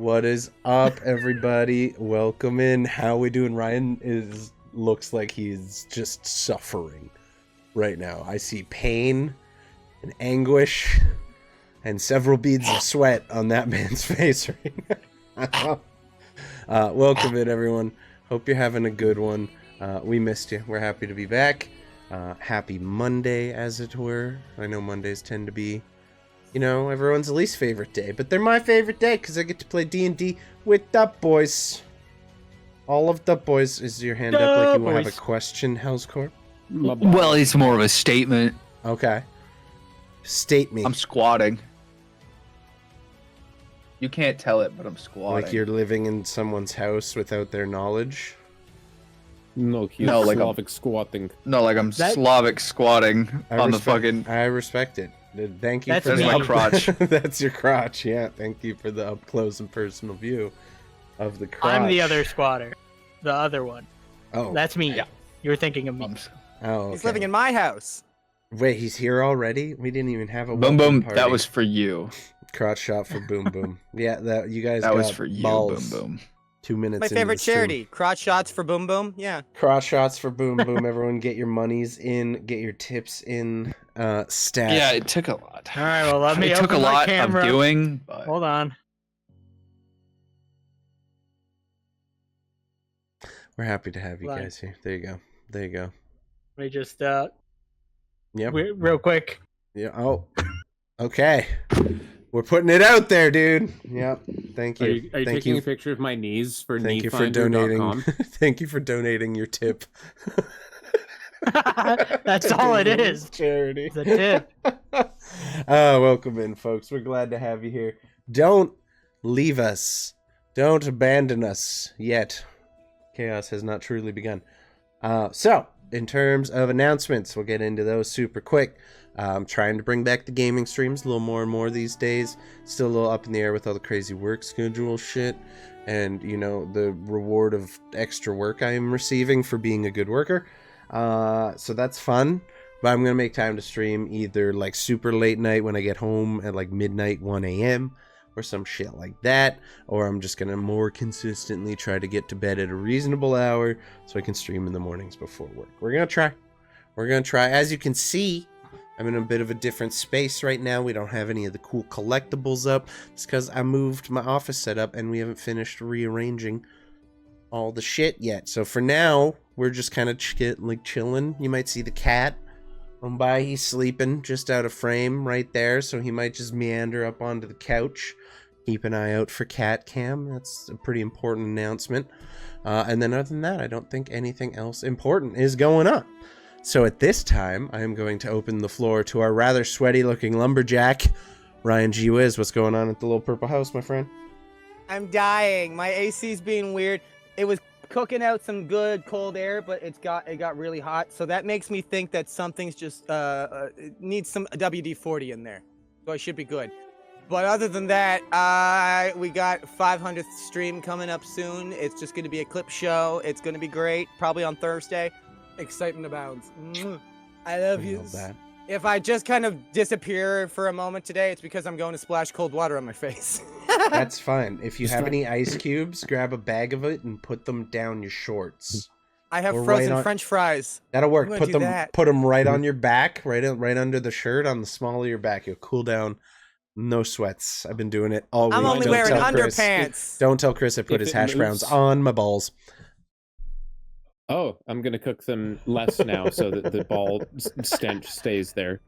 What is up, everybody? Welcome in. How we doing? Ryan looks like he's just suffering right now. I see pain and anguish and several beads of sweat on that man's face right now. Welcome in, everyone. Hope you're having a good one. We missed you. We're happy to be back. Happy Monday, as it were. I know Mondays tend to be, you know, everyone's least favorite day, but they're my favorite day because I get to play D&D with the boys. All of the boys. Is your hand up like you have a question, Hellscorp? Well, it's more of a statement. Okay. State me. I'm squatting. You can't tell it, but I'm squatting. Like you're living in someone's house without their knowledge? No, he's like Slavic squatting. No, like I'm Slavic squatting on the fucking... I respect it. Thank you. That's for my crotch. That's your crotch, yeah. Thank you for the up close and personal view of the crotch. I'm the other squatter. The other one. Oh. That's me. Yeah. You're thinking of me. Oh, okay. He's living in my house. Wait, he's here already? We didn't even have a Boom welcome Boom, party. that was for you. Crotch shot for Boom Boom. Yeah, that you guys That got was for you, balls. Boom Boom. 2 minutes My into favorite the stream. charity. Crotch shots for Boom Boom. Yeah. Crotch shots for Boom Boom. Everyone get your monies in, get your tips in. Stat. Yeah, it took a lot. All right, well, let me It took a open my lot camera. of doing, but... Hold on. We're happy to have you Right. guys here. There you go. There you go. Let me just, Yep. real quick. Yeah. Oh. Okay. We're putting it out there, dude. Yep. Thank you. Are you Thank taking you. a picture of my knees for Thank you for donating. Thank you for donating your tip. That's all it is. Charity. It's a tip. Welcome in, folks. We're glad to have you here. Don't leave us. Don't abandon us yet. Chaos has not truly begun. So, in terms of announcements, we'll get into those super quick. I'm trying to bring back the gaming streams a little more and more these days. Still a little up in the air with all the crazy work schedule shit. And, you know, the reward of extra work I am receiving for being a good worker. So that's fun. But I'm going to make time to stream either like super late night when I get home at like midnight, 1 a.m. or some shit like that. Or I'm just going to more consistently try to get to bed at a reasonable hour so I can stream in the mornings before work. We're going to try. We're going to try. As you can see, I'm in a bit of a different space right now. We don't have any of the cool collectibles up. It's because I moved my office setup and we haven't finished rearranging all the shit yet. So for now, we're just kind of chilling. You might see the cat on by. He's sleeping just out of frame right there. So he might just meander up onto the couch. Keep an eye out for Cat Cam. That's a pretty important announcement. And then other than that, I don't think anything else important is going on. So at this time, I am going to open the floor to our rather sweaty-looking lumberjack, Ryan G. Wiz. What's going on at the little purple house, my friend? I'm dying. My AC's being weird. It was cooking out some good cold air, but it got really hot. So that makes me think that something's just needs some WD-40 in there. So I should be good. But other than that, we got 500th stream coming up soon. It's just going to be a clip show. It's going to be great. Probably on Thursday. Excitement abounds. I love you. If I just kind of disappear for a moment today, it's because I'm going to splash cold water on my face. That's fine. If you have any ice cubes, grab a bag of it and put them down your shorts. I have Or frozen right on- French fries. That'll work. I'm gonna Put do them that. put them right on your back, right under the shirt, on the small of your back. You'll cool down. No sweats. I've been doing it all week. I'm only Don't wearing tell Chris. underpants. Don't tell Chris I put If his it hash browns moves- on my balls. Oh, I'm gonna cook them less now so that the ball stench stays there.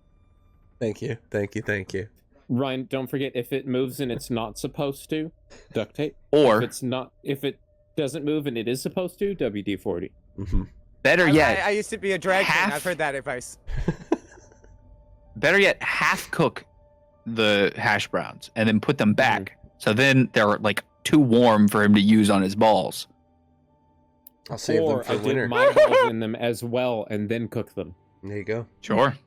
Thank you. Thank you. Thank you. Ryan, don't forget, if it moves and it's not supposed to, duct tape. Or, If it doesn't move and it is supposed to, WD-40. Mm-hmm. better yet, I used to be a drag king. half- I've heard that advice. half cook the hash browns and then put them back. So then they're like too warm for him to use on his balls. I'll save Or them for I dip winter. my balls in them as well and then cook them. There you go. Sure.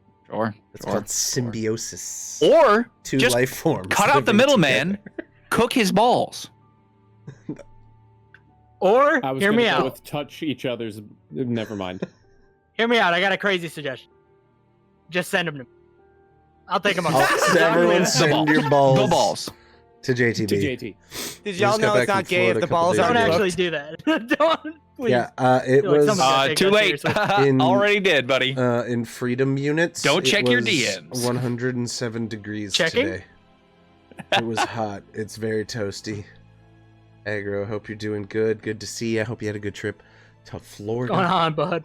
It's called symbiosis. Or Two just life forms. cut out the living middleman, together. cook his balls. Or, I was hear gonna me go out. with touch each other's. Never mind. Hear me out. I got a crazy suggestion. Just send them to me. I'll take them on. Everyone The send balls. your balls. The balls. To JTB. To JT. Did just y'all got know back it's from not gay Florida if a the couple balls days aren't ago. Don't cooked? actually do that. Don't. Please. Yeah, it feel like was someone's gonna take Too that late. seriously. in Already did, buddy. in freedom units. Don't it check your was DMs. 107 degrees Checking? today. It was hot. It's very toasty. Agro, I hope you're doing good. Good to see you. I hope you had a good trip to Florida. What's going on, bud?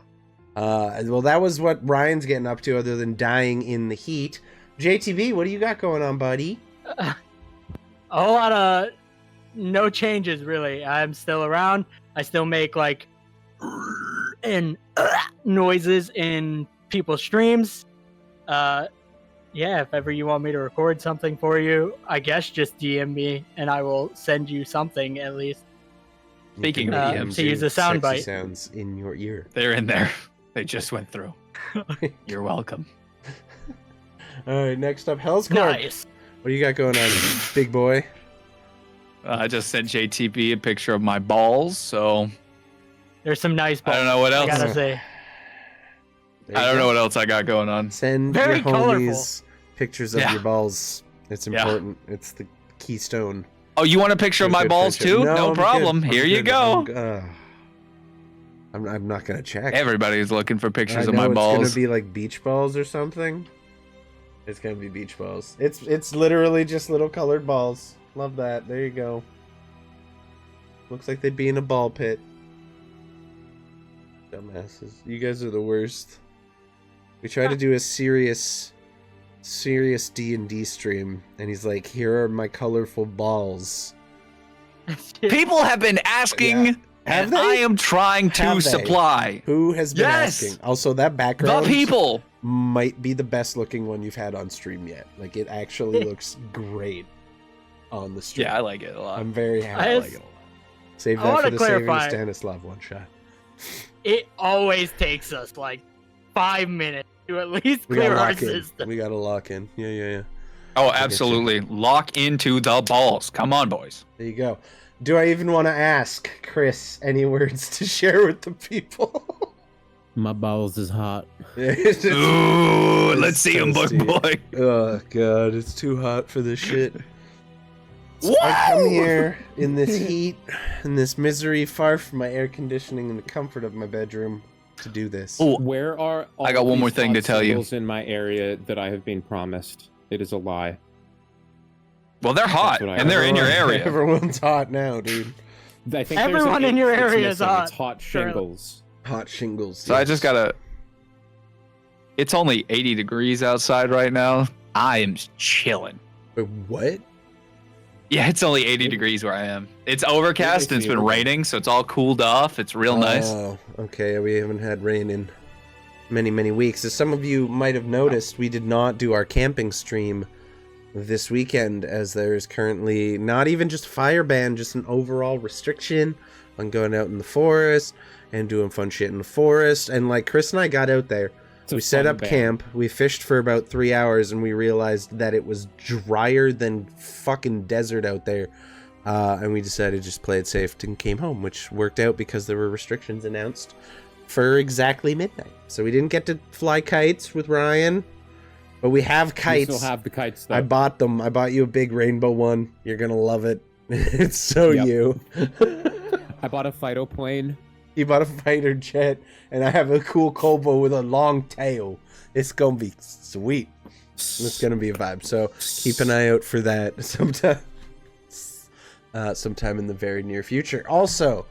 Well, that was what Ryan's getting up to, other than dying in the heat. JTB, what do you got going on, buddy? A whole lot of no changes, really. I'm still around. I still make like and noises in people's streams. Yeah, if ever you want me to record something for you, I guess just DM me and I will send you something at least. Speaking You of can DMs, to use a sexy soundbite. sounds in your ear. they're in there. They just went through. You're welcome. All right, next up, Hell's Court. Nice. What do you got going on, big boy? I just sent JTB a picture of my balls, so There's some nice I balls. don't know what I else. gotta say. There I you don't go. know what else I got going on. Send Very your colorful. homies pictures of Yeah. your balls. It's Yeah. important. It's the keystone. Oh, you want a picture of my Good balls friendship. too? No, No I'm problem. good. I'm Here you good. go. I'm not gonna check. Everybody's looking for I pictures of know my it's balls. gonna be like beach balls or something. It's gonna be beach balls. It's literally just little colored balls. Love that. There you go. Looks like they'd be in a ball pit. Dumbasses. You guys are the worst. We tried to do a serious D&D stream, and he's like, "Here are my colorful balls." People have been asking, Yeah. Have and they? I am trying to Have they? supply. Who has been Yes! asking? Also, that The background people. might be the best looking one you've had on stream yet. Like, it actually looks great on the stream. Yeah, I like it a lot. I'm very happy. I I like just- it a lot. Save I that wanna for the Saving clarify. Stanislav one shot. It always takes us like 5 minutes to at least We clear gotta our lock in. system. We gotta lock in. Yeah. Oh, get you. absolutely. Lock into the balls. Come on, boys. There you go. Do I even want to ask Chris any words to share with the people? My balls is hot. Ooh, let's see him, book toasty. boy. Oh god, it's too hot for this shit. Woo! I come here in this heat, in this misery, far from my air conditioning and the comfort of my bedroom to do this. Oh, Where are all I got one more these thing hot to tell you. singles in my area that I have been promised? It is a lie. well, they're hot, what I and they're in your Everyone- area. Everyone's hot now, dude. I think Everyone there's an in your it's area is missing. hot, It's hot currently. shingles. Hot shingles. So I yes. just gotta. It's only 80 degrees outside right now. I am chilling. Wait, what? Yeah, it's only 80 degrees where I am. It's overcast and it's been raining, so it's all cooled off. It's real nice. Oh, okay. We haven't had rain in many weeks. As some of you might have noticed, we did not do our camping stream this weekend, as there is currently not even just fire ban, just an overall restriction on going out in the forest and doing fun shit in the forest. And like Chris and I got out there. It's a We set fun up band. camp, we fished for about 3 hours, and we realized that it was drier than fucking desert out there. And we decided to just play it safe and came home, which worked out because there were restrictions announced for exactly midnight. So we didn't get to fly kites with Ryan, but we have We kites. still have the kites though. I bought them. I bought you a big rainbow one. You're gonna love it. It's so Yep. you. I bought a fighter plane. You bought a fighter jet, and I have a cool Kobo with a long tail. It's gonna be sweet. It's gonna be a vibe. So keep an eye out for that sometime in the very near future. Also,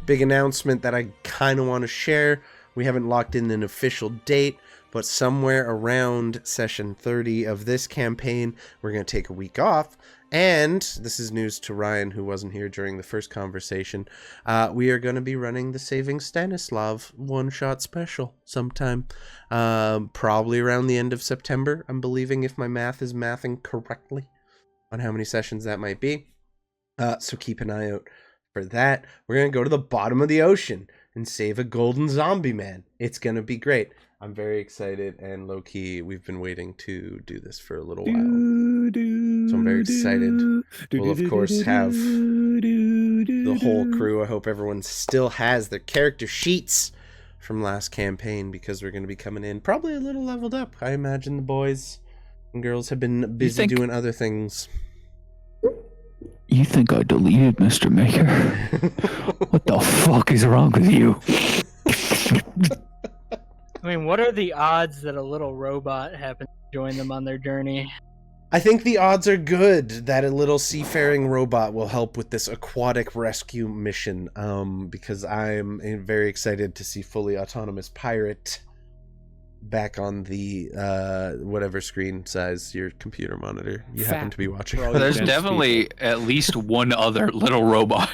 big announcement that I kind of want to share. We haven't locked in an official date, but somewhere around session 30 of this campaign, we're going to take a week off. And this is news to Ryan, who wasn't here during the first conversation. We are going to be running the Saving Stanislav one-shot special sometime. Probably around the end of September, I'm believing, if my math is mathing correctly on how many sessions that might be. So keep an eye out for that. We're going to go to the bottom of the ocean and save a golden zombie man. It's going to be great. I'm very excited, and low-key, we've been waiting to do this for a little while. So I'm very excited. We'll, of course, have the whole crew. I hope everyone still has their character sheets from last campaign, because we're going to be coming in probably a little leveled up. I imagine the boys and girls have been busy think- doing other things. You think I deleted Mr. Maker? What the fuck is wrong with you? I mean, what are the odds that a little robot happens to join them on their journey? I think the odds are good that a little seafaring robot will help with this aquatic rescue mission, because I'm very excited to see fully autonomous pirate back on the whatever screen size your computer monitor you happen to be watching. Well, There's dense definitely at least one other little robot.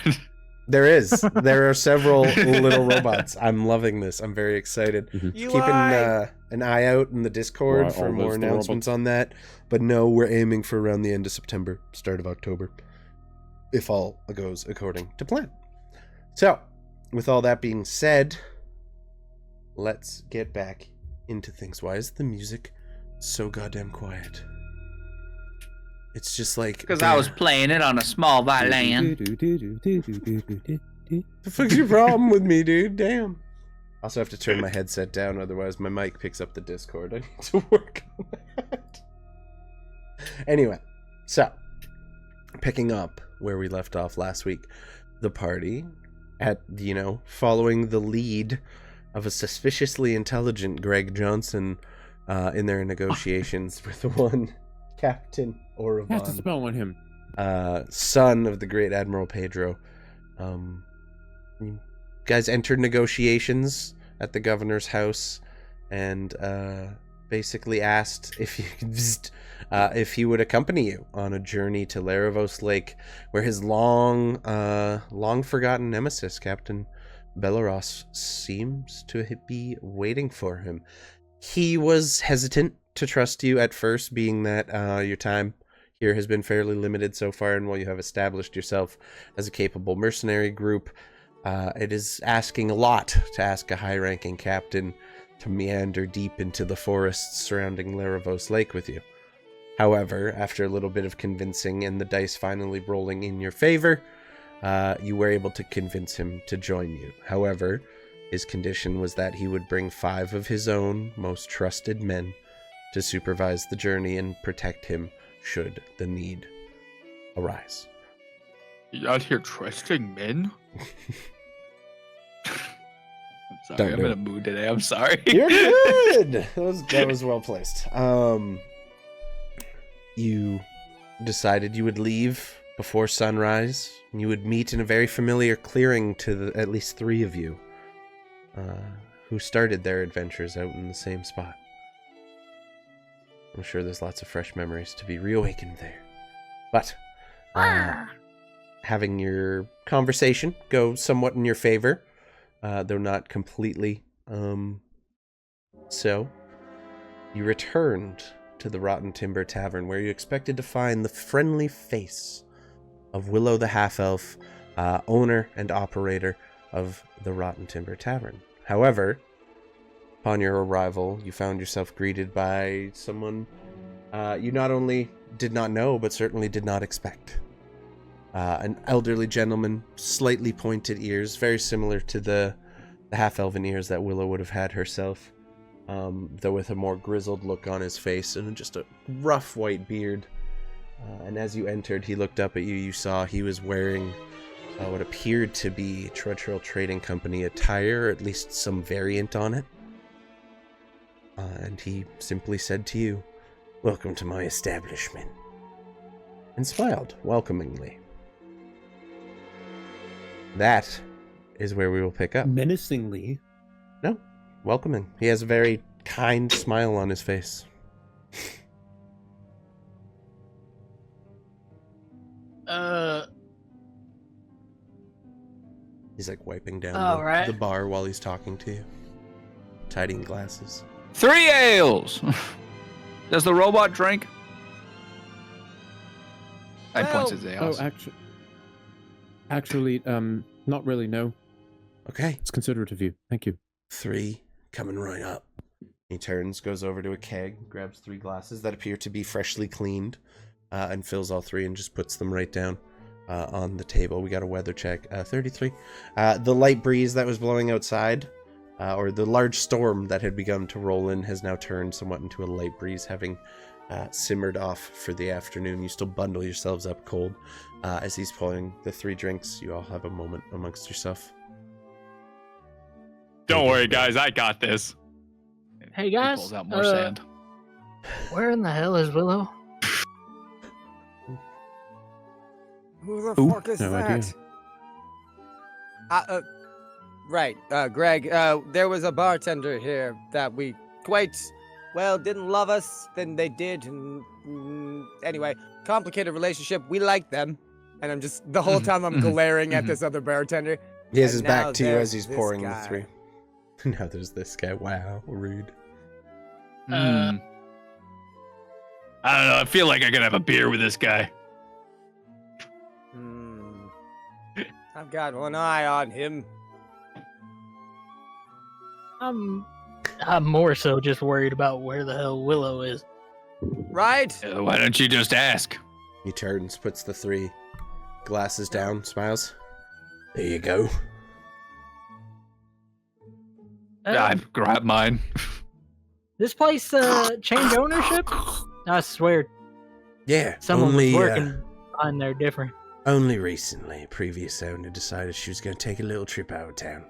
There are several little robots. I'm loving this. I'm very excited. UI. Keeping an eye out in the Discord Right, for all more those announcements robots. on that. But no, we're aiming for around the end of September, start of October, if all goes according to plan. So, with all that being said, let's get back into things. Why is the music so goddamn quiet? It's just like... Because I was playing it on a small violin. The fuck's your problem with me, dude? Damn. Also have to turn my headset down, otherwise my mic picks up the Discord. I need to work on that. Anyway, so picking up where we left off last week, the party at, following the lead of a suspiciously intelligent Greg Johnson in their negotiations with the one Captain Orovon. You have to spell on him. Son of the great Admiral Pedro. You guys entered negotiations at the governor's house and basically asked if he would accompany you on a journey to Laravos Lake, where his long forgotten nemesis, Captain Belros, seems to be waiting for him. He was hesitant to trust you at first, being that your time here has been fairly limited so far, and while you have established yourself as a capable mercenary group, it is asking a lot to ask a high-ranking captain to meander deep into the forests surrounding Laravos Lake with you. However, after a little bit of convincing and the dice finally rolling in your favor, you were able to convince him to join you. However, his condition was that he would bring 5 of his own most trusted men to supervise the journey and protect him should the need arise. You're out here trusting men? I'm sorry, Don't I'm do in it. a mood today. I'm sorry. You're good! That was well placed. You decided you would leave before sunrise, and you would meet in a very familiar clearing to at least 3 of you who started their adventures out in the same spot. I'm sure there's lots of fresh memories to be reawakened there. But having your conversation go somewhat in your favor, though not completely, so you returned to the Rotten Timber Tavern, where you expected to find the friendly face of Willow the Half-Elf, owner and operator of the Rotten Timber Tavern. However, upon your arrival, you found yourself greeted by someone you not only did not know, but certainly did not expect. An elderly gentleman, slightly pointed ears, very similar to the half-elven ears that Willow would have had herself, though with a more grizzled look on his face and just a rough white beard. And as you entered, he looked up at you. You saw he was wearing what appeared to be Trudrill Trading Company attire, or at least some variant on it. And he simply said to you, "Welcome to my establishment," and smiled welcomingly. That is where we will pick up. Menacingly. No, welcoming. He has a very kind smile on his face. He's like wiping down the bar while he's talking to you. Tidying glasses. 3 ales! Does the robot drink? I points his ales. Oh, actually, not really, no. Okay. It's considerate of you. Thank you. 3 coming right up. He turns, goes over to a keg, grabs 3 glasses that appear to be freshly cleaned, and fills all 3 and just puts them right down on the table. We got a weather check. 33. The light breeze that was blowing outside, or the large storm that had begun to roll in, has now turned somewhat into a light breeze, having simmered off for the afternoon. You still bundle yourselves up cold. As he's pouring the 3 drinks, you all have a moment amongst yourself. Don't worry, guys. I got this. Hey He guys, pulls out more sand. where in the hell is Willow? Who the Who? fuck is No that? idea. Right, Greg, there was a bartender here that we quite, well, didn't love us, then they did, and anyway, complicated relationship, we liked them, and I'm just, the whole time I'm glaring at this other bartender. He has And his now back to you there's as he's this pouring guy. the 3. Now there's this guy. Wow, rude. I don't know. I feel like I could have a beer with this guy. I've got one eye on him. I'm more so just worried about where the hell Willow is. Right? Why don't you just ask? He turns, puts the 3 glasses down, smiles. There you go. I grab mine. This place changed ownership? I swear, Yeah, someone only, was working on there different. only recently, previous owner decided she was going to take a little trip out of town.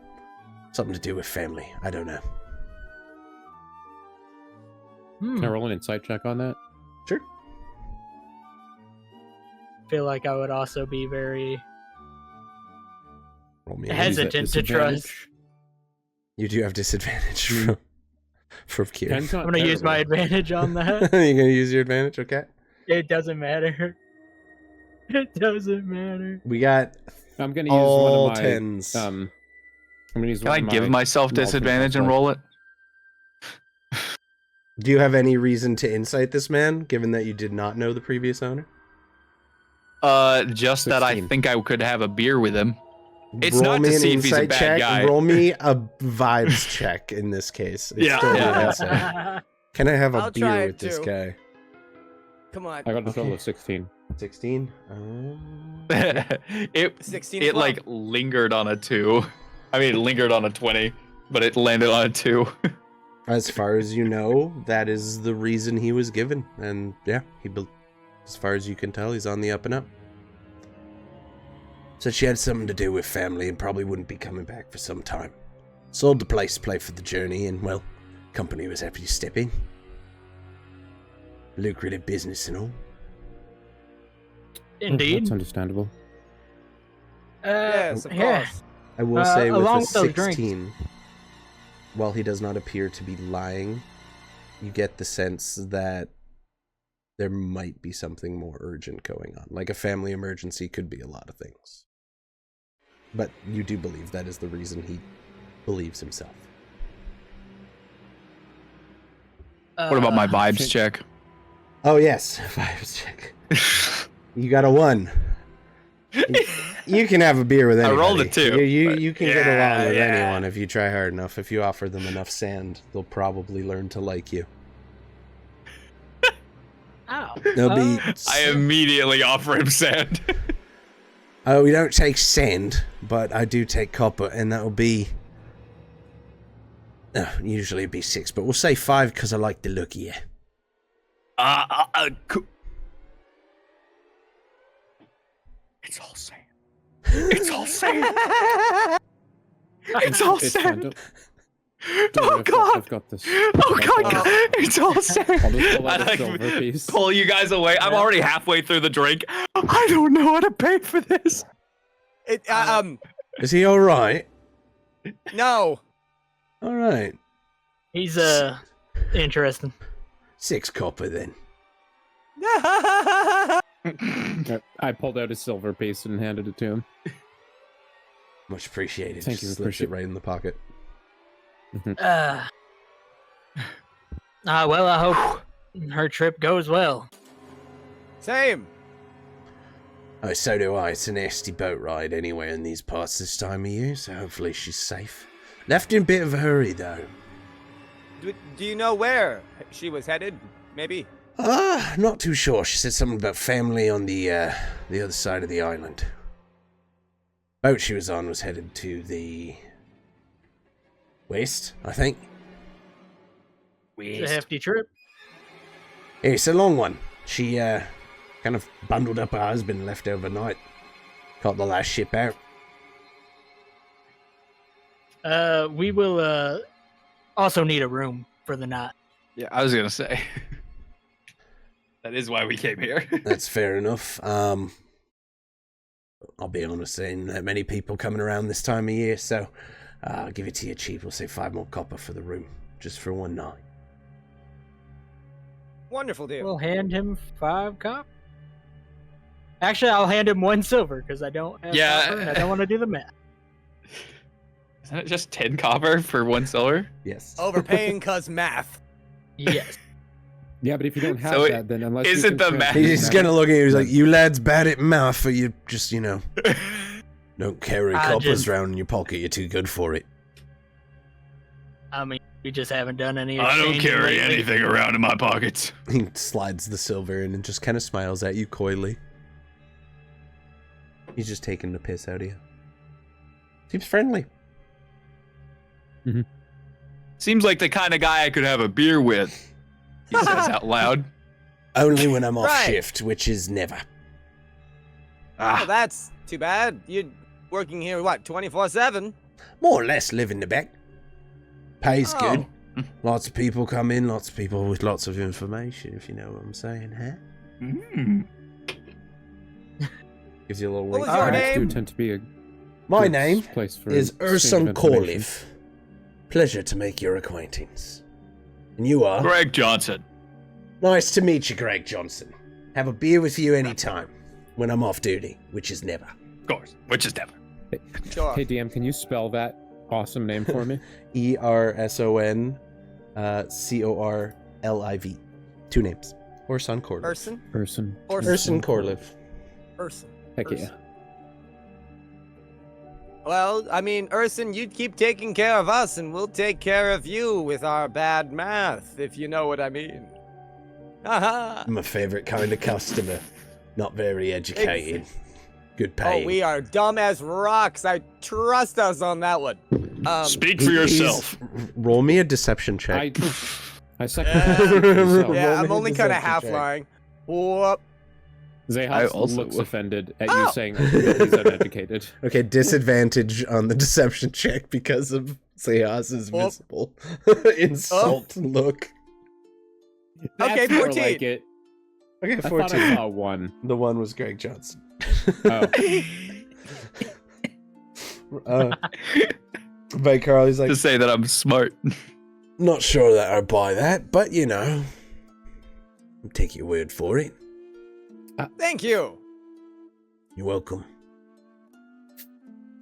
Something to do with family. I don't know. Can I roll an insight check on that? Sure. Feel like I would also be very Roll me. hesitant to trust. You do have disadvantage from Kira. Ken's not I'm gonna use my terrible. advantage on that. You're gonna use your advantage, okay? It doesn't matter. It doesn't matter. We got I'm gonna use all one of my 10s. I'm gonna use Can one I of give my myself multiple disadvantage and dice. roll it? Do you have any reason to insight this man, given that you did not know the previous owner? Just that I 16. think I could have a beer with him. It's Roll not me to an see if he's a insight bad check. guy. Roll me a vibes check in this case. It's Yeah. totally Yeah. insight. Can I have a I'll try beer it with this too. guy? Come on. I got a total Okay. of 16. 16? it 16 it as well. like lingered on a 2. I mean, it lingered on a 20, but it landed on a 2. As far as you know, that is the reason he was given. And yeah, as far as you can tell, he's on the up and up. Said she had something to do with family and probably wouldn't be coming back for some time. Sold the place to play for the journey and, well, company was happy to step in. Lucrative business and all. Indeed. That's understandable. Yes, of yeah. course. I will say with along a with those drinks. 16, while he does not appear to be lying, you get the sense that there might be something more urgent going on. Like a family emergency could be a lot of things. But you do believe that is the reason he believes himself. What about my vibes shit. check? Oh yes, vibes check. You got a 1. You can have a beer with I anybody. rolled a 2, You but- can get Yeah, along with yeah. anyone if you try hard enough. If you offer them enough sand, they'll probably learn to like you. Ow. They'll be. I immediately offer him sand. Oh, we don't take sand, but I do take copper, and that'll be. Usually it'd be 6, but we'll say 5 because I like the look of you. It's all sand. It's all sand. It's all It's fine. sand. Don't Oh worry, God! I've got this. Oh God! It's all I'll sand. just pull out I a silver like piece. pull you guys away. I'm already halfway through the drink. I don't know how to pay for this. Is he all right? No. All right. He's interesting. 6 copper then. I pulled out a silver piece and handed it to him. Much appreciated. Thank you, Slips appreciate it right in the pocket. Well, I hope her trip goes well. Same. Oh, so do I. It's a nasty boat ride anywhere in these parts this time of year, so hopefully she's safe. Left in a bit of a hurry, though. Do you know where she was headed? Maybe. Not too sure. She said something about family on the other side of the island. Boat she was on was headed to the west, I think. It's a hefty trip. It's a long one. She kind of bundled up her husband and left overnight. Caught the last ship out. We will also need a room for the night. Yeah, I was gonna say. That is why we came here. That's fair enough. I'll be honest, there ain't that many people coming around this time of year, so I'll give it to you cheap. We'll say 5 more copper for the room, just for one night. Wonderful deal. We'll hand him 5 copper. Actually, I'll hand him 1 silver because I don't have copper and I don't want to do the math. Isn't it just 10 copper for 1 silver? Yes. Overpaying cause math. Yes. Yeah, but if you don't have So that, then unless isn't you the can math- He's gonna look at you, he's like, you lads bad at math, or you just, don't carry coppers around in your pocket, you're too good for it. I mean, we just haven't done any. I don't exchanging carry lately. anything around in my pockets. He slides the silver in and just kind of smiles at you coyly. He's just taking the piss out of you. Seems friendly. Seems like the kind of guy I could have a beer with. He says out loud. Only when I'm off Right. shift, which is never. Well, that's too bad. You're working here, what, 24/7? More or less live in the back. Pays Oh. good. Lots of people come in, lots of people with lots of information, if you know what I'm saying, huh? Gives you a little What wink. was your Pirates do name? tend to be a My good name place for is exchange Urson of information. Corliff. Pleasure to make your acquaintance. And you are? Greg Johnson. Nice to meet you, Greg Johnson. Have a beer with you anytime. When I'm off duty, which is never. Of course. Which is never. Sure. Hey DM, can you spell that awesome name for me? ERSON CORLIV. 2 names. Urson Corliff. Urson? Urson. Urson Corliff. Urson. Heck yeah. Well, I mean, Urson, you keep taking care of us, and we'll take care of you with our bad math, if you know what I mean. Haha. I'm a favorite kind of customer. Not very educated. Good pay. Oh, we are dumb as rocks. I trust us on that one. Speak for yourself. Roll me a deception check. I second Yeah. that. Speak for yourself. Yeah, Roll I'm me a only kind of deception half check. lying. Whoop. I Zehas also looks will. offended at Oh. you saying that he's uneducated. Okay, disadvantage on the deception check because of Zehas's Oh. visible insult look. Okay, That's more 14. like it. Okay, I thought 14. I saw 1. The one was Greg Johnson. Oh. But Carly's like, To say that I'm smart. not sure that I buy that, but I'll take your word for it. Thank you. You're welcome.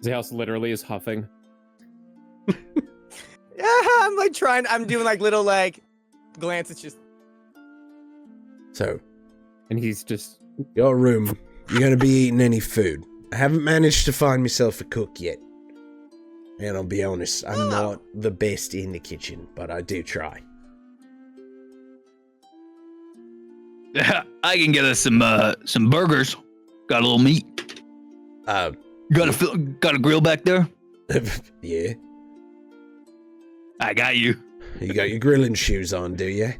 Zehas literally is huffing. Yeah, I'm like I'm doing like little glances just. So, And he's just... your room, you're going to be eating any food. I haven't managed to find myself a cook yet. And I'll be honest, I'm not the best in the kitchen, but I do try. I can get us some burgers. Got a little meat. Got a grill back there? Yeah. I got you. You got your grilling shoes on, do you?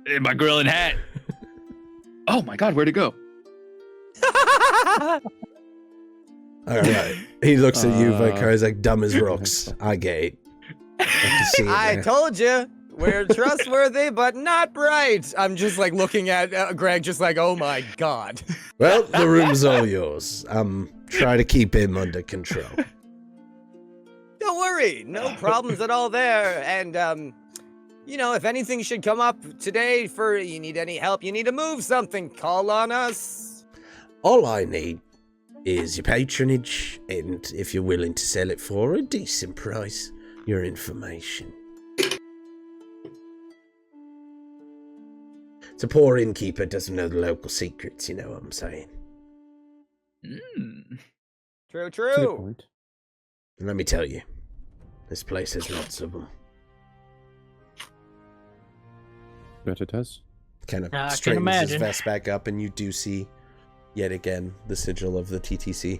In my grilling hat. Oh my god, where'd it go? All right. He looks at you, Uh, Vicar, he's like, dumb as rocks. I get it. I can see it I now. told you we're trustworthy, but not bright. I'm just like looking at Greg, just like, oh my god. Well, the room's all yours. Try to keep him under control. Don't worry, no problems at all there. And if anything should come up today for you need any help, you need to move something, call on us. All I need is your patronage, and if you're willing to sell it for a decent price, your information. It's a poor innkeeper, doesn't know the local secrets, you know what I'm saying? True, That's a good true. point. And let me tell you, this place has lots of them. Bet it does. Kind of I can straightens his imagine. vest back up, and you do see, yet again, the sigil of the TTC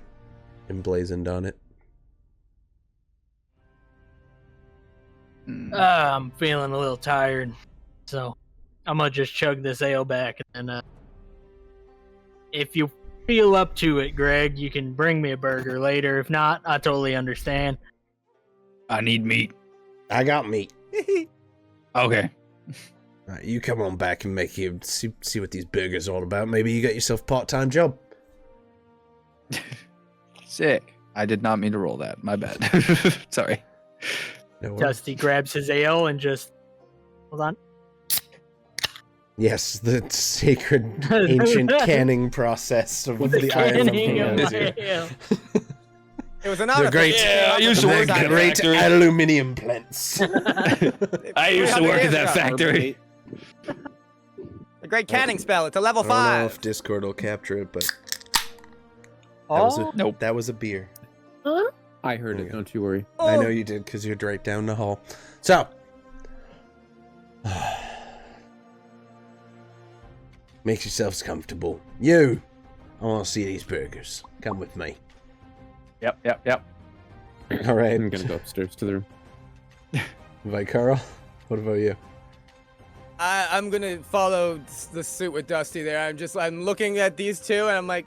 emblazoned on it. I'm feeling a little tired, so I'm gonna just chug this ale back, and if you feel up to it, Greg, you can bring me a burger later. If not, I totally understand. I need meat. I got meat. Okay. Right, you come on back and make you see what these burgers are all about. Maybe you got yourself a part-time job. Sick. I did not mean to roll that. My bad. Sorry. No worries. Dusty grabs his ale and just hold on. Yes, the sacred ancient canning process of the Isle of Canning of Hand. my ale. It was an The honor. great, Yeah, I used to work the at a great factory. aluminium plants. I used to work at that factory. A great canning spell. It's a level I don't know 5. if Discord will capture it, but Oh, Nope. that was a beer. I heard it. Don't you worry. I know you did because you're right down the hall. So, make yourselves comfortable. You, I want to see these burgers. Come with me. Yep. All right. I'm gonna go upstairs to the room. Carl, what about you? I'm gonna follow the suit with Dusty there. I'm looking at these two and I'm like,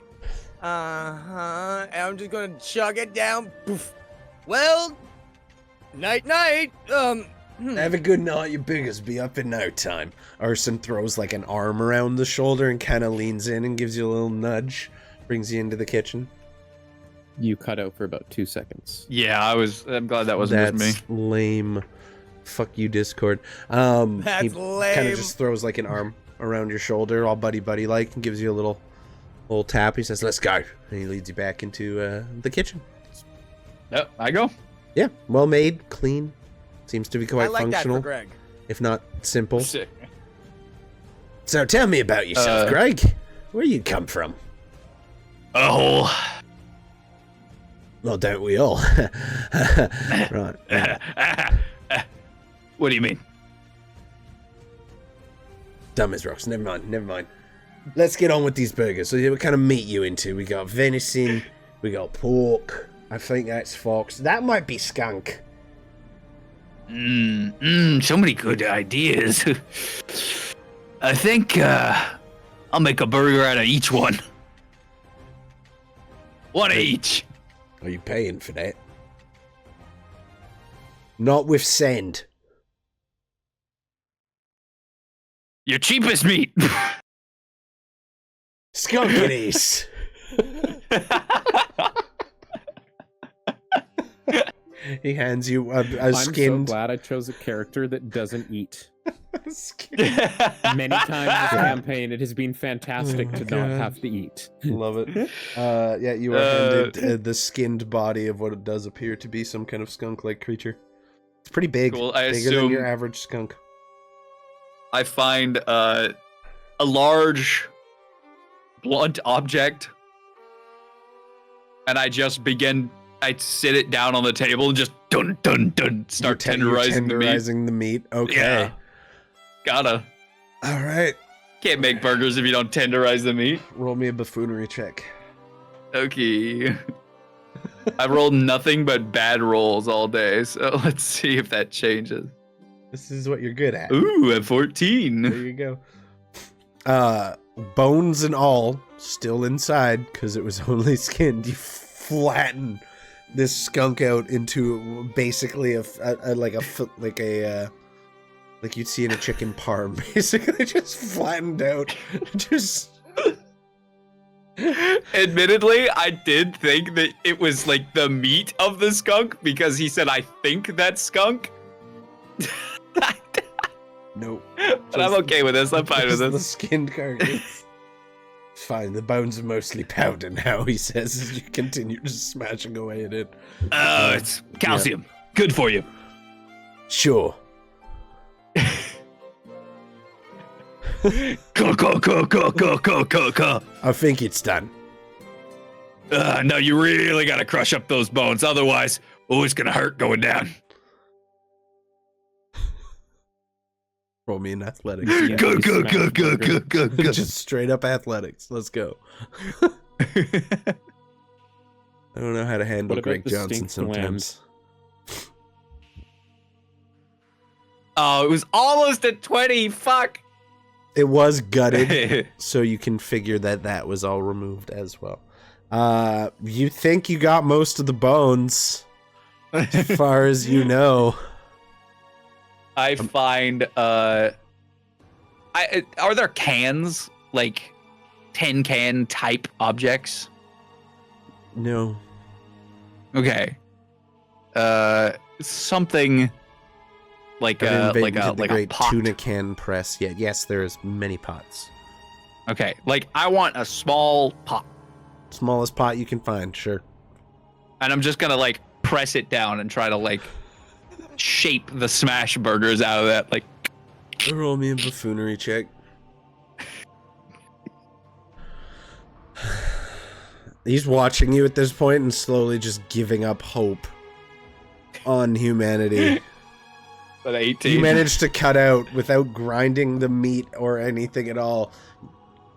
and I'm just gonna chug it down. Poof. Well, night. Have a good night. Your burgers be up in no time. Arson throws like an arm around the shoulder and kind of leans in and gives you a little nudge. Brings you into the kitchen. You cut out for about 2 seconds. Yeah, I'm glad that wasn't That's just me. lame. Fuck you, Discord. That's he lame. kind of just throws like an arm around your shoulder, all buddy like, and gives you a little tap. He says, "Let's go," and he leads you back into the kitchen. Yep, I go. Yeah, well made, clean. Seems to be I quite like that functional, for Greg. if not simple. Sick. So tell me about yourself, Greg. Where you come from? Oh. Well, don't we all? Right. What do you mean? Dumb as rocks. Never mind. Let's get on with these burgers. So what kind of meat you into? We got venison. We got pork. I think that's fox. That might be skunk. So many good ideas. I think I'll make a burger out of each one. One each. Are you paying for that? Not with send. Your cheapest meat. Skunk it is. He hands you a I'm so skinned. glad I chose a character that doesn't eat. Skin- Many times this campaign, it has been fantastic Oh to my not God. have to eat. Love it. Yeah, you are handed the skinned body of what it does appear to be some kind of skunk-like creature. It's pretty big. Cool, I Bigger than assume- your average skunk. I find a large blunt object, and I just begin. I sit it down on the table and just dun start You're tenderizing the meat. tenderizing the meat. Okay. Yeah. Gotta. All right. Can't make burgers if you don't tenderize the meat. Roll me a buffoonery check. Okay. I've rolled nothing but bad rolls all day, so let's see if that changes. This is what you're good at. Ooh, at There 14. you go. Bones and all still inside because it was only skinned. You flatten this skunk out into basically like you'd see in a chicken parm, basically just flattened out. Just Admittedly, I did think that it was like the meat of the skunk because he said, I think that's skunk. nope. But I'm okay with this. I'm fine with The this. skinned carcass. It's fine. The bones are mostly powder now, he says, as you continue just smashing away at it. Oh, it's calcium. Good for you. Sure. I think it's done. No, you really gotta crush up those bones. Otherwise, it's gonna hurt going down. Roll me in athletics. Yeah, you smash burger. Just straight up athletics. Let's go. I don't know how to handle What about Greg the Johnson stink gland? sometimes. Oh, it was almost at 20. Fuck. It was gutted, so you can figure that was all removed as well. You think you got most of the bones, as far as you know. I find, are there cans, like tin can type objects? No. Okay. Something like a great pot. tuna can press. Yeah, yes, there's many pots. Okay, like I want a small pot, Smallest pot you can find, sure. and I'm just gonna like press it down and try to like shape the smash burgers out of that. Like, Roll me a buffoonery check. He's watching you at this point and slowly just giving up hope on humanity. at 18. You managed to cut out, without grinding the meat or anything at all,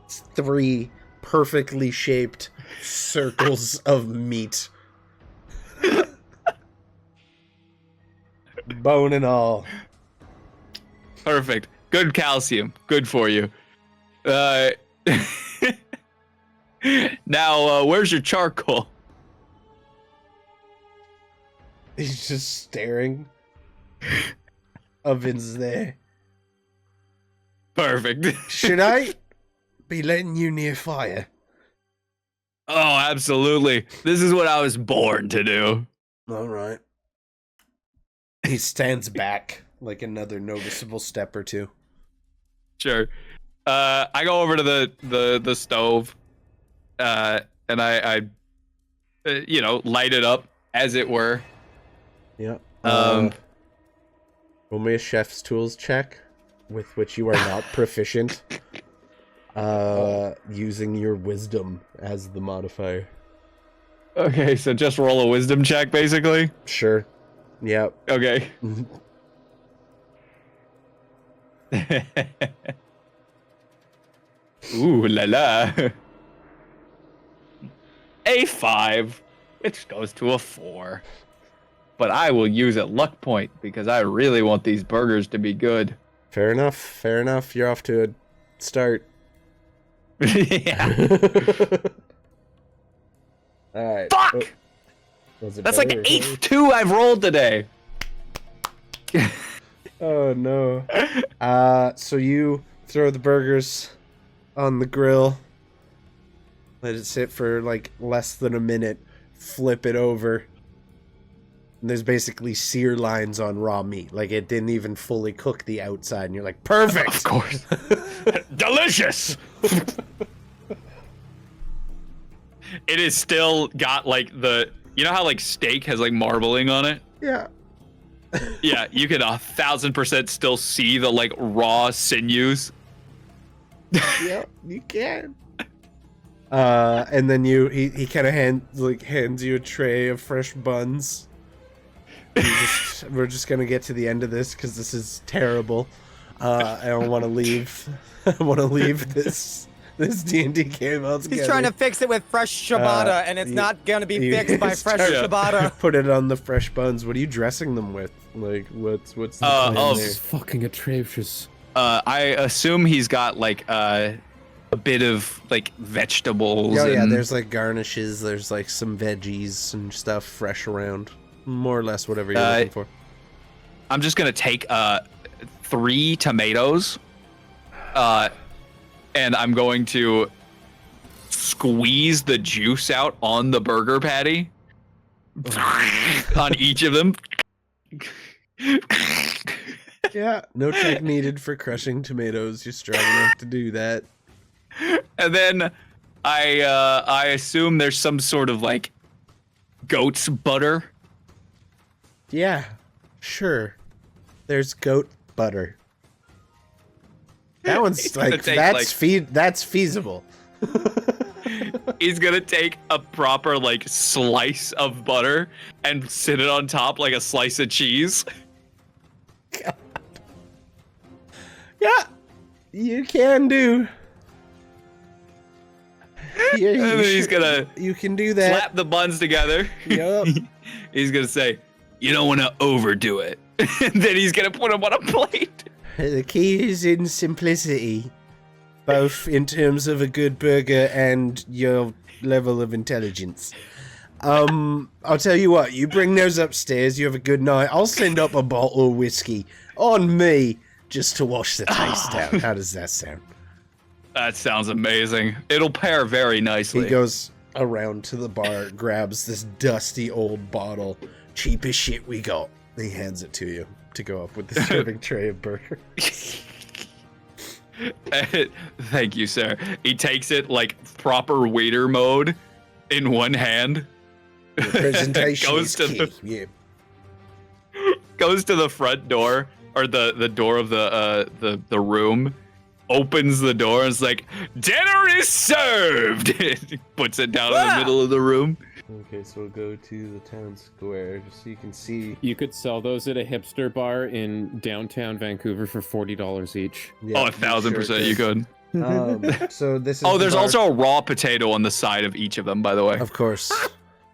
3 perfectly shaped circles of meat. Bone and all. Perfect. Good calcium. Good for you. Now, where's your charcoal? He's just staring. Oven's there. Perfect. Should I be letting you near fire? Oh, absolutely. This is what I was born to do. All right. He stands back like another noticeable step or two. Sure. I go over to the stove, and I light it up, as it were. Yeah. Roll me a chef's tools check, with which you are not proficient. Using your wisdom as the modifier. Okay, so just roll a wisdom check, basically? Sure. Yep. Okay. Ooh la la. A 5, which goes to a 4. But I will use a luck point because I really want these burgers to be good. Fair enough. Fair enough. You're off to a start. Yeah. All right. Fuck! Oh, was it That's like better? the 8th 2 I've rolled today. Oh no. So you throw the burgers on the grill. Let it sit for like less than a minute. Flip it over. And there's basically sear lines on raw meat. Like it didn't even fully cook the outside. And you're like, perfect! Of course. Delicious! It is still got like you know how like steak has like marbling on it? Yeah. Yeah, you can 1000% still see the like raw sinews. Yeah, you can. And then he kind of hands you a tray of fresh buns. We're just gonna get to the end of this because this is terrible. I don't want to leave. I want to leave this D&D game altogether. He's trying to fix it with fresh ciabatta, and it's not gonna be fixed by fresh ciabatta. Put it on the fresh buns. What are you dressing them with? Like, what's the plan This there? is fucking atrocious. I assume he's got like a bit of like vegetables. Oh yeah, and, there's like garnishes. There's like some veggies and stuff fresh around. More or less whatever you're looking for. I'm just gonna take 3 tomatoes, and I'm going to squeeze the juice out on the burger patty on each of them. Yeah, no check needed for crushing tomatoes. You're strong enough to do that. And then I assume there's some sort of like goat's butter. Yeah, sure. There's goat butter. That one's like that's feasible. He's gonna take a proper like slice of butter and sit it on top like a slice of cheese. God. Yeah, you can do. Yeah, And then he's gonna you can do that. slap the buns together. Yup. He's gonna say, "You don't want to overdo it." And then he's gonna put them on a plate. The key is in simplicity. both in terms of a good burger and your level of intelligence. I'll tell you what, you bring those upstairs, you have a good night. I'll send up a bottle of whiskey on me just to wash the taste out. How does that sound? That sounds amazing. It'll pair very nicely. He goes around to the bar, grabs this dusty old bottle, cheapest shit we got. He hands it to you to go up with the serving tray of burger. Thank you, sir. He takes it like proper waiter mode in one hand. Your presentation Goes is to key. Yeah. Goes to the front door or the door of the room, opens the door and is like, dinner is served. He puts it down in the middle of the room. Okay, so we'll go to the town square just so you can see. You could sell those at a hipster bar in downtown Vancouver for $40 each. Yeah, 1,000% you could. So this is Oh, the there's bar. also a raw potato on the side of each of them, by the way. Of course.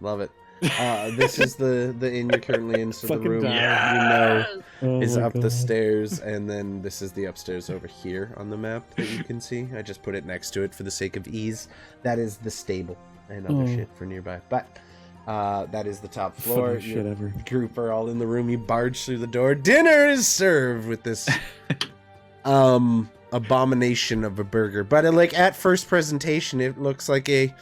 Love it. This is the inn you're currently in, so the Fucking room die. you know is up the stairs, and then this is the upstairs over here on the map that you can see. I just put it next to it for the sake of ease. That is the stable and other shit for nearby. But that is the top floor. Fucking shit Your ever. group are all in the room. You barge through the door. Dinner is served with this abomination of a burger. But like at first presentation, it looks like a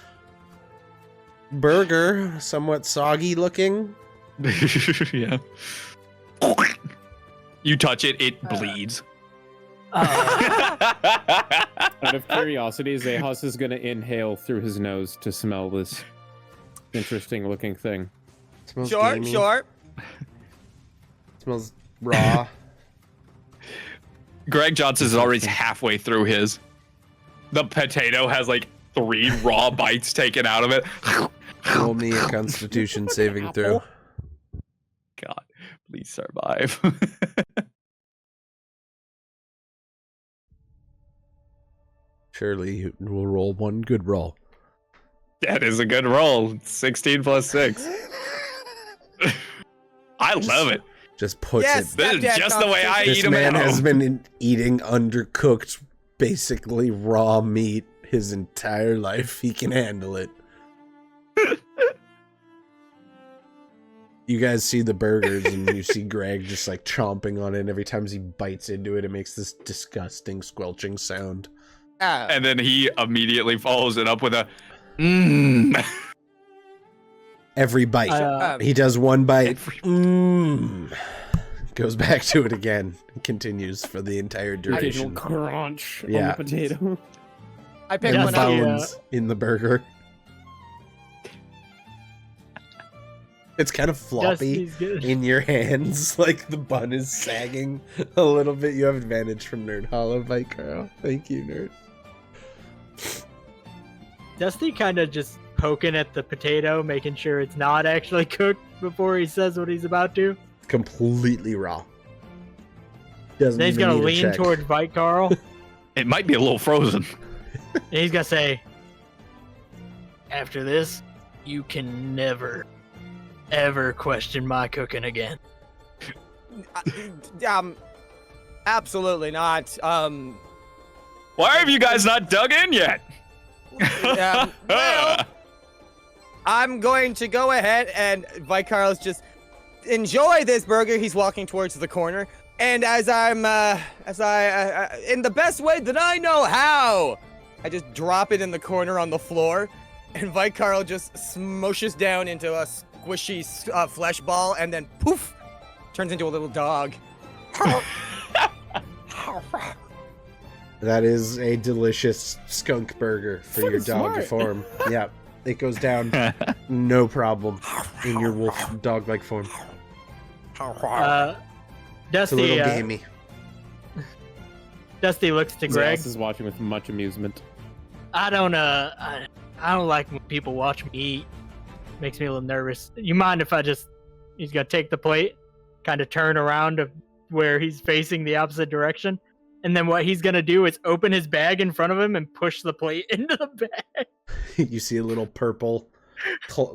burger, somewhat soggy looking. Yeah. You touch it, it bleeds. Out of curiosity, Xechas is going to inhale through his nose to smell this interesting looking thing. Smells Sure, gamey. sure. Smells raw. Greg Johnson is already halfway through his. The potato has like 3 raw bites taken out of it. Roll me a Constitution saving throw. God, please survive. Surely you will roll one good roll. That is a good roll. 16 plus 6. I love it. Just puts Yes. it. This is Stepdad just the way I This eat them man at has home. been eating undercooked, basically raw meat his entire life. He can handle it. You guys see the burgers and you see Greg just like chomping on it, and every time he bites into it, it makes this disgusting squelching sound. And then he immediately follows it up with a mmm. Every bite. He does one bite. Goes back to it again. Continues for the entire Occasional duration. crunch on Yeah. the potato. I picked And one up. bones in the burger. It's kind of floppy Dusty's good. in your hands, like the bun is sagging a little bit. You have advantage from Nerd Hollow by Carl. Thank you, Nerd. Dusty kind of just poking at the potato, making sure it's not actually cooked before he says what he's about to. Completely raw. Doesn't Then he's even gonna need a lean check. towards Vite Carl, and It might be a little frozen. he's gonna say, "After this, you can never, ever question my cooking again." Absolutely not. Why have you guys not dug in yet? Well, I'm going to go ahead and Vicar's just enjoy this burger. He's walking towards the corner, and as I in the best way that I know how, I just drop it in the corner on the floor, and Vicar just smushes down into a squishy flesh ball, and then poof, turns into a little dog. That is a delicious skunk burger for your Fucking dog smart. form. Yeah, it goes down no problem in your wolf dog-like form. It's a Dusty, little gamey. Dusty looks to Greg. Xechas is watching with much amusement. I don't like when people watch me eat. Makes me a little nervous. You mind if I just? He's gonna take the plate, kind of turn around to where he's facing the opposite direction, and then what he's gonna do is open his bag in front of him and push the plate into the bag. You see a little purple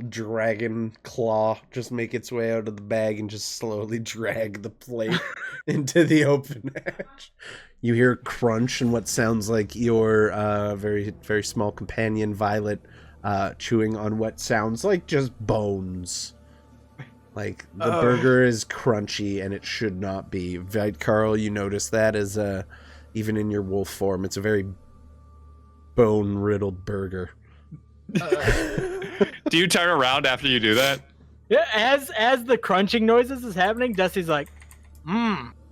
dragon claw just make its way out of the bag and just slowly drag the plate into the open edge. You hear crunch and what sounds like your very, very small companion, Violet, chewing on what sounds like just bones. Like, the burger is crunchy, and it should not be. Carl, you notice that as even in your wolf form, it's a very bone-riddled burger. Do you turn around after you do that? Yeah, as the crunching noises is happening, Dusty's like,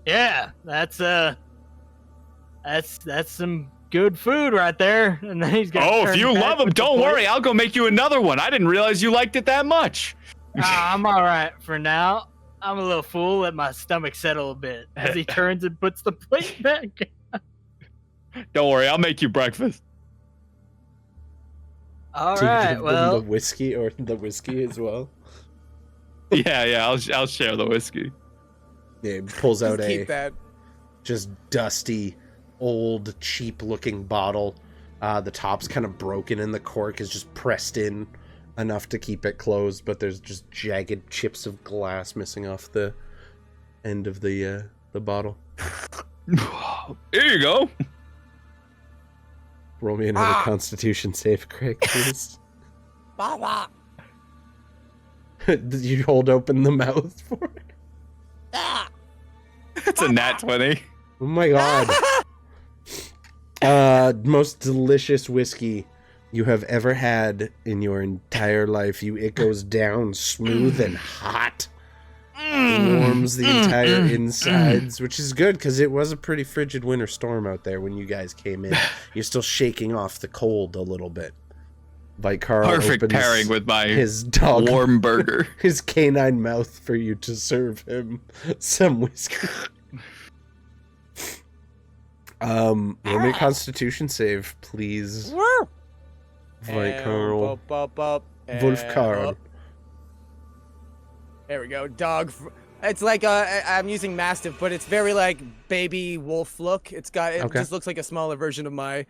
yeah, that's some good food right there. And then he's got. Oh, if you love them, don't worry. I'll go make you another one. I didn't realize you liked it that much. I'm all right for now. I'm a little full. Let my stomach settle a bit as he turns and puts the plate back. Don't worry, I'll make you breakfast. All Do you right. give them Well, the whiskey or the whiskey as well? Yeah, I'll share the whiskey. Yeah, he pulls out Just a keep that. just dusty, old, cheap-looking bottle. The top's kind of broken and the cork is just pressed in enough to keep it closed, but there's just jagged chips of glass missing off the end of the bottle. Here you go. Roll me another Constitution save, Craig, please. Did you hold open the mouth for it? It's a nat 20. Oh my god. Most delicious whiskey you have ever had in your entire life. It goes down smooth and hot. Warms the entire insides, which is good because it was a pretty frigid winter storm out there when you guys came in. You're still shaking off the cold a little bit. Carl Perfect pairing with my his dog warm burger. his canine mouth for you to serve him some whiskey. Roll me a Constitution save, please. Carl. Wolf Carl. There we go. Dog. It's like I'm using Mastiff, but it's very like baby wolf look. It just looks like a smaller version of my.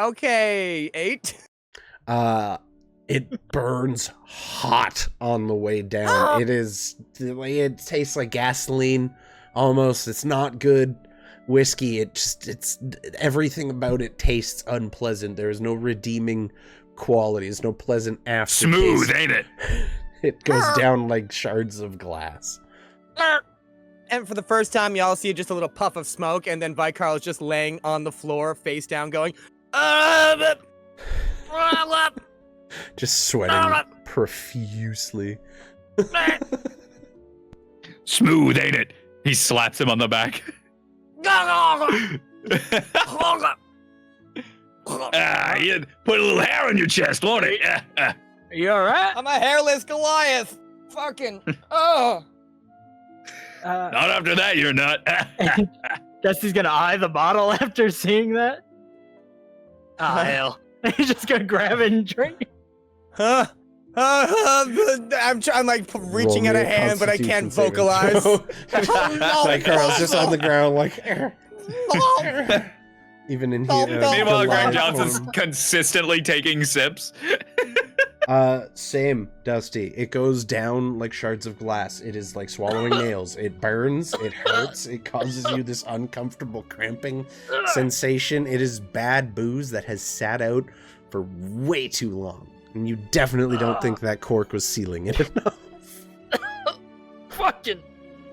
Okay, 8. It burns hot on the way down. It tastes like gasoline almost. It's not good whiskey. It's everything about it tastes unpleasant. There is no redeeming qualities, no pleasant aftertaste. Smooth, ain't it? It goes down like shards of glass. And for the first time, y'all see just a little puff of smoke, and then Vicarl is just laying on the floor, face down, going, just sweating profusely. Smooth, ain't it? He slaps him on the back. You put a little hair on your chest, won't it? you all right? I'm a hairless Goliath. Fucking, oh. Not after that, you're not. Dusty's gonna eye the bottle after seeing that. Ah, hell. He's just gonna grab it and drink. I'm like reaching out a hand, but I can't vocalize. Carl's just on the ground, like. Even in here. Meanwhile, Greg Johnson's consistently taking sips. Same, Dusty. It goes down like shards of glass. It is like swallowing nails. It burns, it hurts, it causes you this uncomfortable cramping sensation. It is bad booze that has sat out for way too long. And you definitely don't think that cork was sealing it enough. Fucking,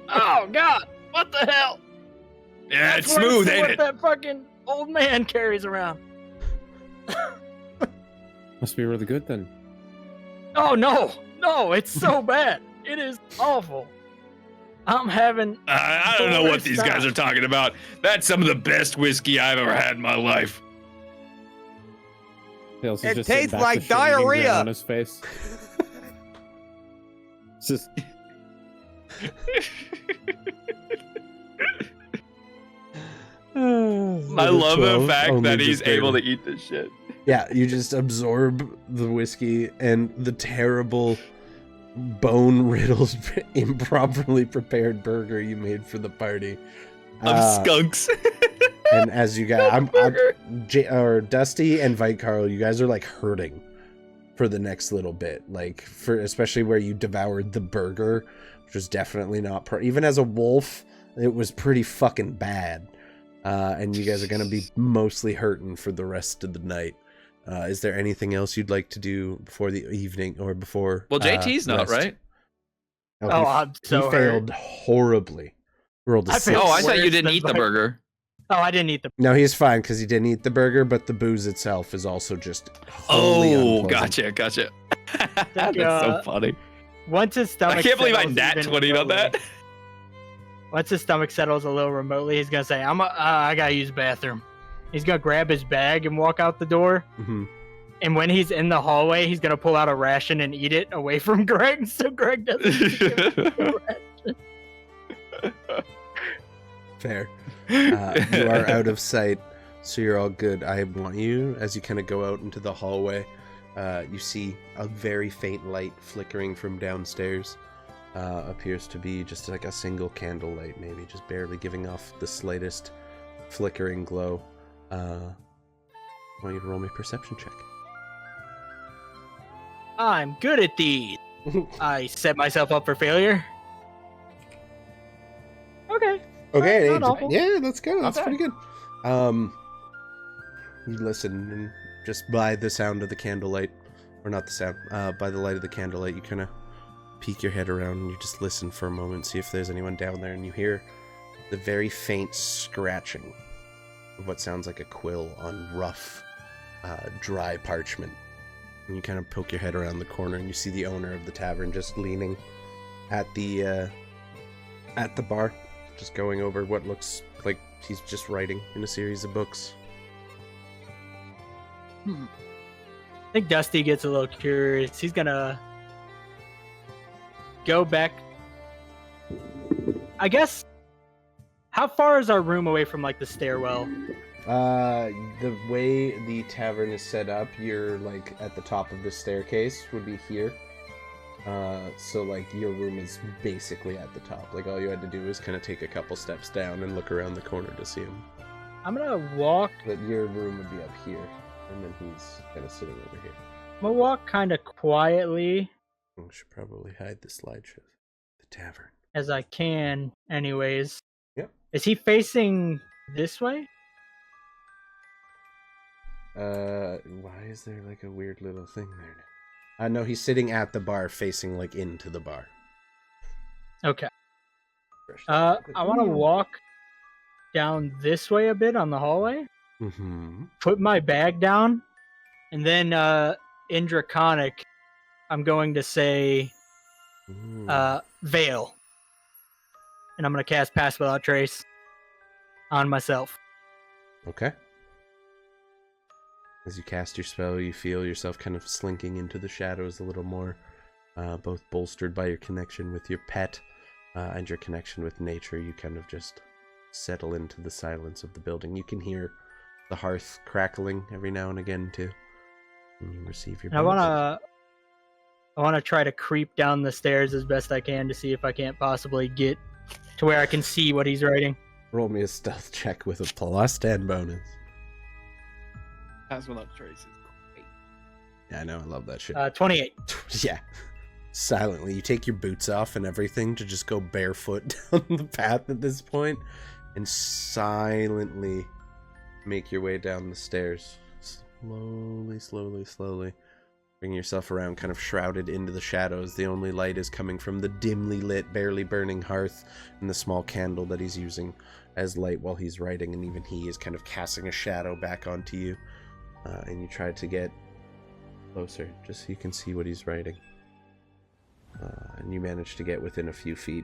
oh god, what the hell? Yeah, it's smooth, ain't it? That fucking old man carries around. Must be really good then. Oh no, it's so bad. It is awful. I'm having. I don't know what these guys are talking about. That's some of the best whiskey I've ever had in my life. It tastes like diarrhea on his face. It's just. I love the fact that he's able to eat this shit. Yeah, you just absorb the whiskey and the terrible bone-riddled, improperly prepared burger you made for the party. Of skunks. And as you guys, Dusty and Vite Carl, you guys are like hurting for the next little bit, like for especially where you devoured the burger, which was definitely not even as a wolf, it was pretty fucking bad. And you guys are gonna be mostly hurting for the rest of the night. Is there anything else you'd like to do before the evening or before? Well, JT's not, rest? right? I'm so he failed horribly. Rolled a I 6. failed Oh, I thought you worse didn't than eat the Vite. burger. Oh, I didn't eat the. No, he's fine because he didn't eat the burger, but the booze itself is also just wholly Oh, unpleasant. gotcha. That's so funny. Once his stomach. I can't believe I settles nat even 20 on that. remotely- Once his stomach settles a little remotely, he's gonna say, I gotta use the bathroom." He's gonna grab his bag and walk out the door. Mhm. And when he's in the hallway, he's gonna pull out a ration and eat it away from Greg, so Greg doesn't. Fair. You are out of sight, so you're all good. I want you, as you kind of go out into the hallway, you see a very faint light flickering from downstairs. Appears to be just like a single candle light, maybe just barely giving off the slightest flickering glow. I want you to roll me a perception check. I'm good at these. I set myself up for failure. Okay. Okay, Not awful. yeah, let's go. That's Okay. pretty good. You listen, and just by the sound of the candlelight, or not the sound, by the light of the candlelight, you kind of peek your head around and you just listen for a moment, see if there's anyone down there, and you hear the very faint scratching of what sounds like a quill on rough, dry parchment. And you kind of poke your head around the corner, and you see the owner of the tavern just leaning at the bar, just going over what looks like he's just writing in a series of books. I think Dusty gets a little curious. He's gonna go back. I guess. How far is our room away from like the stairwell? The way the tavern is set up, you're like at the top of the staircase would be here. So like your room is basically at the top. Like all you had to do was kind of take a couple steps down and look around the corner to see him. I'm gonna walk. But your room would be up here, and then he's kind of sitting over here. I'm gonna walk kind of quietly I should probably hide the slideshow. The tavern. as I can, anyways. Yep. Is he facing this way? Why is there like a weird little thing there now? No, he's sitting at the bar facing like into the bar. Okay. I want to walk down this way a bit on the hallway, Mm-hmm. put my bag down, and then in Draconic, I'm going to say Veil. And I'm going to cast Pass Without Trace on myself. Okay. As you cast your spell, you feel yourself kind of slinking into the shadows a little more, both bolstered by your connection with your pet and your connection with nature. You kind of just settle into the silence of the building. You can hear the hearth crackling every now and again too. And you receive your. And I want to try to creep down the stairs as best I can to see if I can't possibly get to where I can see what he's writing. Roll me a stealth check with a +10 bonus. Pass Without Trace is great. Yeah, I know. I love that shit. 28. Yeah. Silently, you take your boots off and everything to just go barefoot down the path at this point, and silently make your way down the stairs. Slowly. Bring yourself around, kind of shrouded into the shadows. The only light is coming from the dimly lit, barely burning hearth and the small candle that he's using as light while he's writing, and even he is kind of casting a shadow back onto you. And you try to get closer, just so you can see what he's writing. And you manage to get within a few feet,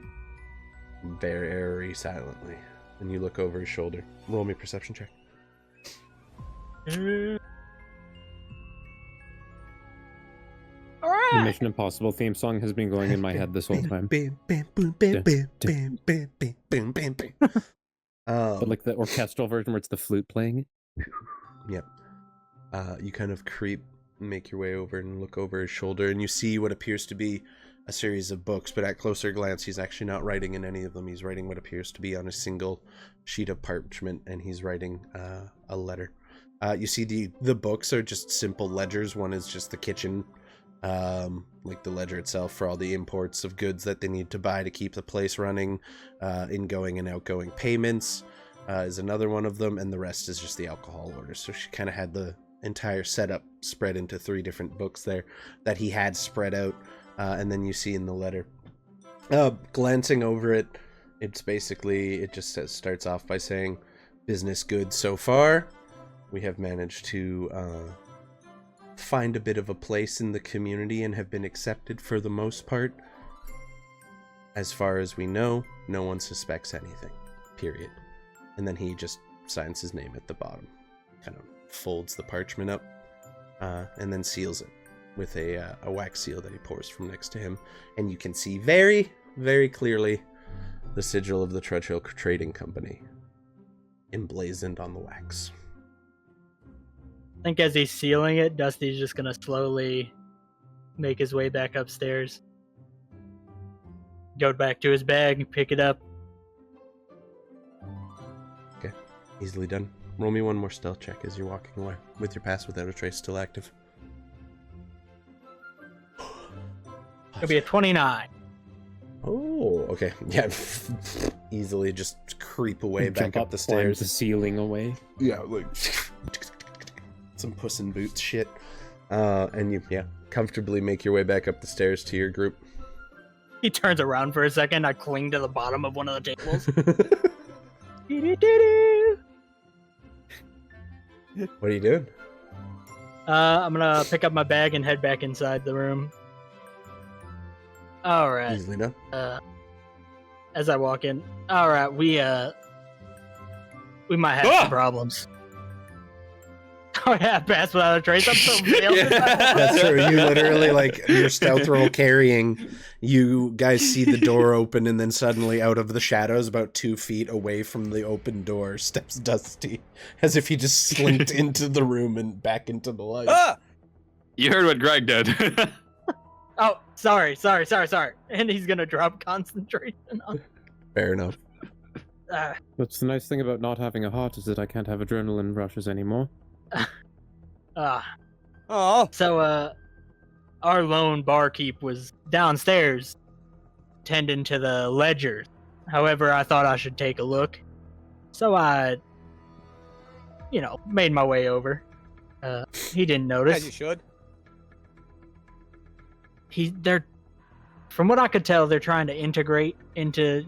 very silently. And you look over his shoulder. Roll me a perception check. All The right. Mission Impossible theme song has been going in my head this whole time. Bam, bam, boom, bam, bam, bam, bam, bam, bam, bam, bam. But like the orchestral version where it's the flute playing. Yep. You kind of creep, make your way over and look over his shoulder, and you see what appears to be a series of books, but at closer glance, he's actually not writing in any of them. He's writing what appears to be on a single sheet of parchment, and he's writing a letter. You see the books are just simple ledgers. One is just the kitchen, like the ledger itself for all the imports of goods that they need to buy to keep the place running, ingoing and outgoing payments is another one of them, and the rest is just the alcohol orders. So she kind of had the entire setup spread into 3 different books there that he had spread out, and then you see in the letter, glancing over it, it's basically, it just starts off by saying, business good so far. We have managed to find a bit of a place in the community and have been accepted for the most part. As far as we know, no one suspects anything, period. And then he just signs his name at the bottom, kind of folds the parchment up, and then seals it with a wax seal that he pours from next to him. And you can see very, very clearly the sigil of the Trudge Hill Trading Company emblazoned on the wax. I think as he's sealing it, Dusty's just gonna slowly make his way back upstairs. Go back to his bag, pick it up. Okay, easily done. Roll me one more stealth check as you're walking away, with your pass without a trace still active. It'll be a 29. Oh, okay. Yeah, easily just creep away back up the stairs. The ceiling away. Yeah, like some Puss in Boots shit. And you, comfortably make your way back up the stairs to your group. He turns around for a second. I cling to the bottom of one of the tables. What are you doing? I'm gonna pick up my bag and head back inside the room. All right. Easily done. As I walk in, all right, we might have some problems. Oh yeah, pass without a trace. I'm so failed. That's true. You literally, like, your stealth roll carrying, you guys see the door open, and then suddenly out of the shadows, about 2 feet away from the open door, steps Dusty, as if he just slinked into the room and back into the light. Ah! You heard what Greg did. Oh, sorry. And he's gonna drop concentration on. Fair enough. What's the nice thing about not having a heart is that I can't have adrenaline rushes anymore. Oh, So, our lone barkeep was downstairs tending to the ledgers. However, I thought I should take a look. So I, made my way over. He didn't notice. as you should. They're, from what I could tell, they're trying to integrate into,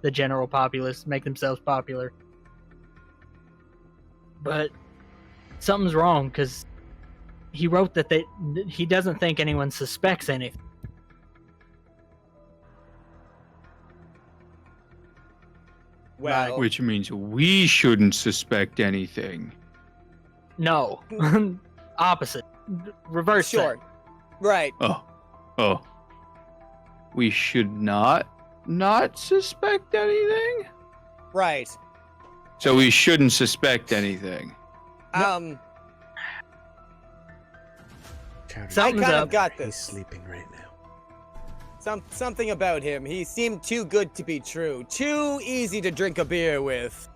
the general populace, make themselves popular. But something's wrong, because he wrote that he doesn't think anyone suspects anything. Well, Which means we shouldn't suspect anything. No. Opposite. Reverse that. sure. Right. Oh. We should not suspect anything? Right. So we shouldn't suspect anything. I Something's kind of up. got He's this. sleeping right now. Something about him. He seemed too good to be true. Too easy to drink a beer with.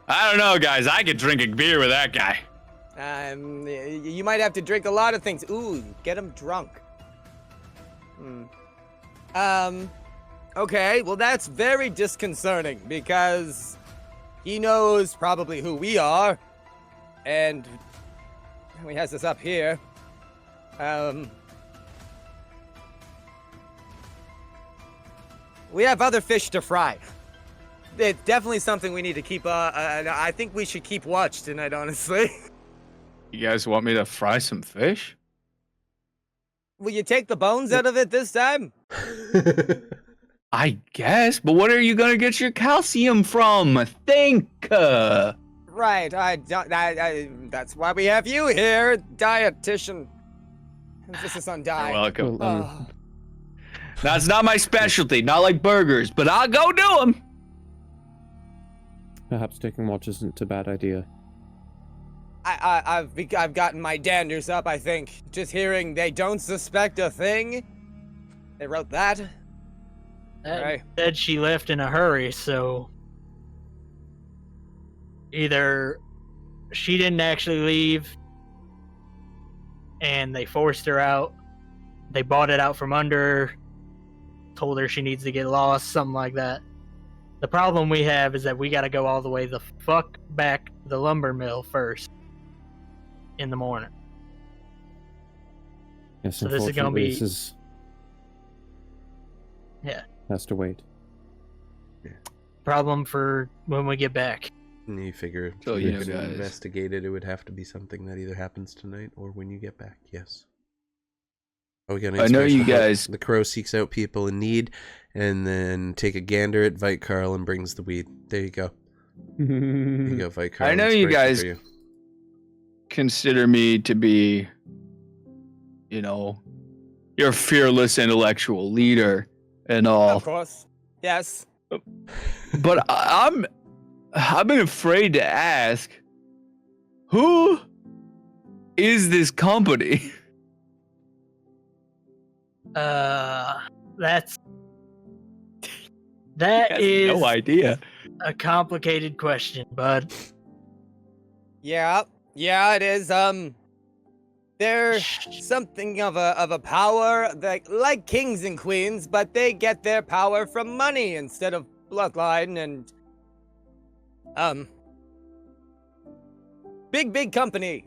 I don't know, guys. I could drink a beer with that guy. You might have to drink a lot of things. Ooh, get him drunk. Okay, well that's very disconcerting because he knows probably who we are, and he has us up here. We have other fish to fry. It's definitely something we need to keep. I think we should keep watch tonight, honestly. You guys want me to fry some fish? Will you take the bones out of it this time? I guess, but what are you gonna get your calcium from? Think. Right. That's why we have you here, dietitian. Emphasis on You're diet. welcome. Oh. That's not my specialty, not like burgers, but I'll go do them. Perhaps taking watch isn't a bad idea. I've gotten my danders up, I think. Just hearing they don't suspect a thing They wrote that? Right. Said she left in a hurry, so either she didn't actually leave and they forced her out, they bought it out from under her, told her she needs to get lost, something like that. The problem we have is that we gotta go all the way the fuck back to the lumber mill first in the morning. Yes, So this is gonna unfortunately, be- this is... Yeah. Has to wait. Problem for when we get back. And you figure So, if you you're know, gonna guys. investigate it, it would have to be something that either happens tonight or when you get back. Yes. Are we gonna? I know you inspiration hope? guys- The crow seeks out people in need, and then take a gander at Vite Carl and brings the weed. There you go. There you go, Vite Carl. I know you inspiration guys- for you. Consider me to be, you know, your fearless intellectual leader and all. Of course. Yes. But I've been afraid to ask, who is this company? That Has is no idea. a complicated question, bud. Yeah, it is. They're something of a power like kings and queens, but they get their power from money instead of bloodline and big company.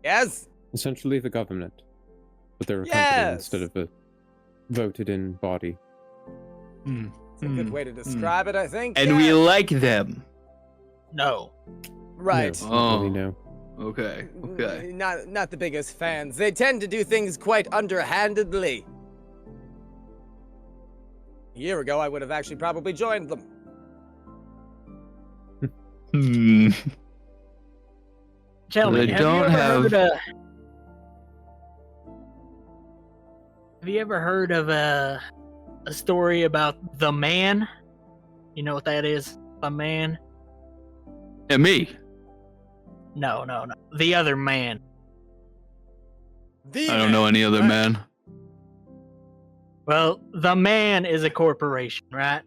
Yes. Essentially the government. But they're a company Yes. instead of a voted-in body. It's a good way to describe it, I think. And yeah. we like them. No. Right. No, not really, Oh. no. Okay. Not the biggest fans. They tend to do things quite underhandedly. A year ago, I would have actually probably joined them. Hmm. Tell me, They have don't you ever have- have you ever heard of a story about the man? You know what that is? The man? And me. No. The other man. I don't know any other man. Well, the man is a corporation, right?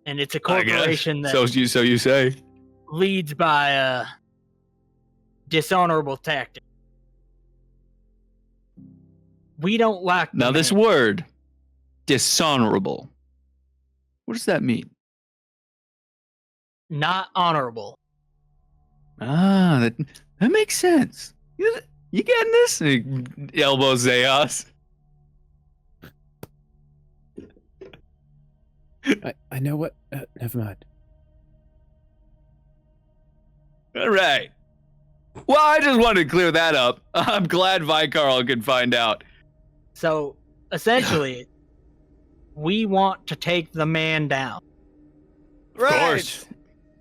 And it's a I guess. corporation that So you say. leads by a dishonorable tactic. We don't like the Now this man. word, dishonorable. What does that mean? Not honorable. Ah, that makes sense. You getting this? Elbow Zeos. I know what... never mind. All right. Well, I just wanted to clear that up. I'm glad Vicarl could find out. So essentially, we want to take the man down. Of course.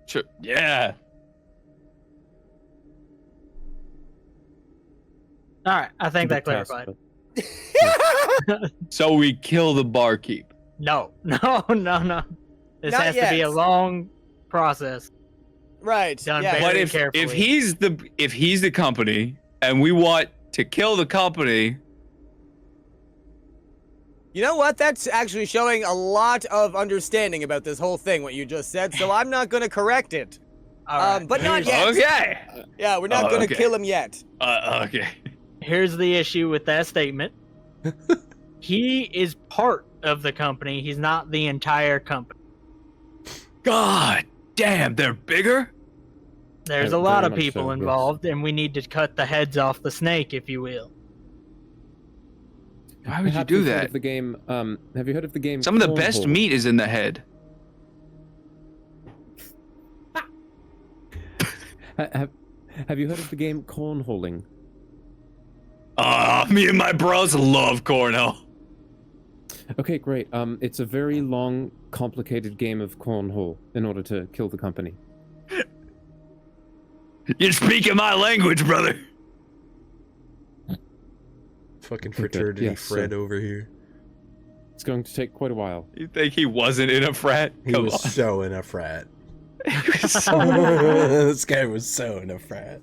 Sure. Yeah. All right, I think that Good test, clarified. but- So we kill the barkeep. No. This Not has to be yet. a long process. Right. Done yeah. very But if carefully. he's the company and we want to kill the company, You know what? That's actually showing a lot of understanding about this whole thing, what you just said, so I'm not going to correct it. All right, but not here's- yet. okay. Yeah, we're not Oh, going to okay. kill him yet. Okay. Here's the issue with that statement. He is part of the company. He's not the entire company. God damn, they're bigger? There's Oh, a lot very of much people so, yes. involved, and we need to cut the heads off the snake, if you will. Why would you Perhaps do you've heard that? of the game, have you heard of the game? Some of the best Cornhole? meat is in the head. Have you heard of the game cornholing? Me and my bros love cornhole. Okay, great. It's a very long, complicated game of cornhole in order to kill the company. You're speaking my language, brother. Fucking Okay, good. fraternity Yes, Fred so- over here. It's going to take quite a while. You think he wasn't in a frat? He Come was on. so in a frat. He was so- This guy was so in a frat.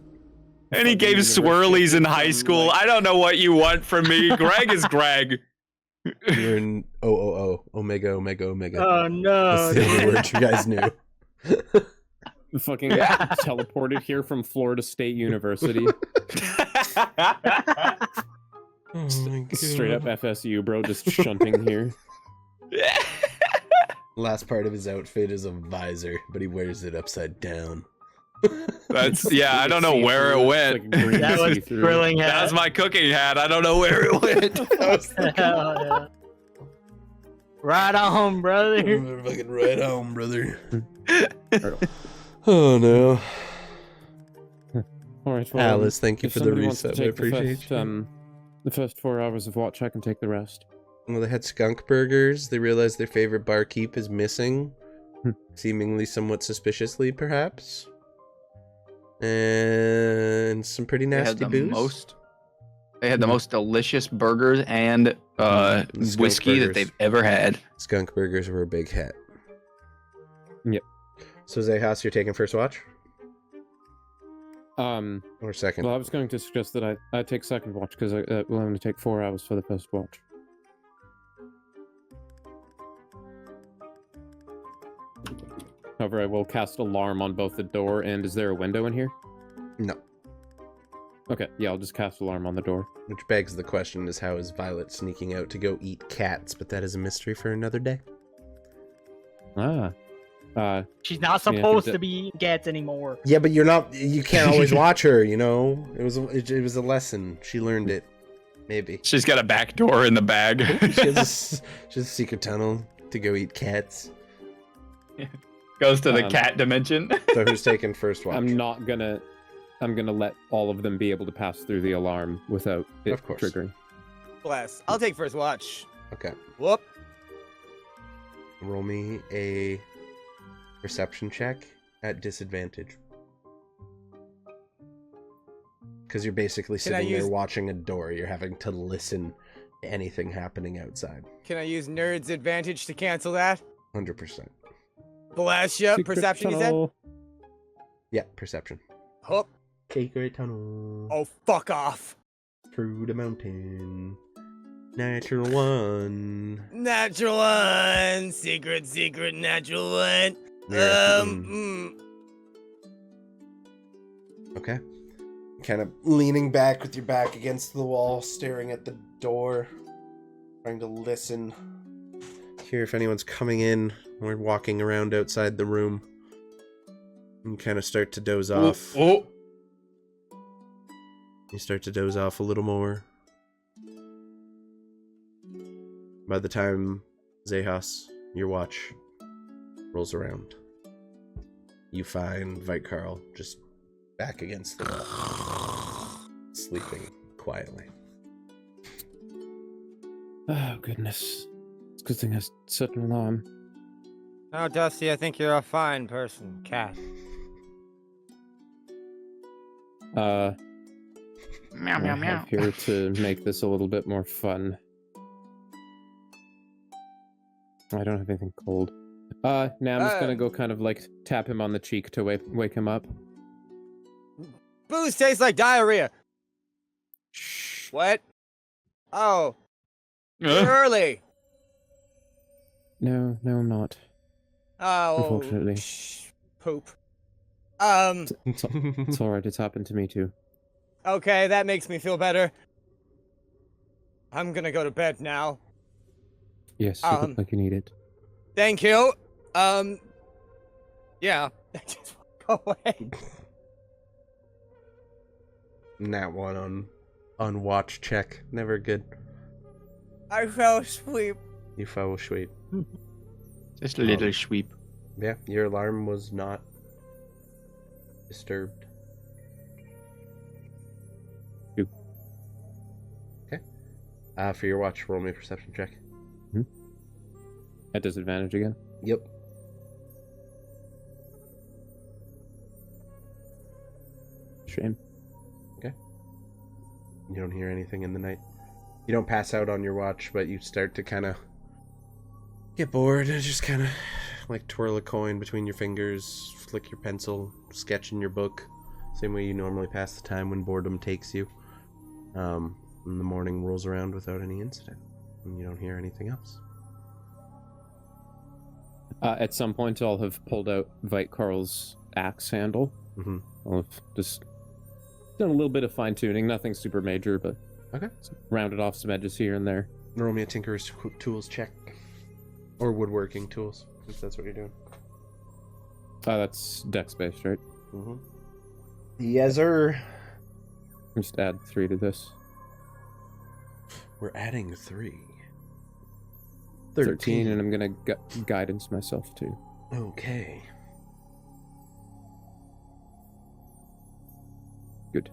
and he gave University swirlies in high from, school. like- I don't know what you want from me. Greg is Greg. You're in Omega. Oh no! That's the only word you guys knew. Fucking teleported here from Florida State University. Oh my God. Straight up FSU, bro, just shunting here. Last part of his outfit is a visor, but he wears it upside down. That's I don't know where it went. That was grilling hat. That was my cooking hat. I don't know where it went. Hell yeah. Right on, brother. Fucking right on, brother. Oh no. All right, well, Alice, thank you if for the somebody wants to reset. I take appreciate you. the first 4 hours of watch, I can take the rest. Well, they had skunk burgers. They realized their favorite barkeep is missing. Seemingly somewhat suspiciously, perhaps. And some pretty nasty booze. They had the most delicious burgers and whiskey that they've ever had. Skunk burgers were a big hit. Yep. So Xechas, you're taking first watch? Or second? Well, I was going to suggest that I take second watch because we'll only take 4 hours for the first watch. However, I will cast alarm on both the door and is there a window in here? No. Okay, yeah, I'll just cast alarm on the door. Which begs the question is how is Violet sneaking out to go eat cats? But that is a mystery for another day. She's not supposed to be eating cats anymore. Yeah, but you can't always watch her, you know? It was a lesson. She learned it. Maybe. She's got a back door in the bag. she has a secret tunnel to go eat cats. Goes to the cat dimension. So who's taking first watch? I'm gonna let all of them be able to pass through the alarm without it Of course. triggering. Bless. I'll take first watch. Okay. Whoop. Roll me a perception check at disadvantage. Because you're basically sitting there watching a door. You're having to listen to anything happening outside. Can I use Nerd's advantage to cancel that? 100%. Bless you. Secret Perception, tunnel. Yeah, perception. Hoop. Secret tunnel. Oh, fuck off. Through the mountain. Natural one. Natural one. Secret, natural one. Yeah. Okay. Kind of leaning back with your back against the wall, staring at the door, trying to listen. Hear if anyone's coming in or walking around outside the room. And kind of start to doze off. Oh. You start to doze off a little more. By the time Xechas, your watch, rolls around, you find Vitekarl just back against the wall, sleeping quietly. Oh, goodness. It's a good thing I set an alarm. Oh, Dusty, I think you're a fine person, cat. Meow, meow, I'm meow. here to make this a little bit more fun. I don't have anything cold. Now I'm just gonna go kind of like tap him on the cheek to wake him up. Booze tastes like diarrhea. Shh. What? Oh. You're early. No, I'm not. Oh. Unfortunately. Poop. It's alright, it's happened to me too. Okay, that makes me feel better. I'm gonna go to bed now. Yes, you look like you need it. Thank you. Yeah. Just go away. Nat one on watch check. Never good. I fell asleep. You fell asleep. Just a little sweep. Yeah, your alarm was not disturbed. Okay. For your watch, roll me a perception check. At disadvantage again? Yep. Shame. Okay. You don't hear anything in the night. You don't pass out on your watch, but you start to kind of get bored and just kind of like twirl a coin between your fingers, flick your pencil, sketch in your book. Same way you normally pass the time when boredom takes you. And the morning rolls around without any incident. And you don't hear anything else. At some point, I'll have pulled out Vite Carl's axe handle. Mm-hmm. I'll have just done a little bit of fine-tuning. Nothing super major, but Okay. rounded off some edges here and there. Roll me a Tinker's Tools check. Or woodworking tools, if that's what you're doing. That's dex-based, right? Mm-hmm. Yes, sir. Just add 3 to this. We're adding 3. 13, and I'm gonna guidance myself too. Okay. Good.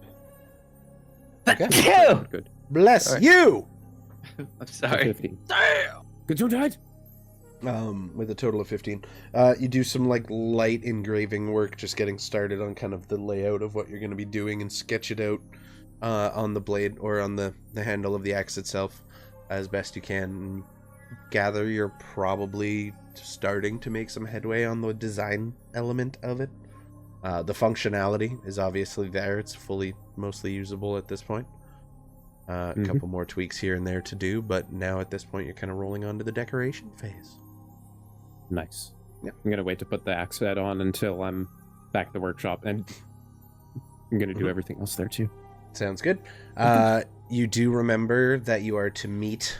Okay. Good. Bless Sorry. you! I'm sorry. 15. Good you died. With a total of 15. You do some like light engraving work, just getting started on kind of the layout of what you're going to be doing and sketch it out on the blade or on the handle of the axe itself as best you can. Gather you're probably starting to make some headway on the design element of it. The functionality is obviously there. It's mostly usable at this point. A couple more tweaks here and there to do, but now at this point you're kind of rolling on to the decoration phase. Nice. Yeah. I'm gonna wait to put the axe head on until I'm back at the workshop, and I'm gonna do everything else there too. Sounds good. You do remember that you are to meet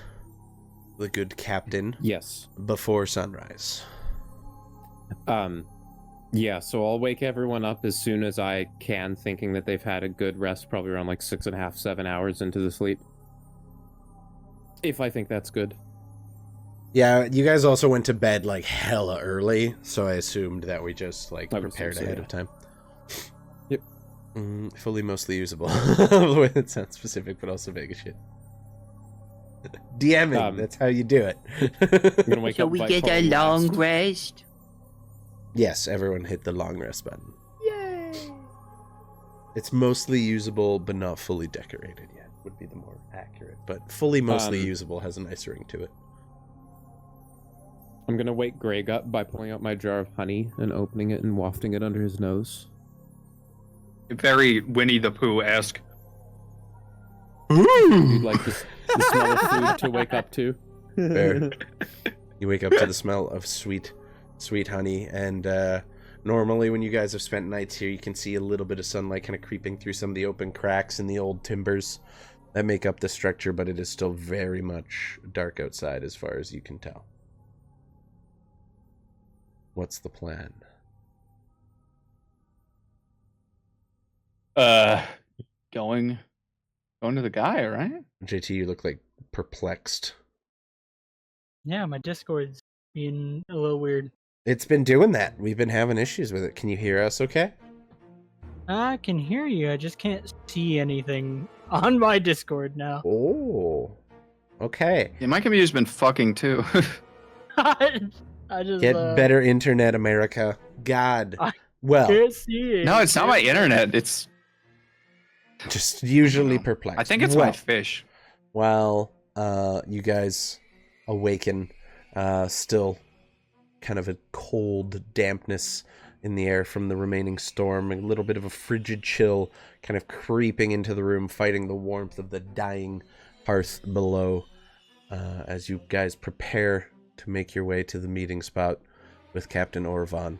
the good captain Yes. before sunrise. Yeah, so I'll wake everyone up as soon as I can, thinking that they've had a good rest, probably around like 6.5, 7 hours into the sleep. If I think that's good. Yeah, you guys also went to bed like hella early, so I assumed that we just like I would prepared think so, ahead yeah. of time. Yep. Fully mostly usable. The way it sounds specific, but also vague as shit. DMing, that's how you do it. I'm gonna wake So up we by get a calling long last. rest. Yes, everyone hit the long rest button. Yay! It's mostly usable, but not fully decorated yet, would be the more accurate. But fully mostly usable has a nice ring to it. I'm gonna wake Greg up by pulling out my jar of honey and opening it and wafting it under his nose. Very Winnie the Pooh-esque. You'd like the smell of food to wake up to? Fair. You wake up to the smell of sweet honey, and normally when you guys have spent nights here, you can see a little bit of sunlight kind of creeping through some of the open cracks in the old timbers that make up the structure, but it is still very much dark outside as far as you can tell. What's the plan? Going to the guy, right? JT, you look like perplexed. Yeah, my Discord's being a little weird. It's been doing that. We've been having issues with it. Can you hear us okay? I can hear you. I just can't see anything on my Discord now. Oh. Okay. Yeah, my computer's been fucking too. I just Get better internet, America. God. Well, can't see it. No, it's not my internet. It's just usually perplexed. I think it's my fish. While you guys awaken, still kind of a cold dampness in the air from the remaining storm, a little bit of a frigid chill kind of creeping into the room, fighting the warmth of the dying hearth below, as you guys prepare to make your way to the meeting spot with Captain Orovon.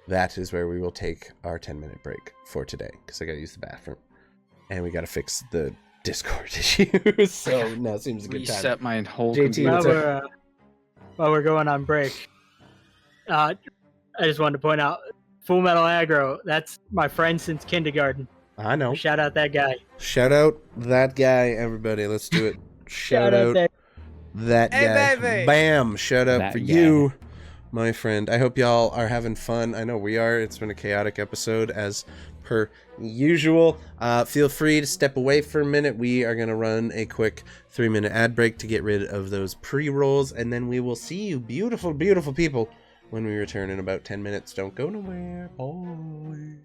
That is where we will take our 10-minute break for today, because I gotta use the bathroom. And we gotta fix the Discord issue, so now seems a good time. Reset my whole JT, computer. what's up? While we're going on break, I just wanted to point out, Full Metal Aggro, that's my friend since kindergarten. I know. Shout out that guy. Shout out that guy, everybody. Let's do it. Shout out that Hey, guy. baby. Bam! Shout out That for guy. you, my friend. I hope y'all are having fun. I know we are. It's been a chaotic episode as per usual. Feel free to step away for a minute. We are going to run a quick 3-minute ad break to get rid of those pre-rolls, and then we will see you, beautiful, beautiful people, when we return in about 10 minutes. Don't go nowhere. Bye.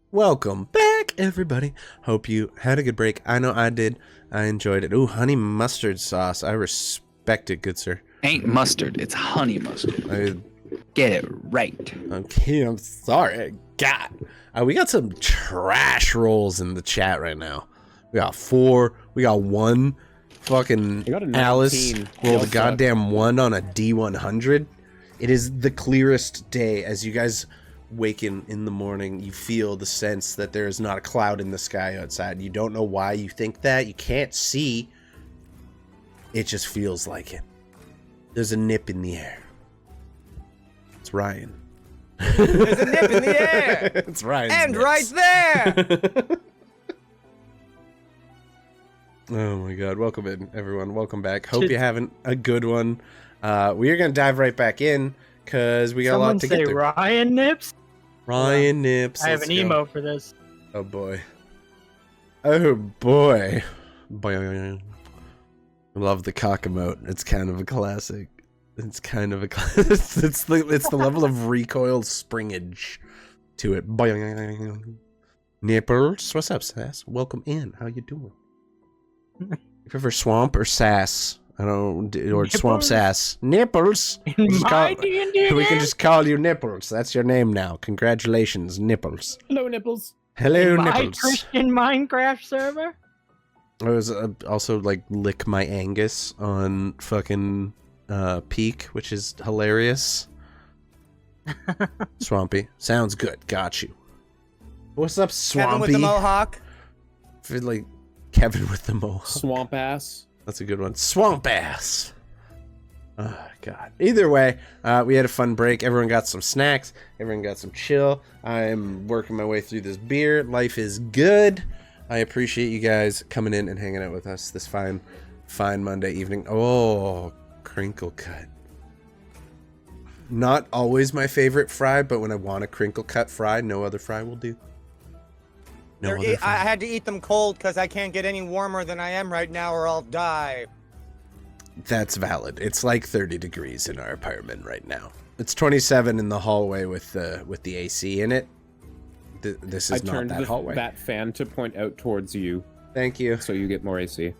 Welcome back, everybody. Hope you had a good break. I know I did. I enjoyed it. Ooh, honey mustard sauce. I respect it, good sir. Ain't mustard, it's honey mustard. Get it right. Okay, I'm sorry. God. We got some trash rolls in the chat right now. We got 4. We got 1. Fucking Alice rolled a goddamn 1 on a D100. It is the clearest day. As you guys waken in the morning, you feel the sense that there is not a cloud in the sky outside. You don't know why you think that. You can't see. It just feels like it. There's a nip in the air. It's Ryan. There's a nip in the air. It's Ryan. And right there. Oh my god. Welcome in, everyone. Welcome back. Hope you're having a good one. We are going to dive right back in because we got a lot to get through. Ryan Nips? Ryan Nips. I have an emo for this. Oh boy. Oh boy. Boing. I love the cock emote. It's kind of a classic. It's kind of a it's the level of recoil springage to it. Boing. Nipples. What's up, Sass? Welcome in. How you doing? You prefer swamp or sass? I don't, or Nipples? Swamp Sass. Nipples. In my D&D We can just call you Nipples. That's your name now. Congratulations, Nipples. Hello, Nipples. Hello, my Nipples. Christian Minecraft server? I was also like lick my Angus on fucking Peak, which is hilarious. Swampy. Sounds good. Got you. What's up, Swampy? Kevin with the mohawk. For like Kevin with the mohawk. Swamp ass. That's a good one. Swamp ass. Oh, God. Either way, we had a fun break. Everyone got some snacks. Everyone got some chill. I'm working my way through this beer. Life is good. I appreciate you guys coming in and hanging out with us this fine Monday evening. Oh, crinkle cut. Not always my favorite fry, but when I want a crinkle cut fry, no other fry will do. I had to eat them cold because I can't get any warmer than I am right now or I'll die. That's valid. It's like 30 degrees in our apartment right now. It's 27 in the hallway with the AC in it. This is not that hallway. That fan to point out towards you. Thank you. So you get more AC.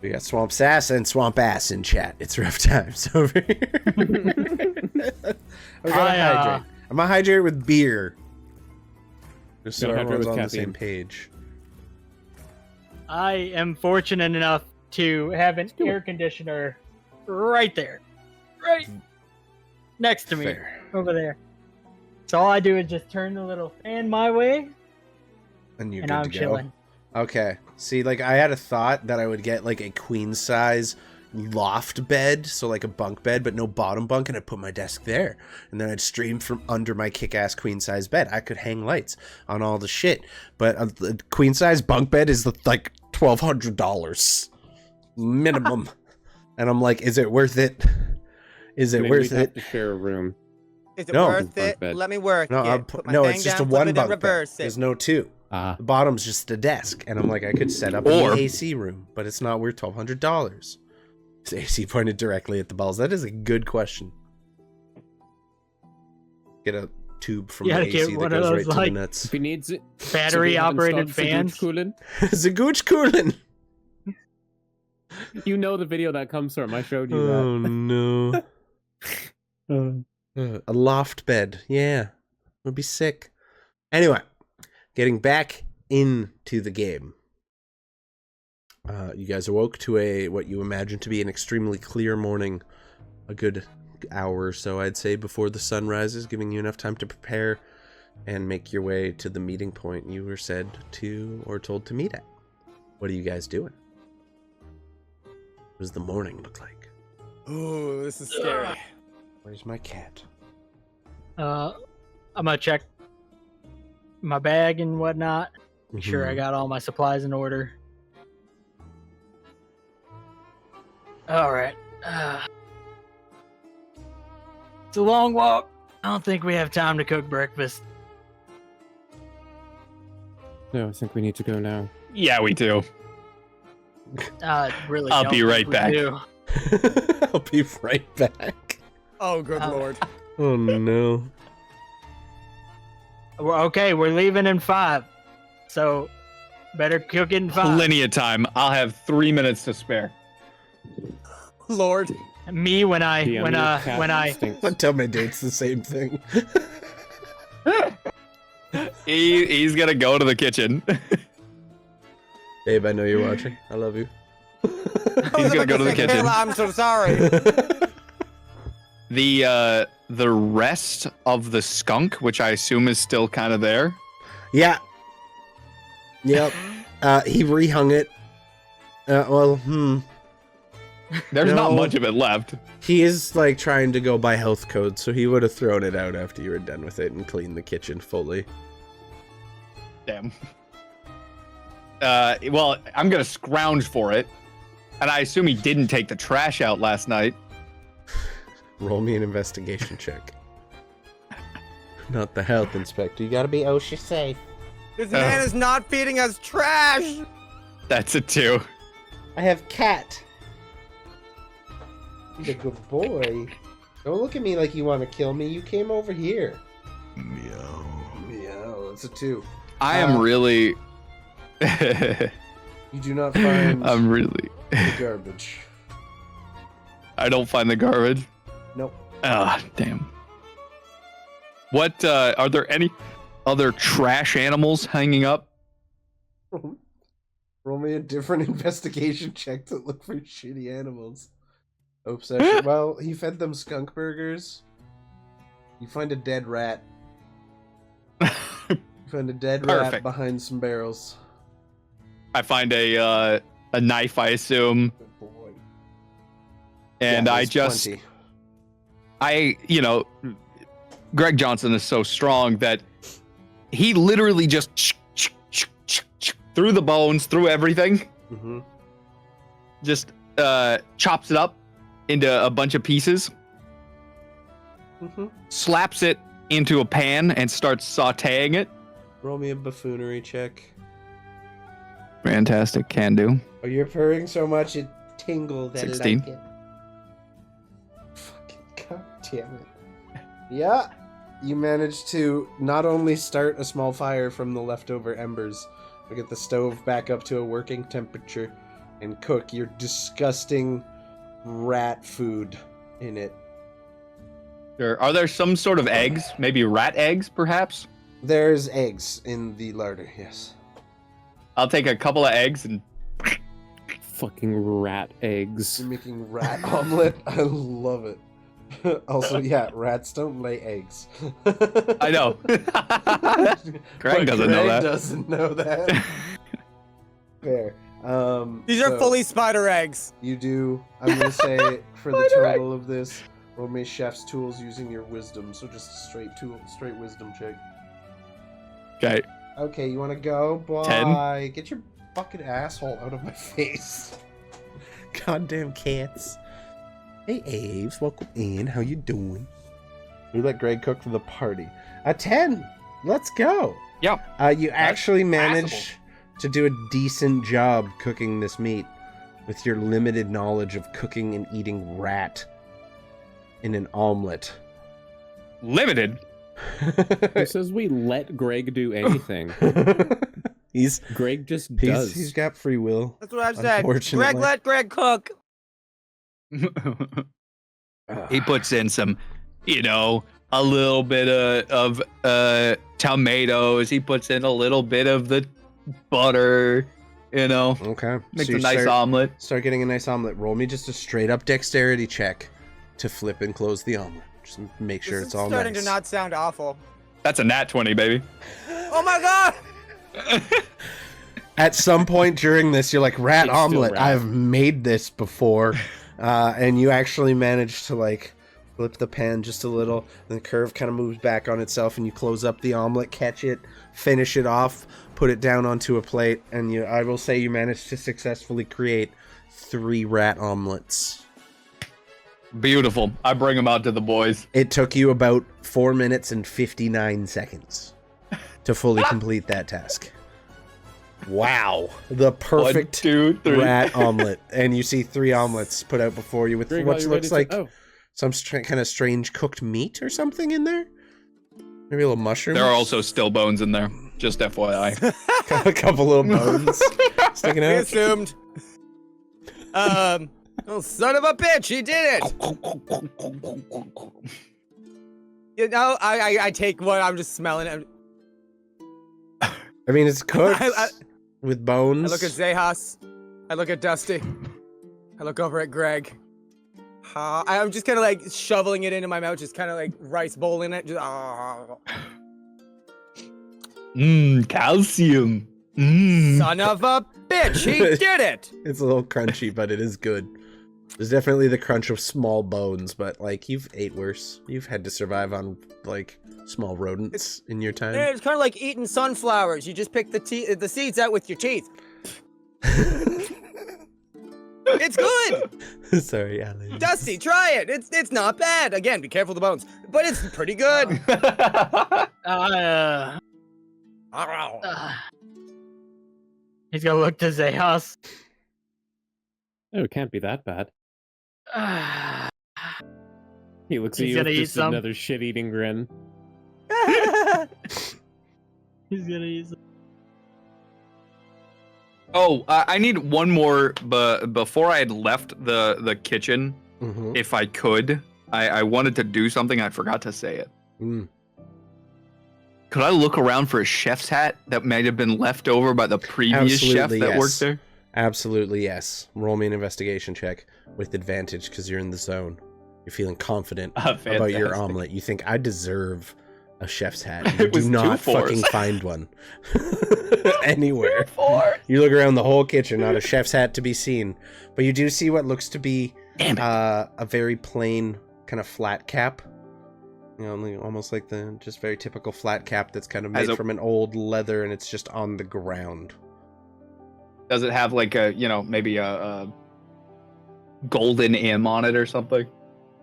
We got Swamp Sass and Swamp Ass in chat. It's rough times over here. I gotta hydrate. I'm gonna hydrate with beer. Just so everyone's on the same page. I am fortunate enough to have an air conditioner right there. Right next to me. Fair. Over there. So all I do is just turn the little fan my way. And you're and good I'm to go. chilling. Okay. See, like, I had a thought that I would get, like, a queen-size loft bed, so, like, a bunk bed, but no bottom bunk, and I'd put my desk there. And then I'd stream from under my kick-ass queen-size bed. I could hang lights on all the shit. But a queen-size bunk bed is, like, $1,200 minimum. And I'm like, is it worth it? Is it worth it? To share a room. Is it No. worth it? Bed. Let me work. No, No, it's just a one bunk bed. There's no two. Ah. The bottom's just a desk, and I'm like, I could set up in the AC room, but it's not worth $1,200. His AC pointed directly at the balls. That is a good question. Get a tube from the AC that goes right to the nuts. If he needs it, Battery operated fans. Zagooch Coolin. You know the video that comes from. I showed you that. Oh no. A loft bed. Yeah. Would be sick. Anyway, getting back into the game. You guys awoke to what you imagine to be an extremely clear morning, a good hour or so, I'd say, before the sun rises, giving you enough time to prepare and make your way to the meeting point you were said to or told to meet at. What are you guys doing? What does the morning look like? Ooh, this is scary. Where's my cat? I'm gonna check my bag and whatnot. Make sure I got all my supplies in order. All right. It's a long walk. I don't think we have time to cook breakfast. No, I think we need to go now. Yeah, we do. Really, I'll don't be right think we back. do. I'll be right back. Oh, good lord. Oh no. Okay, we're leaving in 5. So, better cook it in 5. Plenty of time. I'll have 3 minutes to spare. Lord. Me when I Don't tell my date's the same thing. He's gonna go to the kitchen. Babe, I know you're watching. I love you. He's gonna go to the kitchen. I'm so sorry. The rest of the skunk, which I assume is still kind of there. Yeah. Yep. He rehung it. There's not No. much of it left. He is like trying to go by health code, so he would have thrown it out after you were done with it and cleaned the kitchen fully. Damn. Well, I'm gonna scrounge for it, and I assume he didn't take the trash out last night. Roll me an investigation check. Not the health inspector. You gotta be OSHA safe. This man is not feeding us trash. That's a 2. I have cat. He's a good boy. Don't look at me like you want to kill me. You came over here. Meow. Meow. It's a 2. I am really. You do not find I'm really. the garbage. I don't find the garbage. Nope. Ah, damn. What, are there any other trash animals hanging up? Roll me a different investigation check to look for shitty animals. Obsession. Well, he fed them skunk burgers. You find a dead rat. You find a dead rat Perfect. behind some barrels. I find a knife, I assume, Good boy. and Yeah, I there's just, plenty. Greg Johnson is so strong that he literally just through the bones, through everything, Mm-hmm. just chops it up into a bunch of pieces, Mm-hmm. slaps it into a pan, and starts sautéing it. Roll me a buffoonery check. Fantastic, can do. Oh, you're purring so much it tingled. 16. Like it. Fucking goddamn it. Yeah. You managed to not only start a small fire from the leftover embers, but get the stove back up to a working temperature and cook your disgusting rat food in it. Sure. Are there some sort of eggs? Maybe rat eggs, perhaps? There's eggs in the larder, yes. I'll take a couple of eggs and Fucking rat eggs. You're making rat omelet? I love it. Also, yeah, rats don't lay eggs. I know. Greg But doesn't know Greg that. doesn't know that. Fair. These are so fully spider eggs. You do. I'm gonna say for the total of this, roll me chef's tools using your wisdom. So just a straight wisdom check. Okay. Okay, you want to go? Boy, 10. Get your fucking asshole out of my face. Goddamn cats. Hey, Aves, welcome in. How you doing? We let Greg cook for the party. A 10. Let's go. Yeah. You actually managed passable. to do a decent job cooking this meat with your limited knowledge of cooking and eating rat in an omelet. Limited. Who says we let Greg do anything? he's Greg just does. he's got free will. That's what I've said. Unfortunately. Greg, let Greg cook. He puts in some, a little bit of tomatoes. He puts in a little bit of the butter, Okay. Makes So a you nice omelet. Start getting a nice omelet. Roll me just a straight up dexterity check to flip and close the omelet. Just make sure This it's is all starting nice. to not sound awful. That's a nat 20, baby. Oh my god! At some point during this, you're like, rat It's still omelet. rat. I've made this before. And you actually manage to flip the pan just a little. And the curve kind of moves back on itself and you close up the omelet, catch it, finish it off, put it down onto a plate. And I will say you managed to successfully create 3 rat omelets. Beautiful. I bring them out to the boys. It took you about 4 minutes and 59 seconds to fully complete that task. Wow. The perfect 1, 2, 3. rat omelet. And you see 3 omelets put out before you with Greg, what are you looks ready like to... some kind of strange cooked meat or something in there. Maybe a little mushroom. There are also still bones in there. Just FYI. Got a couple little bones sticking We out. assumed. Oh, son of a bitch, he did it! You know, I take one, I'm just smelling it. I mean, it's cooked with bones. I look at Xechas. I look at Dusty. I look over at Greg. I'm just kind of like shoveling it into my mouth, just kind of like rice bowling it. Just, Calcium. Son of a bitch, he did it! It's a little crunchy, but it is good. There's definitely the crunch of small bones, but like you've ate worse. You've had to survive on like small rodents in your time. Yeah, it's kind of like eating sunflowers. You just pick the seeds out with your teeth. It's good. Sorry, Alan. Dusty, try it. It's not bad. Again, be careful of the bones, but it's pretty good. He's gonna look to Xechas. Oh, it can't be that bad. He looks at He's you with gonna eat just some. another shit-eating grin. He's gonna use it. Oh, I need one more, but before I had left the kitchen, Mm-hmm. if I could, I wanted to do something, I forgot to say it. Mm. Could I look around for a chef's hat that might have been left over by the previous chef Absolutely, that yes. worked there? Absolutely, yes. Roll me an investigation check with advantage because you're in the zone. You're feeling confident about your Fantastic. omelet. You think, I deserve a chef's hat. You It was do not 2 fours. fucking find one anywhere. 2 fours. You look around the whole kitchen, not a chef's hat to be seen. But you do see what looks to be Damn it. a very plain kind of flat cap. You know, almost like the just very typical flat cap that's kind of Has made a- from an old leather and it's just on the ground. Does it have like a, maybe a golden M on it or something?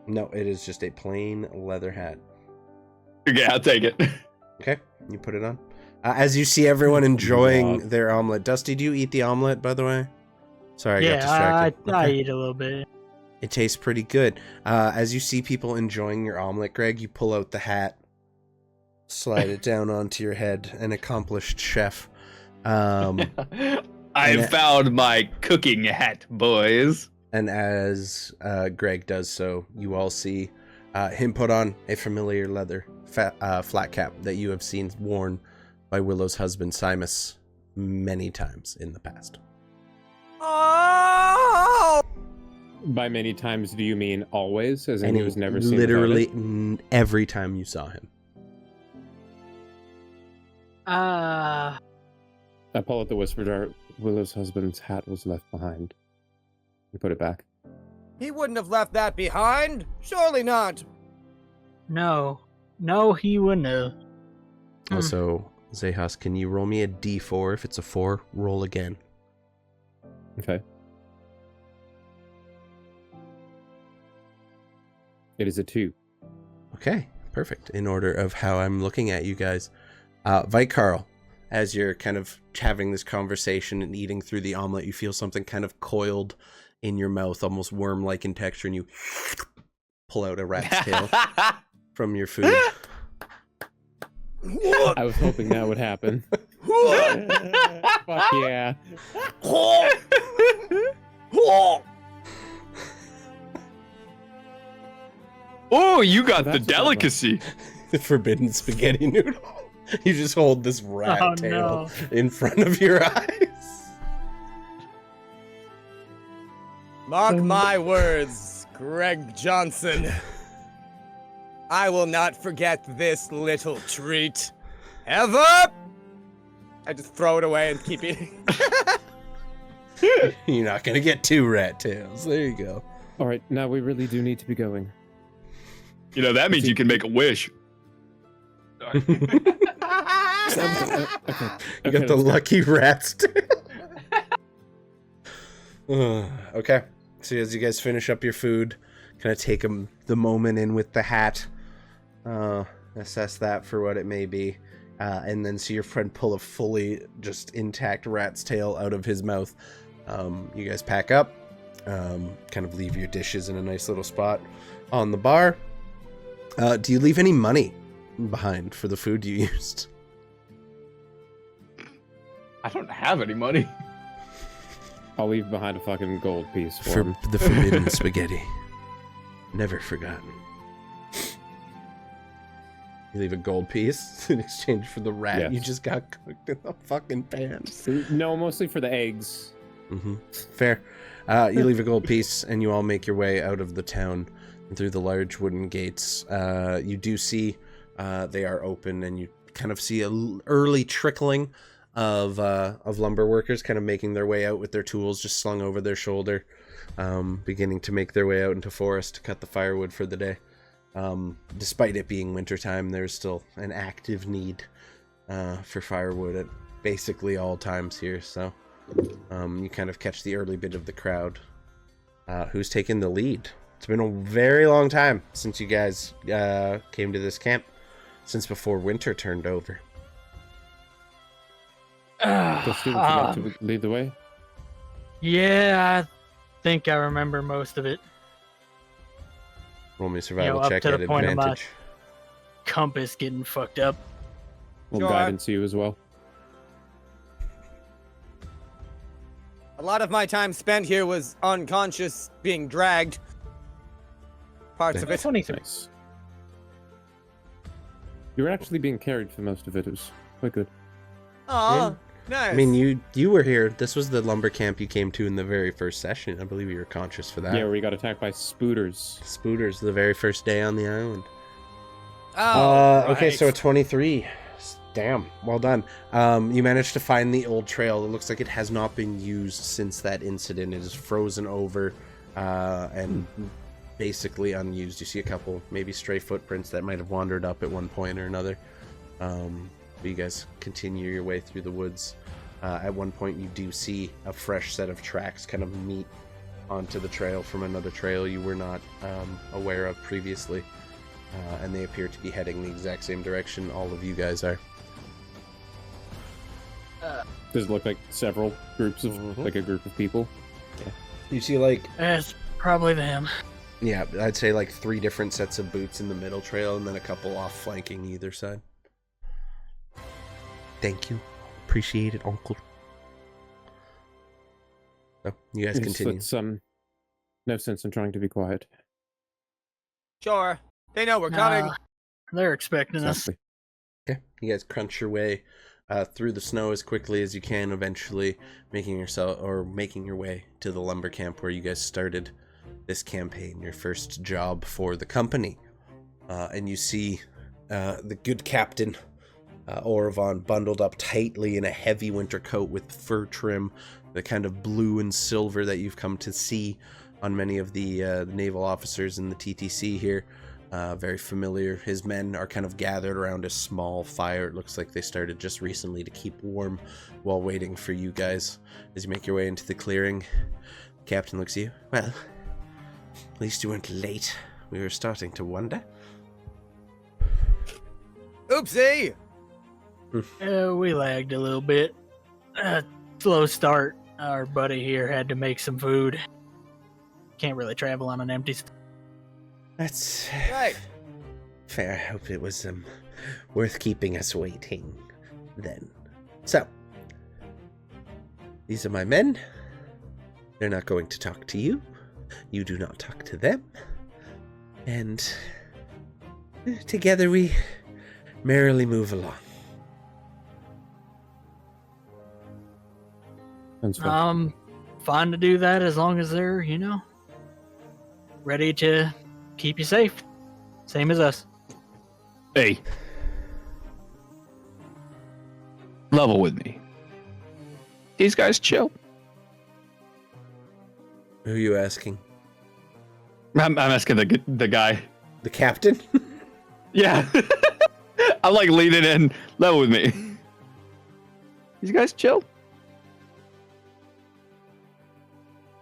No, it is just a plain leather hat. Okay, I'll take it. Okay, you put it on. As you see everyone enjoying God. their omelet. Dusty, do you eat the omelet, by the way? Sorry, I got distracted. I Okay. eat a little bit. It tastes pretty good. As you see people enjoying your omelet, Greg, you pull out the hat, slide it down onto your head, an accomplished chef. I Yeah. found my cooking hat, boys. And as Greg does so, you all see him put on a familiar leather flat cap that you have seen worn by Willow's husband, Simus, many times in the past. Oh! By many times, do you mean always? As in he was never seen literally without every time you saw him. it? I pull out the whisper dart. Willow's husband's hat was left behind. You put it back. He wouldn't have left that behind. Surely not. No, he wouldn't have. Also, Xechas, can you roll me a d4? If it's a 4, roll again. Okay. It is a 2. Okay, perfect. In order of how I'm looking at you guys. Carl, as you're kind of having this conversation and eating through the omelet, you feel something kind of coiled in your mouth, almost worm-like in texture, and you pull out a rat's tail from your food. I was hoping that would happen. Fuck yeah. Oh, you got That's the a good one. delicacy. The forbidden spaghetti noodle. You just hold this rat Oh, tail in front of your eyes. Mark my words, Greg Johnson. I will not forget this little treat. Ever! I just throw it away and keep eating. You're not gonna get 2 rat tails. There you go. All right, now we really do need to be going. That means you can make a wish. Okay. You got the lucky rat's tail. Okay. So as you guys finish up your food, kind of take the moment in with the hat, assess that for what it may be, and then see your friend pull a fully just intact rat's tail out of his mouth. You guys pack up, kind of leave your dishes in a nice little spot on the bar. Do you leave any money behind for the food you used? I don't have any money. I'll leave behind a fucking gold piece for For him. the forbidden spaghetti. Never forgotten. You leave a gold piece in exchange for the rat you Yes. just got cooked in the fucking pan. No, mostly for the eggs. Mm-hmm. Fair. You leave a gold piece, and you all make your way out of the town and through the large wooden gates. You do see they are open, and you kind of see a early trickling of lumber workers kind of making their way out with their tools just slung over their shoulder, beginning to make their way out into forest to cut the firewood for the day. Despite it being wintertime, there's still an active need for firewood at basically all times here, so you kind of catch the early bit of the crowd. Who's taking the lead? It's been a very long time since you guys came to this camp, since before winter turned over. Justin, would you like to lead the way? Yeah, I think I remember most of it. Roll me a survival up check to at the point of my advantage. compass getting fucked up. We'll Sure. guidance you as well. A lot of my time spent here was unconscious, being dragged. Parts of it. 23. Nice. You were actually being carried for most of it. It was quite good. Aw, nice. I mean, you were here. This was the lumber camp you came to in the very first session. I believe you were conscious for that. Yeah, we got attacked by spooters. Spooters, the very first day on the island. Oh, Okay, right. so a 23. Damn, well done. You managed to find the old trail. It looks like it has not been used since that incident. It is frozen over and basically unused. You see a couple maybe stray footprints that might have wandered up at one point or another. But you guys continue your way through the woods. At one point you do see a fresh set of tracks kind of meet onto the trail from another trail you were not aware of previously. And they appear to be heading the exact same direction all of you guys are. Does it look like several groups of, Mhm. like a group of people? You see like, That's probably them. yeah, I'd say like 3 different sets of boots in the middle trail and then a couple off flanking either side. Thank you. Appreciate it, Uncle. So, you guys continue. It's no sense in trying to be quiet. Sure. They know we're coming. They're expecting us. Exactly. Okay. You guys crunch your way through the snow as quickly as you can, eventually making your way to the lumber camp where you guys started this campaign, your first job for the company. And you see the good Captain Orovon bundled up tightly in a heavy winter coat with fur trim, the kind of blue and silver that you've come to see on many of the naval officers in the TTC here. Very familiar. His men are kind of gathered around a small fire. It looks like they started just recently to keep warm while waiting for you guys. As you make your way into the clearing, the captain looks at you. Well, at least you weren't late. We were starting to wonder. Oopsie. We lagged a little bit. Slow start. Our buddy here had to make some food. Can't really travel on an empty stomach. That's Right. fair. I hope it was worth keeping us waiting then. So, these are my men. They're not going to talk to you. You do not talk to them. And together we merrily move along. Sounds fun. Fine to do that as long as they're, ready to keep you safe. Same as us. Hey. Level with me. These guys chill. Who are you asking? I'm asking the guy. The captain? Yeah. I'm like leaning in. Level with me. These guys chill.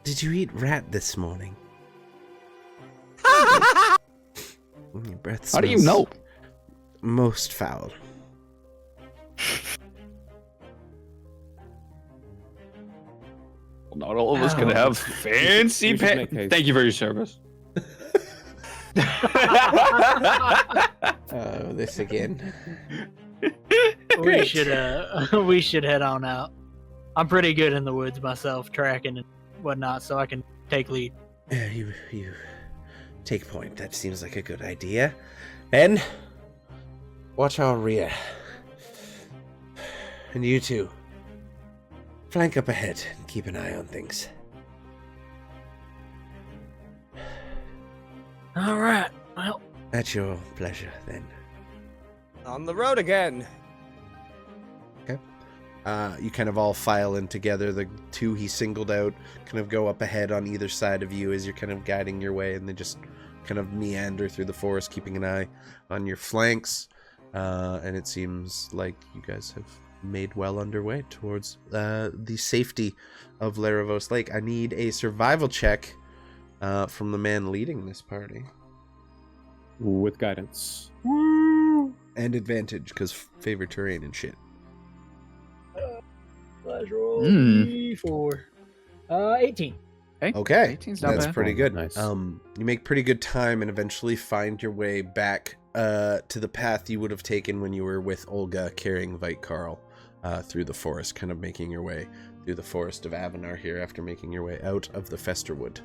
Did you eat rat this morning? Your breath How do you smells know? most foul. Not all of us can have fancy we should make haste. Thank you for your service. Oh, this again. we should head on out. I'm pretty good in the woods myself, tracking and whatnot, so I can take lead. You take point. That seems like a good idea. Ben, watch our rear. And you two, flank up ahead and keep an eye on things. All right. Well, At your pleasure, then. On the road again. You kind of all file in together. The two he singled out kind of go up ahead on either side of you as you're kind of guiding your way, and they just kind of meander through the forest, keeping an eye on your flanks. And it seems like you guys have made well underway towards the safety of Laravos Lake. I need a survival check from the man leading this party. With guidance. And advantage, because favorite terrain and shit. flash roll. Mm. 4. 18. Okay, 18's not that's bad. pretty good. Nice. You make pretty good time and eventually find your way back to the path you would have taken when you were with Olga carrying Vite Carl through the forest, kind of making your way through the forest of Avenar here after making your way out of the Festerwood.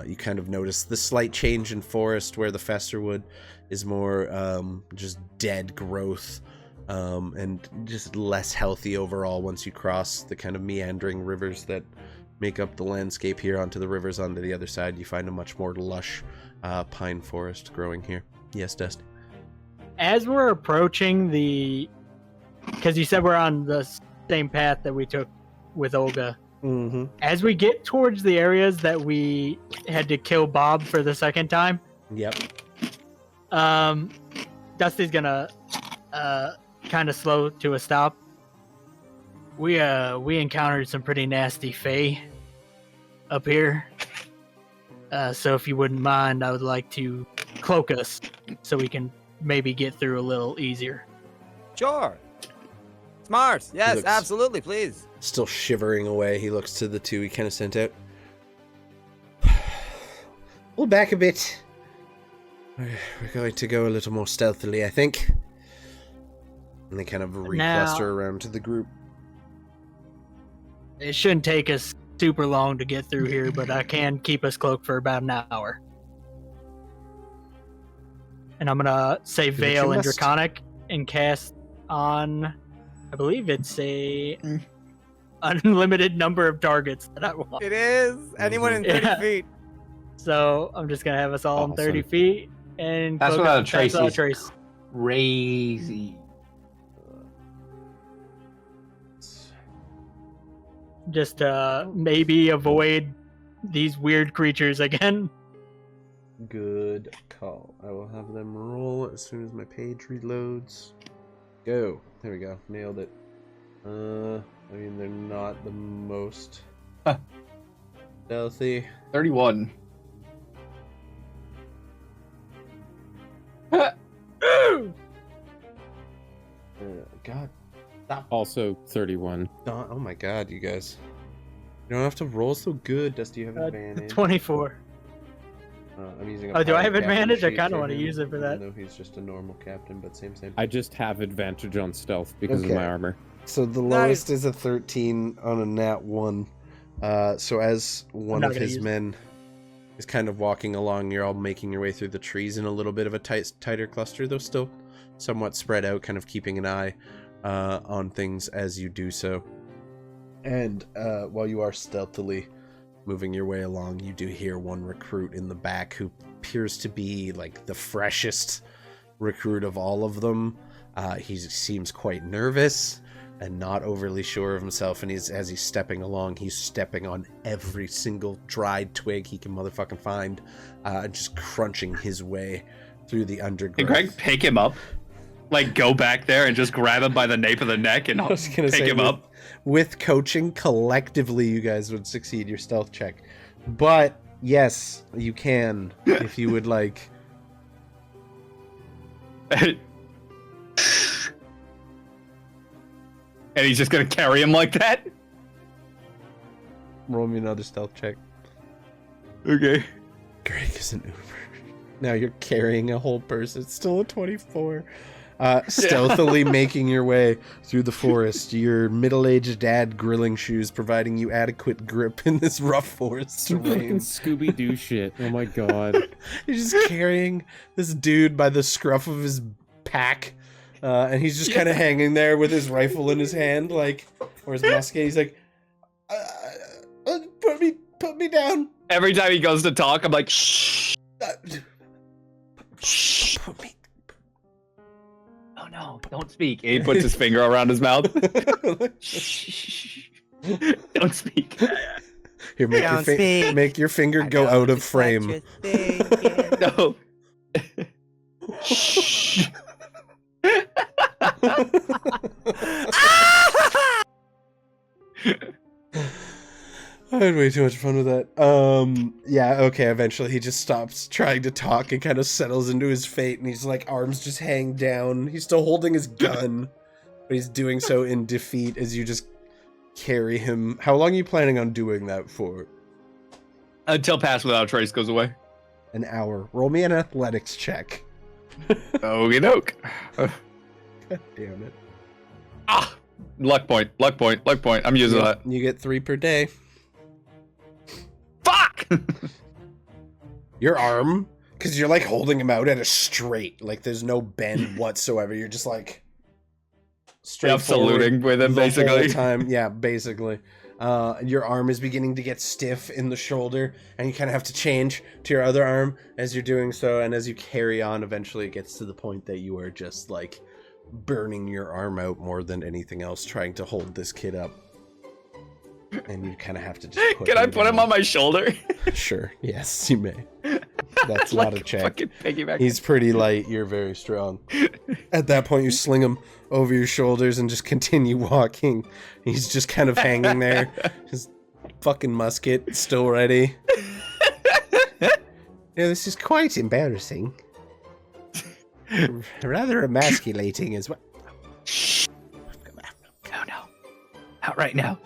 You kind of notice the slight change in forest where the Festerwood is more just dead growth and just less healthy overall once you cross the kind of meandering rivers that make up the landscape here onto the rivers onto the other side. You find a much more lush pine forest growing here. Yes, Dusty? As we're approaching because you said we're on the same path that we took with Olga. Mm-hmm. As we get towards the areas that we had to kill Bob for the second time, Yep. Dusty's gonna kind of slow to a stop. We encountered some pretty nasty fae up here. So if you wouldn't mind, I would like to cloak us so we can maybe get through a little easier. Sure. Smart. Yes, looks- absolutely, please. Still shivering away, he looks to the two he kind of sent out. Pull back a bit. We're going to go a little more stealthily, I think. And they kind of recluster around to the group. It shouldn't take us super long to get through here, but I can keep us cloaked for about an hour. And I'm gonna say Do what Veil you and must. Draconic and cast on, I believe it's a unlimited number of targets that I want. It is. Anyone in 30 Yeah. feet. So I'm just gonna have us all in 30 Awesome. feet and That's cloak without up- a trace. without a trace. Crazy. Just to maybe avoid these weird creatures again. Good call. I will have them roll as soon as my page reloads. Go. There we go. Nailed it. I mean, they're not the most stealthy. 31. God. Also 31. Oh my god, you guys. You don't have to roll so good. Dusty, you have advantage. 24. I'm using Oh, do I have pilot captain advantage? I sheet kinda for wanna him, use it for that. even though he's just a normal captain, but same. I just have advantage on stealth because Okay. of my armor. So the Nice. lowest is a 13 on a nat 1. So as one not of gonna his use it. men is kind of walking along, you're all making your way through the trees in a little bit of a tighter cluster, though still somewhat spread out, kind of keeping an eye on things as you do so. And while you are stealthily moving your way along, you do hear one recruit in the back who appears to be like the freshest recruit of all of them. He seems quite nervous and not overly sure of himself, and as he's stepping along, he's stepping on every single dried twig he can motherfucking find, just crunching his way through the undergrowth. Can Greg pick him up? Like, go back there and just grab him by the nape of the neck and I was gonna pick say, him up? With coaching, collectively, you guys would succeed your stealth check. But yes, you can if you would like. And he's just gonna carry him like that? Roll me another stealth check. Okay. Greg is an Uber. Now you're carrying a whole person. It's still a 24. Stealthily making your way through the forest. Your middle-aged dad grilling shoes providing you adequate grip in this rough forest Some fucking terrain. Scooby-Doo shit. Oh my god. You're just carrying this dude by the scruff of his pack. And he's just kind of hanging there with his rifle in his hand, like, or his musket. He's like, put me down. Every time he goes to talk, I'm like, shh. Shh. Put me. Oh no, don't speak. And he puts his finger around his mouth. Shh. Don't speak. Here, make your finger go out of frame. No. Shh. I had way too much fun with that. Yeah, okay, eventually he just stops trying to talk and kind of settles into his fate, and he's like, arms just hang down. He's still holding his gun, but he's doing so in defeat as you just carry him. How long are you planning on doing that for? Until Pass Without a Trace goes away. An hour. Roll me an athletics check. Okie doke. God damn it. Ah! Luck point. I'm using that. You get 3 per day. Fuck! Your arm, because you're like holding him out at a straight, like there's no bend whatsoever. You're just like straight saluting with him, the basically. whole time. Yeah, basically. Your arm is beginning to get stiff in the shoulder, and you kind of have to change to your other arm as you're doing so. And as you carry on, eventually it gets to the point that you are just like burning your arm out more than anything else, trying to hold this kid up. And you kind of have to just Can I put him on my shoulder? Sure. Yes, you may. That's Like not a check. fucking piggyback. He's pretty light. You're very strong. At that point, you sling him over your shoulders and just continue walking. He's just kind of hanging there. His fucking musket still ready. Yeah, this is quite embarrassing. Rather emasculating as well. Shh. No. Not right now.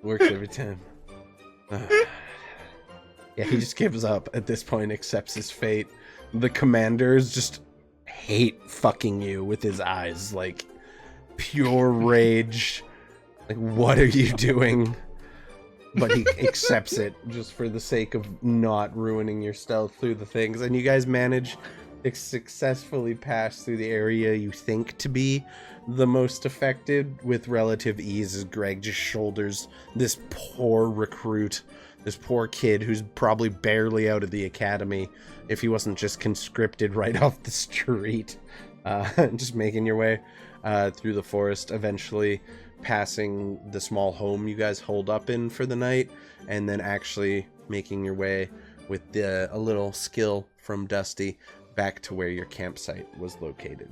Works every time. Yeah, he just gives up at this point, accepts his fate. The commanders just hate fucking you with his eyes, like pure rage. Like, what are you doing? But he accepts it just for the sake of not ruining your stealth through the things. And you guys manage to successfully pass through the area you think to be the most affected with relative ease as Greg just shoulders this poor recruit, this poor kid who's probably barely out of the academy if he wasn't just conscripted right off the street. Just making your way through the forest, eventually passing the small home you guys hold up in for the night, and then actually making your way with a little skill from Dusty back to where your campsite was located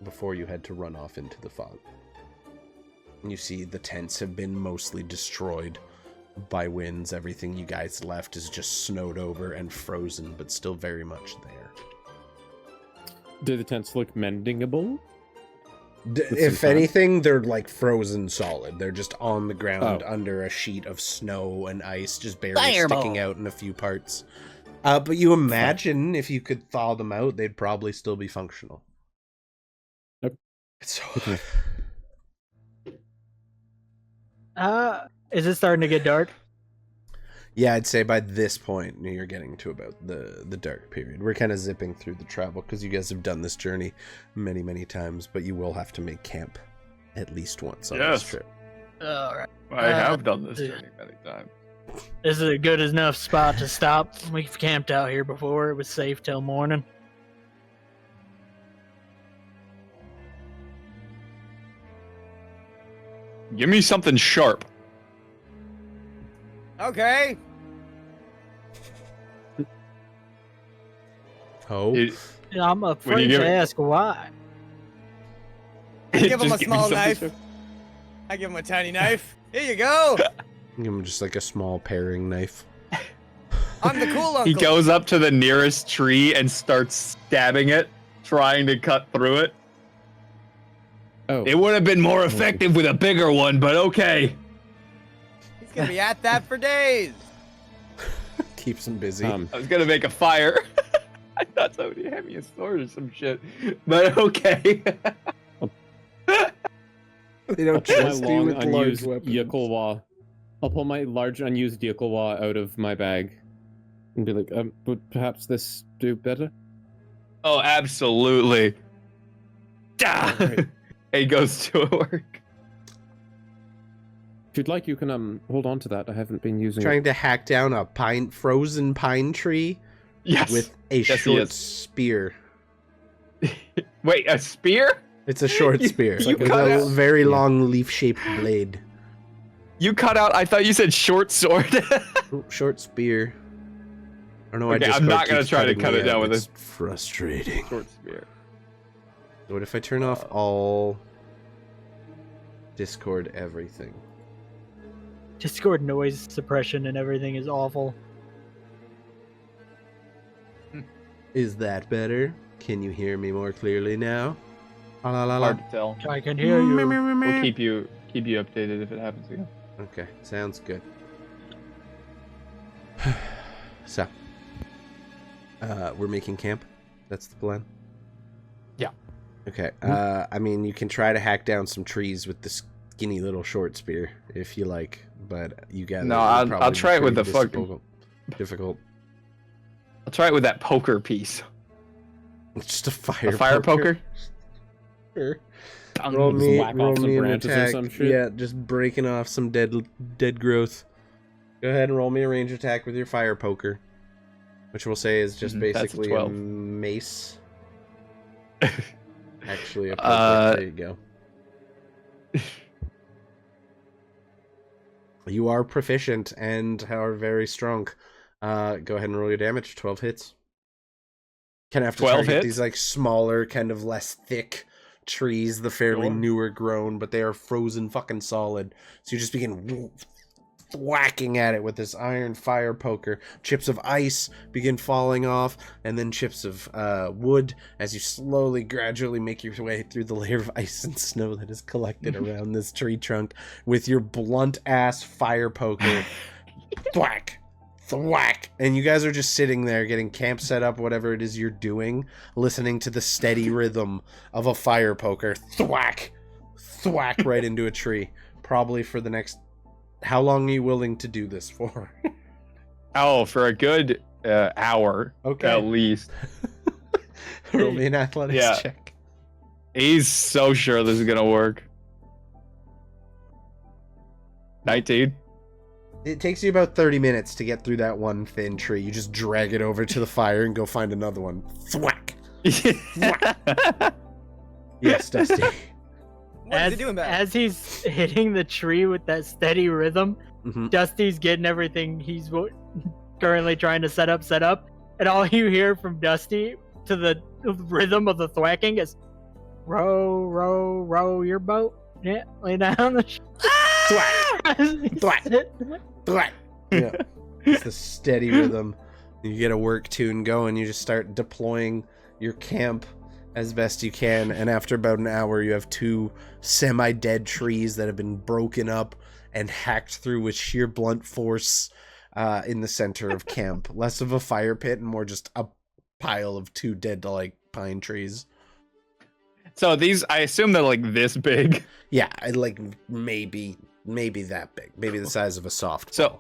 before you had to run off into the fog. You see the tents have been mostly destroyed by winds. Everything you guys left is just snowed over and frozen, but still very much there. Do the tents look mendingable? If anything, they're like frozen solid. They're just on the ground under a sheet of snow and ice, just barely sticking out in a few parts. But you imagine if you could thaw them out, they'd probably still be functional. Yep. It's so Is it starting to get dark? Yeah, I'd say by this point you're getting to about the dark period. We're kind of zipping through the travel because you guys have done this journey many times, but you will have to make camp at least once on this trip. All right. I have done this journey many times. This is a good enough spot to stop. We've camped out here before. It was safe till morning. Give me something sharp. Okay. Oh. I'm afraid to ask why. I give him a Just small something knife. sharp. I give him a tiny knife. Here you go. Give him just like a small paring knife. I'm the cool uncle. He goes up to the nearest tree and starts stabbing it, trying to cut through it. Oh. It would have been more effective with a bigger one, but okay. He's gonna be at that for days. Keeps him busy. I was gonna make a fire. I thought somebody had me a sword or some shit, but okay. They don't I'll pull my trust you long with large unused weapons. Ykulwa. I'll pull my large unused Ykulwa out of my bag and be like, would perhaps this do better? Oh, absolutely. Ah! Right. He goes to work. If you'd like, you can hold on to that. I haven't been using Trying to hack down a frozen pine tree Yes. with a Yes, he short is. spear. Wait, a spear? It's a short spear. you with cut a out- very long leaf-shaped blade. You cut out. I thought you said short sword. Oh, short spear. I don't know why Okay, I'm Discord not gonna keeps try to cutting cut me it down out. with It's frustrating. short spear. What if I turn off all Discord everything? Discord noise suppression and everything is awful. Is that better? Can you hear me more clearly now? La, la, la, la. Hard to tell. I can hear you. We'll keep you updated if it happens again. Okay, sounds good. So, we're making camp. That's the plan. Yeah. Okay. I mean, you can try to hack down some trees with this skinny little short spear if you like, but you got. No, I'll try it with the fucking. difficult. I'll try it with that poker piece. It's just a fire. A fire poker. Sure. Dong. Roll Just me, whack roll off some me an branches or attack. some shit? Yeah, just breaking off some dead growth. Go ahead and roll me a range attack with your fire poker, which we'll say is just That's a basically a 12. mace. Actually, a poker. There you go. You are proficient and are very strong. Go ahead and roll your damage. 12 hits. Kind of have to 12 target hits? these like smaller, kind of less thick trees, the fairly Sure. newer grown, but they are frozen fucking solid. So you just begin whacking at it with this iron fire poker. Chips of ice begin falling off, and then chips of wood as you slowly, gradually make your way through the layer of ice and snow that is collected around this tree trunk with your blunt ass fire poker. Thwack! Thwack! And you guys are just sitting there getting camp set up, whatever it is you're doing, listening to the steady rhythm of a fire poker. Thwack! Thwack right into a tree. Probably for the next... How long are you willing to do this for? Oh, for a good hour Okay. at least. Roll me an athletics Yeah. check. He's so sure this is gonna work. 19. It takes you about 30 minutes to get through that one thin tree. You just drag it over to the fire and go find another one. Thwack! Yes, Dusty. What is he doing back? As he's hitting the tree with that steady rhythm, Mhm. Dusty's getting everything he's currently trying to set up, and all you hear from Dusty to the rhythm of the thwacking is, "Row, row, row your boat. Yeah, lay down the." Thwack. Thwack! Yeah. It's the steady rhythm. You get a work tune going. You just start deploying your camp as best you can. And after about an hour, you have 2 semi-dead trees that have been broken up and hacked through with sheer blunt force in the center of camp. Less of a fire pit and more just a pile of 2 dead, like, pine trees. So these, I assume they're like this big. Yeah, like maybe that big. Maybe the size of a softball. So,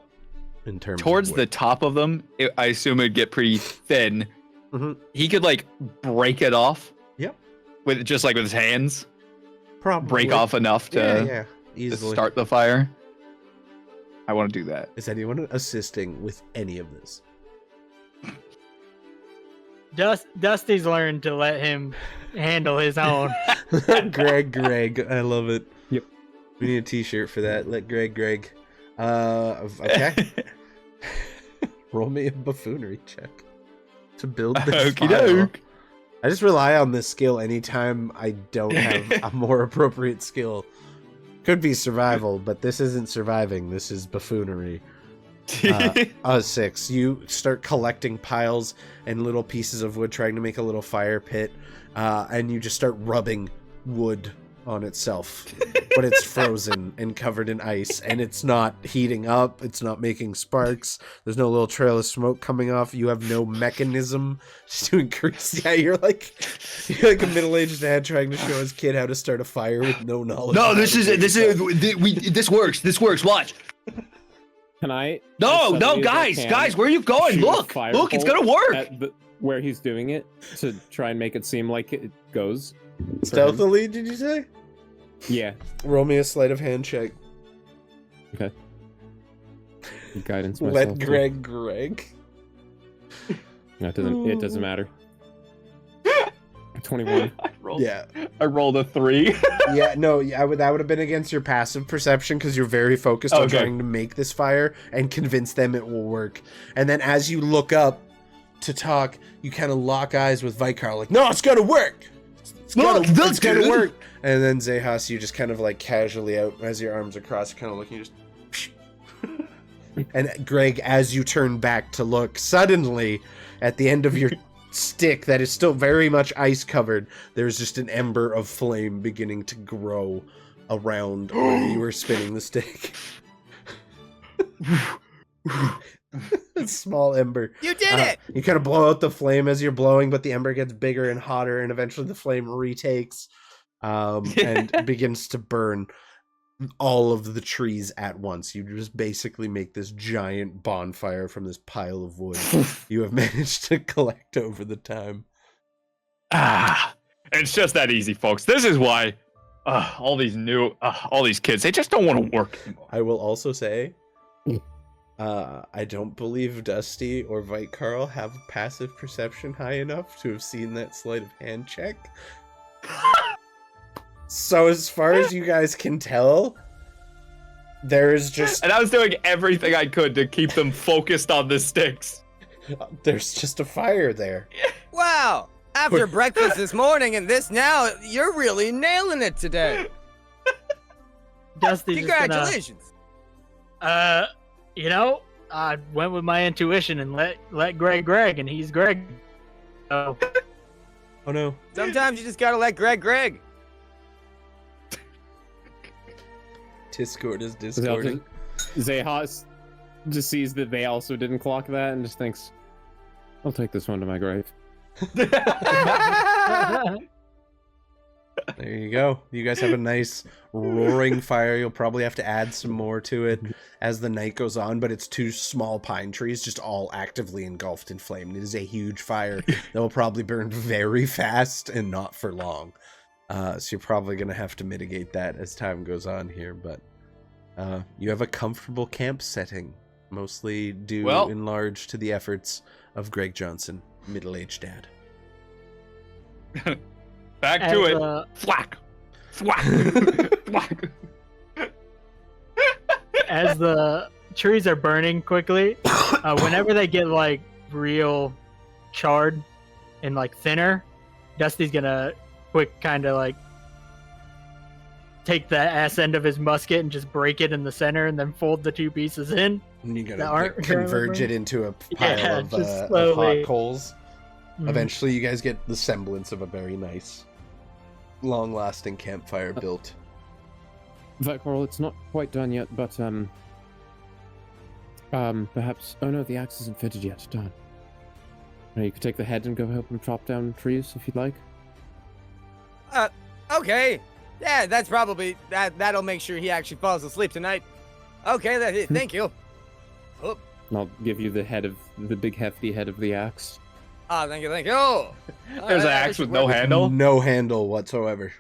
in terms Towards of the wood. top of them, I assume it'd get pretty thin. Mhm. He could like break it off. Yep. With just like with his hands, Probably. break off enough Yeah, to, yeah. to Easily. start the fire. I want to do that. Is anyone assisting with any of this? Dusty's learned to let him handle his own. Greg. I love it. Yep. We need a t-shirt for that. Let Greg. Okay. Roll me a buffoonery check to build this Okie file. doke. I just rely on this skill anytime I don't have a more appropriate skill. Could be survival, but this isn't surviving. This is buffoonery. 6. You start collecting piles and little pieces of wood, trying to make a little fire pit, and you just start rubbing wood on itself, but it's frozen and covered in ice, and it's not heating up, it's not making sparks, there's no little trail of smoke coming off, you have no mechanism to increase. Yeah, you're like a middle-aged dad trying to show his kid how to start a fire with no knowledge. No, this works. Watch. Can I? No, guys, where are you going? shoot a Look, it's gonna firebolt work. at where he's doing it to try and make it seem like it goes. Stealthily, did you say? Yeah. Roll me a sleight of hand check. Okay. Guidance myself. Let Greg. No, it doesn't matter. 21. I rolled a 3. That would have been against your passive perception because you're very focused on trying to make this fire and convince them it will work. And then as you look up to talk, you kind of lock eyes with Vicar, like, no, it's gonna work. It's gonna work. And then Xechas, you just kind of like casually out as your arms are crossed, kind of looking, just. And Greg, as you turn back to look, suddenly at the end of your stick that is still very much ice covered, there's just an ember of flame beginning to grow around where you were spinning the stick. A small ember. You did it! You kind of blow out the flame as you're blowing, but the ember gets bigger and hotter, and eventually the flame retakes and begins to burn all of the trees at once. You just basically make this giant bonfire from this pile of wood you have managed to collect over the time. It's just that easy, folks. This is why all these kids, they just don't want to work anymore. I will also say, I don't believe Dusty or Vite Carl have passive perception high enough to have seen that sleight of hand check. So as far as you guys can tell, there's just... And I was doing everything I could to keep them focused on the sticks. There's just a fire there. Wow! After breakfast this morning and this now, you're really nailing it today. Dusty's Congratulations. I went with my intuition and let Greg, and he's Greg. So. Oh no. Sometimes you just gotta let Greg. Discord is discording. Xechas just sees that they also didn't clock that and just thinks, I'll take this one to my grave. There you go. You guys have a nice roaring fire. You'll probably have to add some more to it as the night goes on, but it's 2 small pine trees just all actively engulfed in flame. It is a huge fire that will probably burn very fast and not for long. So you're probably going to have to mitigate that as time goes on here, but you have a comfortable camp setting, mostly due in large to the efforts of Greg Johnson, middle-aged dad. Back to it. Thwack. Thwack. As the trees are burning quickly, whenever they get like real charred and like thinner, Dusty's gonna quick kind of like take the ass end of his musket and just break it in the center and then fold the 2 pieces in. And you gotta converge it into a pile of hot coals. Mm-hmm. Eventually you guys get the semblance of a very nice, long-lasting campfire built. Coral, it's not quite done yet, but perhaps... Oh no, the axe isn't fitted yet. Darn. You could take the head and go help him chop down trees if you'd like. Okay. Yeah, that's probably... That'll make sure he actually falls asleep tonight. Okay, thank you. Oh. I'll give you the head of... the big hefty head of the axe. Ah, thank you. There's an axe with no handle? No handle whatsoever.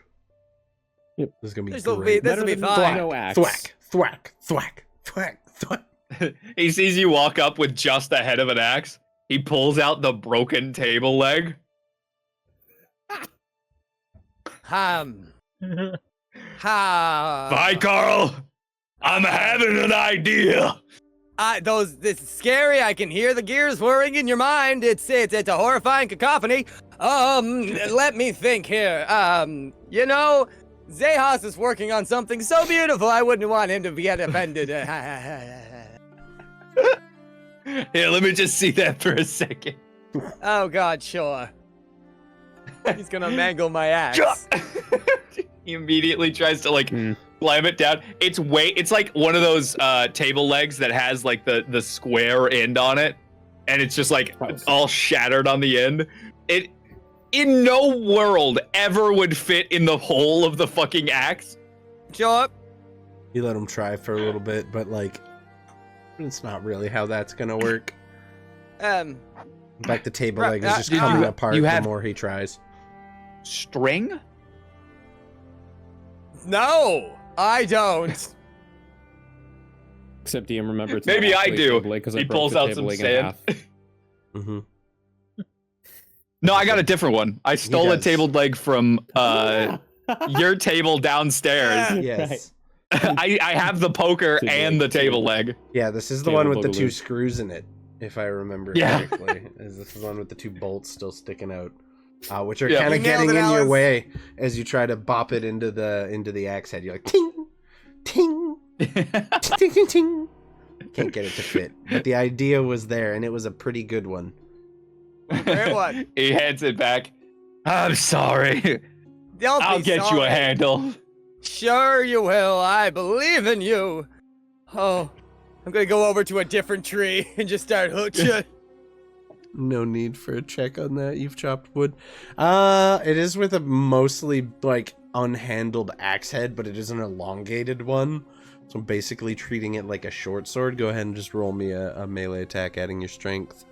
Yep. This is gonna be This great. will be fine. No axe. Thwack. He sees you walk up with just the head of an axe. He pulls out the broken table leg. Hi, Carl. I'm having an idea. This is scary. I can hear the gears whirring in your mind. It's a horrifying cacophony. Let me think here. Xechas is working on something so beautiful. I wouldn't want him to get offended. Here, let me just see that for a second. Oh God, sure. He's gonna mangle my axe. He immediately tries to like slam it down. It's like one of those table legs that has like the square end on it, and it's just like all shattered on the end. It in no world ever would fit in the hole of the fucking axe. Show up. You let him try for a little bit, but like, it's not really how that's gonna work. In fact, the table leg is just coming apart the more he tries. String? No, I don't. Except DM, remember, it's Maybe not I do. He pulls out some sand. Mm-hmm. No, I got a different one. I stole a tabled leg from your table downstairs. Yes. I have the poker and the table leg. Yeah, this is the one with the 2 screws in it, if I remember correctly. This is the one with the 2 bolts still sticking out, which are kind of getting in your way as you try to bop it into the axe head. You're like ting, ting, ting, ting, ting. Can't get it to fit, but the idea was there, and it was a pretty good one. Very what? He hands it back. I'm sorry. I'll get you a handle. Sure you will. I believe in you. Oh, I'm gonna go over to a different tree and just start hooching. No need for a check on that. You've chopped wood. It is with a mostly like unhandled axe head, but it is an elongated one. So I'm basically treating it like a short sword. Go ahead and just roll me a melee attack, adding your strength.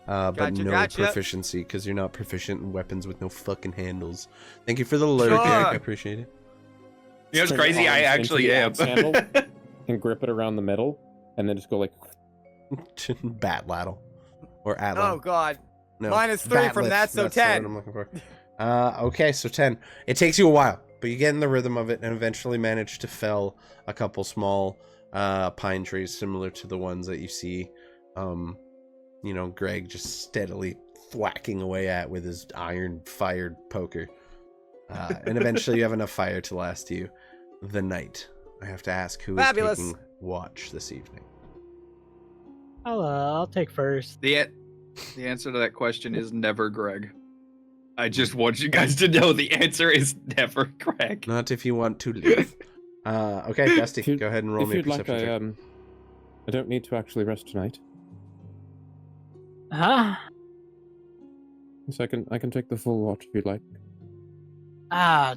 But no proficiency, because you're not proficient in weapons with no fucking handles. Thank you for the alert, Eric. I appreciate it. You know what's crazy? I actually am. And grip it around the middle, and then just go like... Bat ladle. Or atlatl. Oh, God. No, -3 from that, so 10. I'm looking for. Okay, so 10. It takes you a while, but you get in the rhythm of it and eventually manage to fell a couple small pine trees similar to the ones that you see you know, Greg just steadily thwacking away at with his iron-fired poker. And eventually you have enough fire to last you the night. I have to ask who is taking watch this evening. I'll take first. The answer to that question is never Greg. I just want you guys to know the answer is never Greg. Not if you want to leave. Okay, Dusty, go ahead and roll me a perception check. I don't need to actually rest tonight. Huh? So I can take the full watch if you'd like. I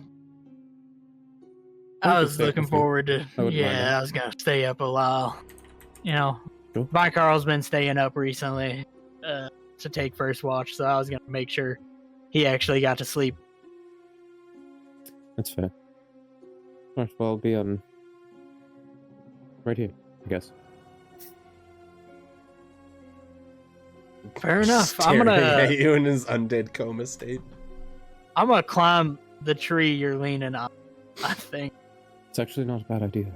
was looking forward to. I was gonna stay up a while. You know, cool. Carl's been staying up recently to take first watch, so I was gonna make sure he actually got to sleep. That's fair. Alright, well, I'll be right here, I guess. Fair enough. Staring at you in his undead coma state. I'm gonna climb the tree you're leaning on, I think. It's actually not a bad idea.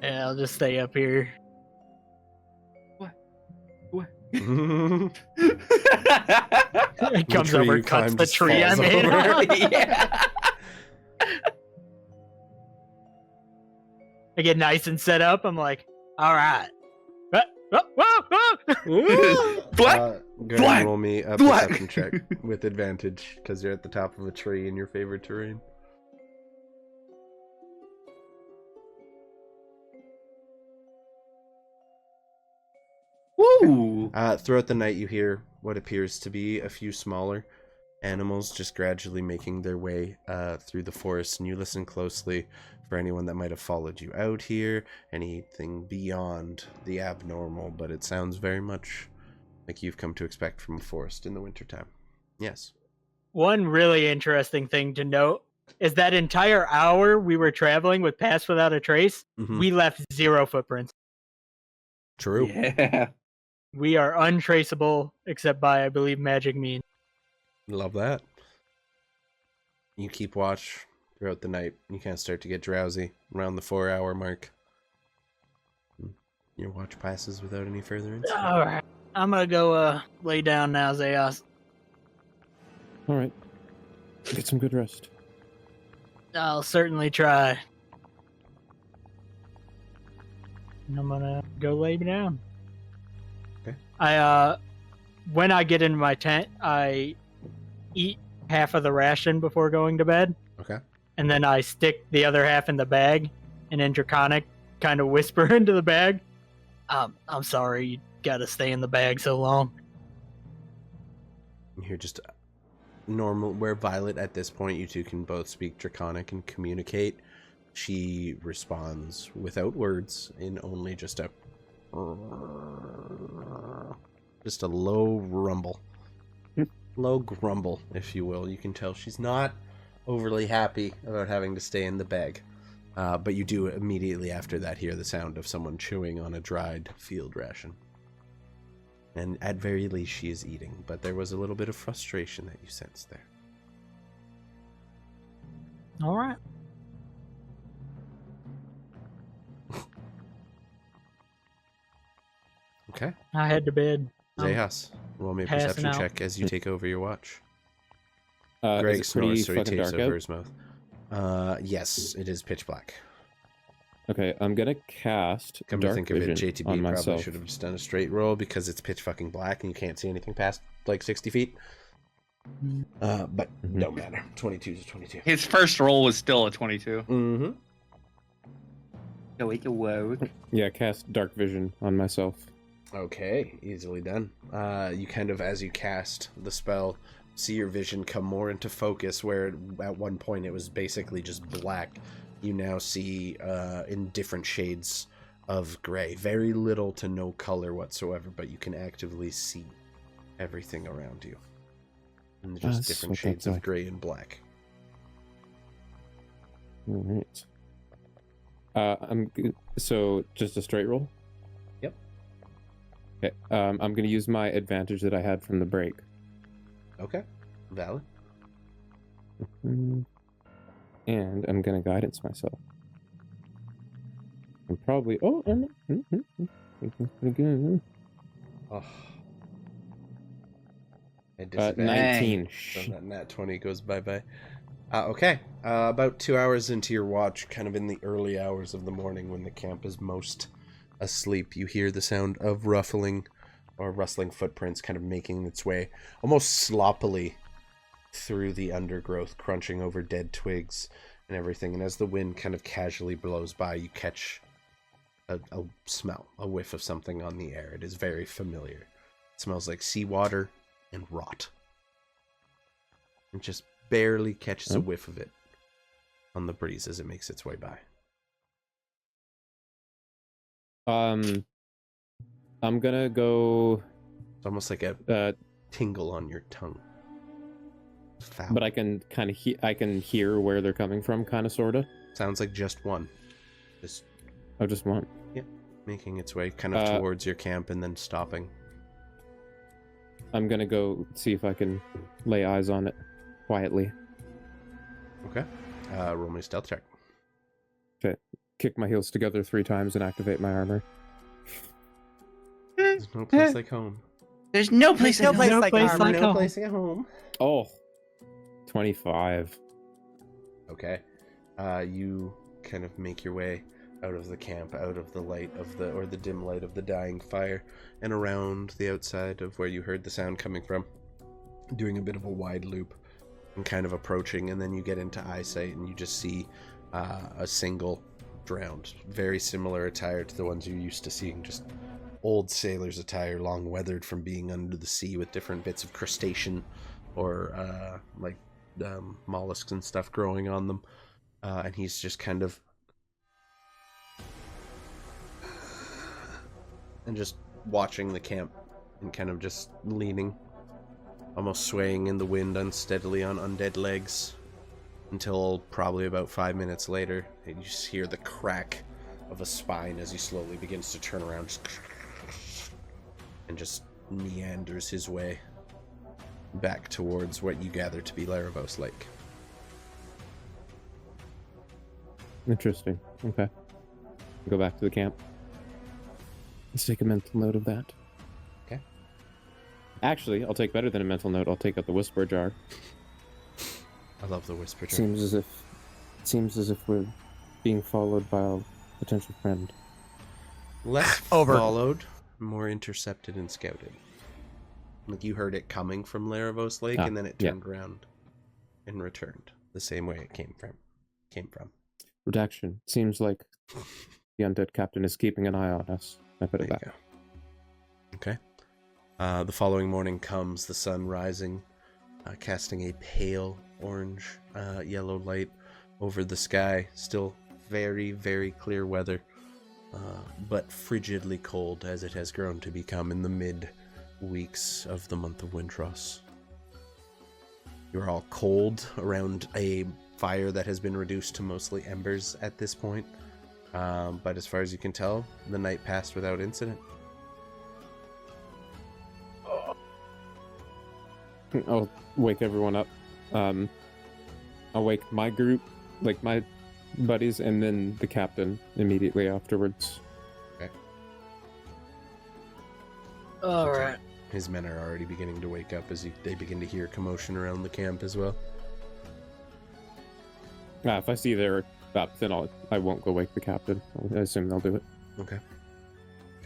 Yeah, I'll just stay up here. What? He comes over, cuts the tree I'm in. Yeah. I get nice and set up. I'm like, all right. Go ahead and roll me a perception check with advantage because you're at the top of a tree in your favorite terrain. Woo! Throughout the night, you hear what appears to be a few smaller animals just gradually making their way through the forest, and you listen closely for anyone that might have followed you out here, anything beyond the abnormal, but it sounds very much like you've come to expect from a forest in the wintertime. Yes. One really interesting thing to note is that entire hour we were traveling with Pass Without a Trace, we left 0 footprints. True. Yeah. We are untraceable except by, I believe, magic means. Love that. You keep watch throughout the night. You can't start to get drowsy around the 4-hour mark. Your watch passes without any further incident. All right. I'm going to go lay down now, Zeos. All right. Get some good rest. I'll certainly try. And I'm going to go lay me down. Okay. When I get into my tent, I eat half of the ration before going to bed. Okay. and then I stick the other half in the bag, and in Draconic, kind of whisper into the bag, I'm sorry, you gotta stay in the bag so long. You hear just normal, where Violet at this point, you two can both speak Draconic and communicate. She responds without words in only just a low rumble. Low grumble, if you will. You can tell she's not overly happy about having to stay in the bag. But you do immediately after that hear the sound of someone chewing on a dried field ration. And at very least she is eating, but there was a little bit of frustration that you sensed there. All right. Okay. I head to bed. Xehas, roll me a passing perception out. check as you take over your watch. Is Greg it pretty snores, so he fucking takes dark over out? his mouth. Yes, it is pitch black. Okay, I'm gonna cast Come to dark think of it, vision JTB on probably myself. should have just done a straight roll because it's pitch fucking black and you can't see anything past like 60 feet. But Mhm. don't matter. 22 is 22. His first roll was still a 22. Mm-hmm. So it awoke. Yeah, cast dark vision on myself. Okay, easily done. You kind of, as you cast the spell, see your vision come more into focus, where at one point it was basically just black. You now see in different shades of gray. Very little to no color whatsoever, but you can actively see everything around you. And just That's different what shades that's of like. gray and black. All right. So just a straight roll. Yep. Okay. I'm gonna use my advantage that I had from the break. Okay, valid. And I'm gonna guidance myself. I'm probably pretty good. Oh. At 19. So that nat 20 goes bye-bye. Okay. About 2 hours into your watch, kind of in the early hours of the morning when the camp is most asleep, you hear the sound of rustling footprints kind of making its way almost sloppily through the undergrowth, crunching over dead twigs and everything. And as the wind kind of casually blows by, you catch a smell, a whiff of something on the air. It is very familiar. It smells like seawater and rot. It just barely catches a whiff of it on the breeze as it makes its way by. I'm gonna go. It's almost like a tingle on your tongue. Foul. But I can kind of I can hear where they're coming from, kind of, sorta. Sounds like just one. Just one. making its way kind of towards your camp and then stopping. I'm gonna go see if I can lay eyes on it quietly. Okay. Roll me a stealth check. Okay. Kick my heels together 3 times and activate my armor. There's no place like home. There's no place no like place no like place armor. like No home. place like home. Oh, 25. Okay. You kind of make your way out of the camp, out of the light of the dim light of the dying fire, and around the outside of where you heard the sound coming from, doing a bit of a wide loop and kind of approaching, and then you get into eyesight and you just see a single drowned, very similar attire to the ones you're used to seeing, just old sailor's attire, long weathered from being under the sea with different bits of crustacean or mollusks and stuff growing on them. And he's just kind of just watching the camp and kind of just leaning, almost swaying in the wind unsteadily on undead legs, until probably about 5 minutes later, you just hear the crack of a spine as he slowly begins to turn around and just meanders his way back towards what you gather to be Laravos Lake. Interesting. Okay. Go back to the camp. Let's take a mental note of that. Okay. Actually, I'll take better than a mental note. I'll take out the whisper jar. I love the whisper jar. Seems as if we're being followed by a potential friend. Less Over. followed, more intercepted and scouted. Like you heard it coming from Laravos Lake, and then it turned around and returned the same way it came from. came from. Redaction. Seems like the undead captain is keeping an eye on us. I put it There back. you go. Okay. The following morning comes, the sun rising, casting a pale orange, yellow light over the sky. Still very, very clear weather, but frigidly cold as it has grown to become in the mid-weeks of the month of Windross. You're all cold around a fire that has been reduced to mostly embers at this point. But as far as you can tell, the night passed without incident. I'll wake everyone up. I'll wake my group, like my buddies, and then the captain immediately afterwards. Okay. All right. His men are already beginning to wake up as they begin to hear commotion around the camp as well. If I see they're up, then I won't go wake the captain. I assume they'll do it. Okay.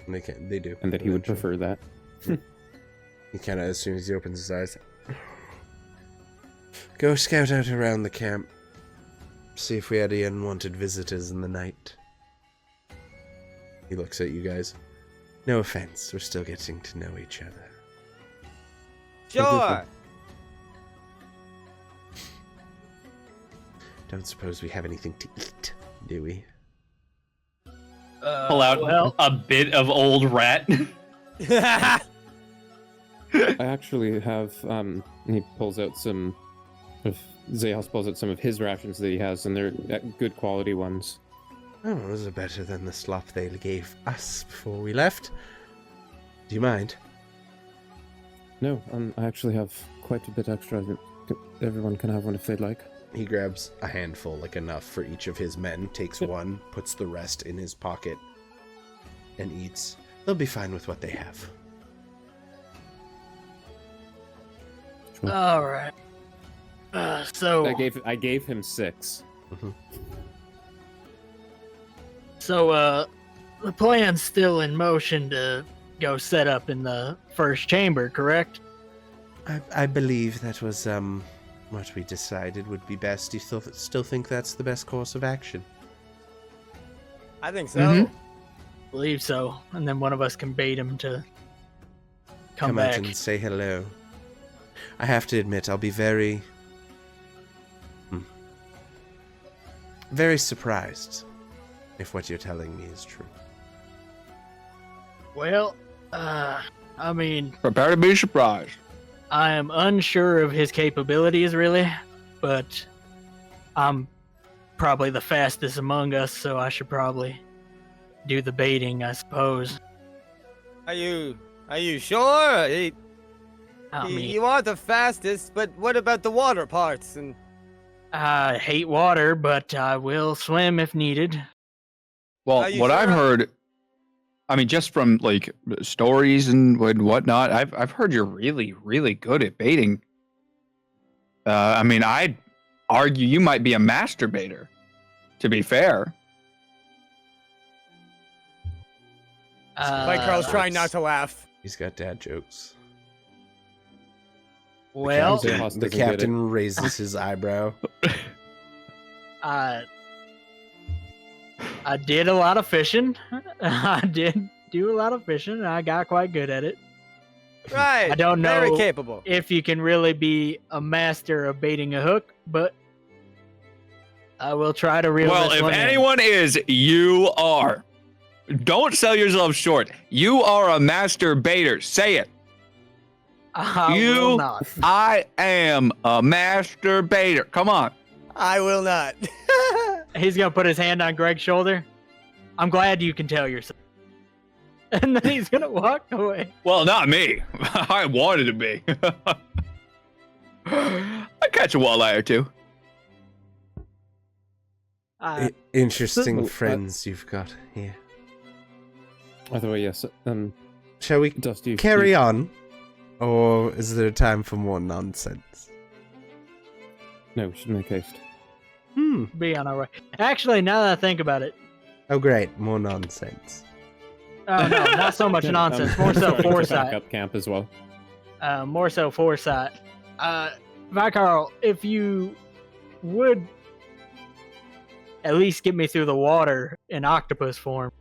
And they do. And that he would eventually. prefer that. He kind of, as soon as he opens his eyes, go scout out around the camp. See if we had any unwanted visitors in the night. He looks at you guys. No offense, we're still getting to know each other. Sure. Don't suppose we have anything to eat, do we? Pull out Well, a bit of old rat. I actually have, he pulls out some of, Xechas pulls out some of his rations that he has, and they're good quality ones. Oh, those are better than the slop they gave us before we left. Do you mind? No, I actually have quite a bit extra. Everyone can have one if they'd like. He grabs a handful, like enough for each of his men, takes one, puts the rest in his pocket, and eats. They'll be fine with what they have. all right. So I gave him 6. So, the plan's still in motion to go set up in the first chamber, correct? I believe that was, what we decided would be best. Do you still think that's the best course of action? I think so. Mhm. Believe so. And then one of us can bait him to come out back. and say hello. I have to admit, I'll be very surprised if what you're telling me is true. Well, I mean, Prepare to be surprised. I am unsure of his capabilities, really, but I'm probably the fastest among us, so I should probably do the baiting, I suppose. Are you sure? I mean, You are the fastest, but what about the water parts? And I hate water, but I will swim if needed. Well, Are you what I've sure? heard, I mean, just from like stories and whatnot, I've heard you're really, really good at baiting. I mean, I'd argue you might be a masturbator, to be fair. like Carl's trying not to laugh. He's got dad jokes. Well, Xechas doesn't The get it. captain raises his eyebrow. I did a lot of fishing. I did do a lot of fishing, and I got quite good at it. Right. I don't Very know capable. if you can really be a master of baiting a hook, but I will try to reel Well, this if one in. anyone is, you are. Don't sell yourself short. You are a master baiter. Say it. I you- will not. I am a master baiter. Come on. I will not. He's gonna put his hand on Greg's shoulder. I'm glad you can tell yourself. And then he's gonna walk away. Well, not me. I wanted to be. I catch a walleye or two. Interesting So- friends you've got here. By the way, yes. Shall we Dusty, carry on? Or is there time for more nonsense? No, we should make haste. Be on our way. Actually, now that I think about it, Oh, great. More nonsense. oh no, not so much Yeah, nonsense. More so sorry, to foresight. back up camp as well. More so foresight. Vicarl, if you would at least get me through the water in octopus form,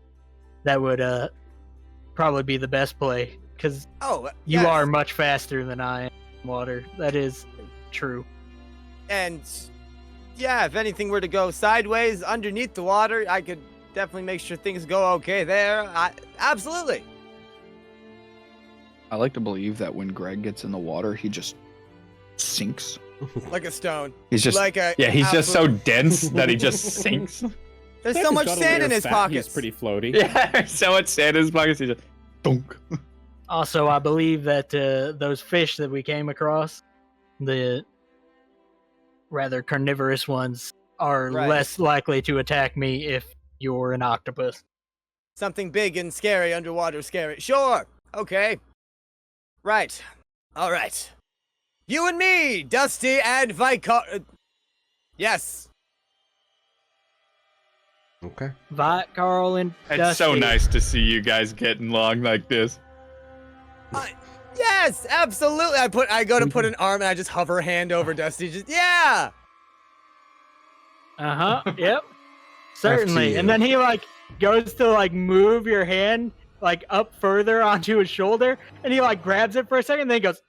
that would probably be the best play. Because Oh, you yes. are much faster than I am in water. That is true. And yeah, if anything were to go sideways underneath the water, I could definitely make sure things go okay there. Absolutely. I like to believe that when Greg gets in the water, he just sinks. Like a stone. He's just Like a he's just so absolute- dense that he just sinks. There's If so he's much got a sand layer in of his fat, pockets. He's pretty floaty. Yeah, so much sand in his pockets. He just dunk. Also, I believe that those fish that we came across, the rather carnivorous ones, are Right. less likely to attack me if you're an octopus. Something big and scary, underwater scary. Sure. Okay. Right. All right. You and me, Dusty and Vicar. Yes. Okay. Vite, Carl, and It's so Dusty. nice to see you guys getting along like this. Yes, absolutely. I go to put an arm and I just hover a hand over Dusty. Just yeah. Yep. Certainly. And you. then he like goes to like move your hand like up further onto his shoulder, and he like grabs it for a second, and then he goes,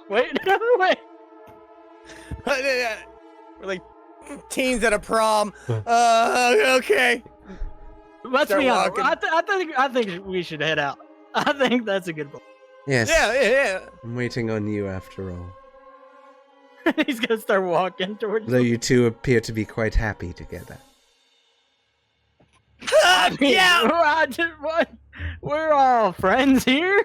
wait. We're like teens at a prom. Okay. Let's Start be honest. walking. I think we should head out. I think that's a good point. Yes. Yeah. I'm waiting on you after all. He's gonna start walking towards. Though you two appear to be quite happy together. Yeah. What? We're all friends here.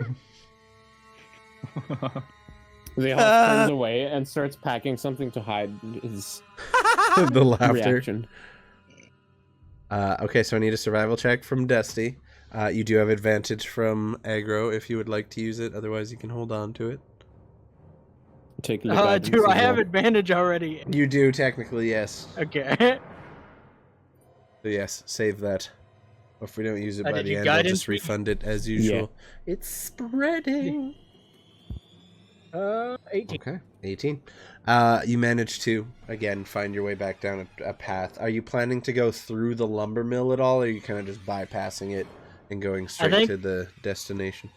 The elf turns away and starts packing something to hide his The laughter. reaction. Okay, so I need a survival check from Dusty. You do have advantage from aggro if you would like to use it. Otherwise, you can hold on to it. Taking your guidance Do I as have well. advantage already? You do, technically, yes. Okay. So yes, save that. If we don't use it by did the you end, I'll guidance just me? refund it as usual. It's spreading. 18. Okay, 18. You managed to, again, find your way back down a path. Are you planning to go through the lumber mill at all, or are you kind of just bypassing it and going straight think- to the destination?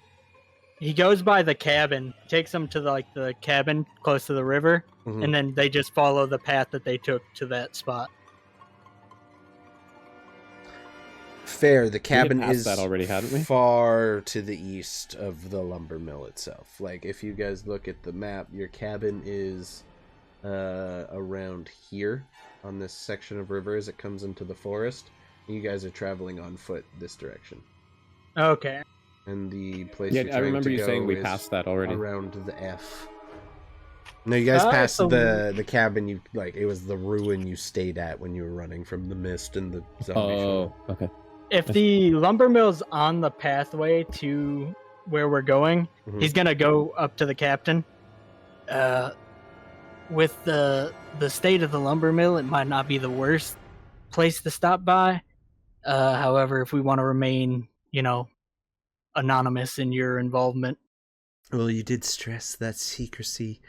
He goes by the cabin, takes him to the cabin close to the river, Mhm. and then they just follow the path that they took to that spot. Fair. The cabin passed is that already, hadn't we? far to the east of the lumber mill itself. Like, if you guys look at the map, your cabin is around here on this section of river as it comes into the forest. And you guys are traveling on foot this direction. Okay. And the place Yeah, you're I trying remember to you go saying we is passed that already. around the F. No, you guys passed so- the cabin. You it was the ruin you stayed at when you were running from the mist and the zombie show. Oh, okay. If the lumber mill's on the pathway to where we're going, Mhm. he's gonna go up to the captain. With the state of the lumber mill, it might not be the worst place to stop by. However, if we want to remain, anonymous in your involvement, Well, you did stress that secrecy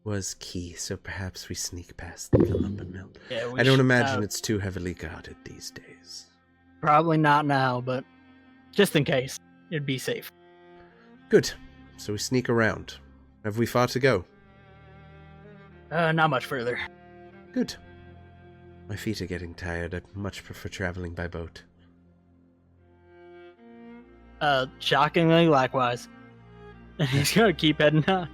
was key, so perhaps we sneak past the lumber mill. yeah, we I don't should- imagine it's too heavily guarded these days. probably not now, but just in case, it'd be safe. Good. So we sneak around. Have we far to go? Not much further. Good. My feet are getting tired. I much prefer traveling by boat. Shockingly, likewise. He's gonna keep heading on.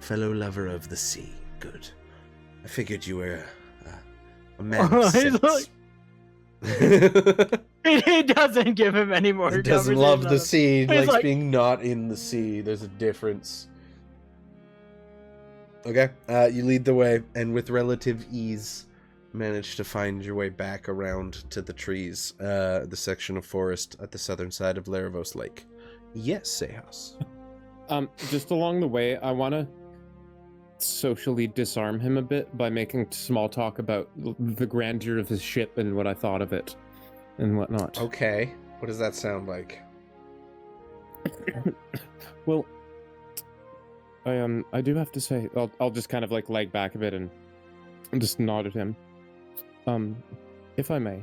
Fellow lover of the sea. Good. I figured you were a man of He's sense. like- He doesn't give him any more. He doesn't love the conversation sea. He He's likes like- being not in the sea. There's a difference. Okay, you lead the way, and with relative ease, manage to find your way back around to the trees, the section of forest at the southern side of Laravos Lake. Yes, Sehas. Just along the way, I want to socially disarm him a bit by making small talk about the grandeur of his ship and what I thought of it and whatnot. Okay, what does that sound like? Well, I do have to say, I'll just kind of like leg back a bit and just nod at him. If I may,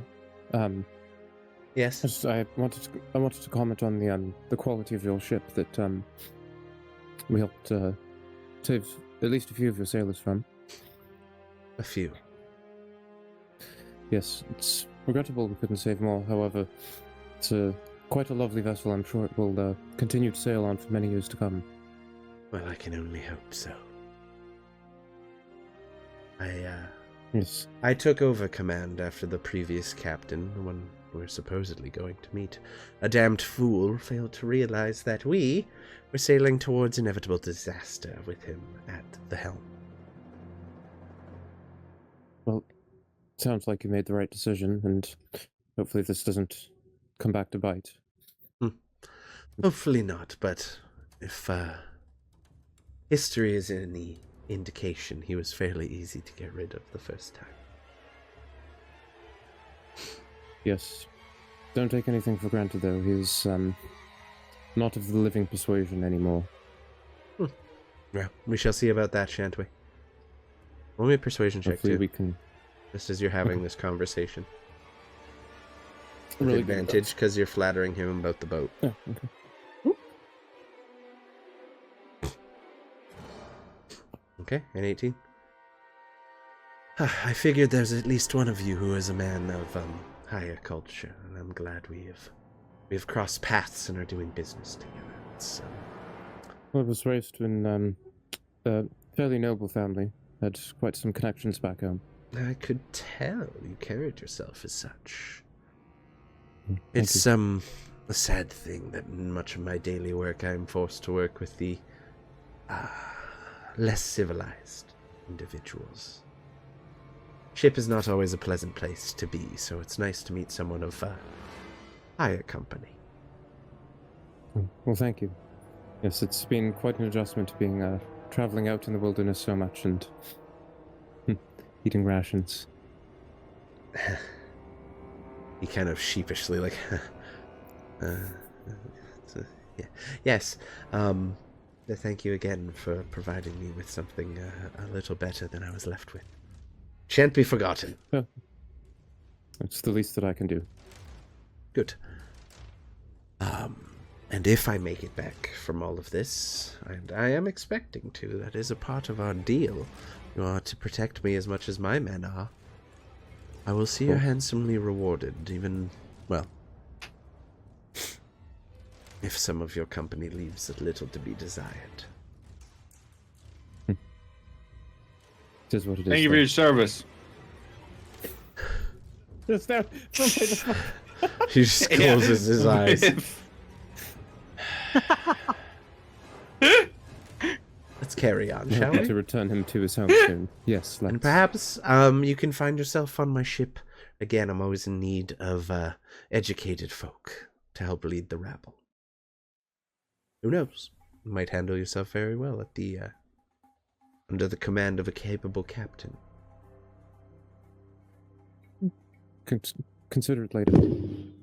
Yes. I wanted to comment on the quality of your ship that we helped save at least a few of your sailors from. A few. Yes, it's regrettable we couldn't save them all. However, it's quite a lovely vessel. I'm sure it will continue to sail on for many years to come. Well, I can only hope so. Yes. I took over command after the previous captain, the one we're supposedly going to meet. A damned fool failed to realize that we were sailing towards inevitable disaster with him at the helm. Well, sounds like you made the right decision, and hopefully this doesn't come back to bite. Hopefully not, but if history is any indication, he was fairly easy to get rid of the first time. Yes. Don't take anything for granted, though. He's not of the living persuasion anymore. Well, we shall see about that, shan't we? Roll me a persuasion check, Hopefully too, we can... just as you're having this conversation. With Really good advantage, because you're flattering him about the boat. Oh, okay. Okay, an 18. I figured there's at least one of you who is a man of higher culture, and I'm glad we have crossed paths and are doing business together. It's, Well, I was raised in a fairly noble family. Had quite some connections back home. I could tell you carried yourself as such. Thank It's you. a sad thing that in much of my daily work I am forced to work with the less civilized individuals. Ship is not always a pleasant place to be, so it's nice to meet someone of higher company. Well, thank you. Yes, it's been quite an adjustment to being traveling out in the wilderness so much and eating rations. He kind of sheepishly like, yeah. Yes. Thank you again for providing me with something a little better than I was left with. Shan't be forgotten. It's the least that I can do. Good. And if I make it back from all of this, and I am expecting to, that is a part of our deal. You are to protect me as much as my men are. I will see you handsomely rewarded, even, well, if some of your company leaves a little to be desired. It is what it is. Thank you for your service. Is there... He just closes his eyes. Let's carry on, shall we? To return him to his home soon. Yes, let's. And perhaps you can find yourself on my ship. Again, I'm always in need of educated folk to help lead the rabble. Who knows? You might handle yourself very well at the under the command of a capable captain. Consider it later.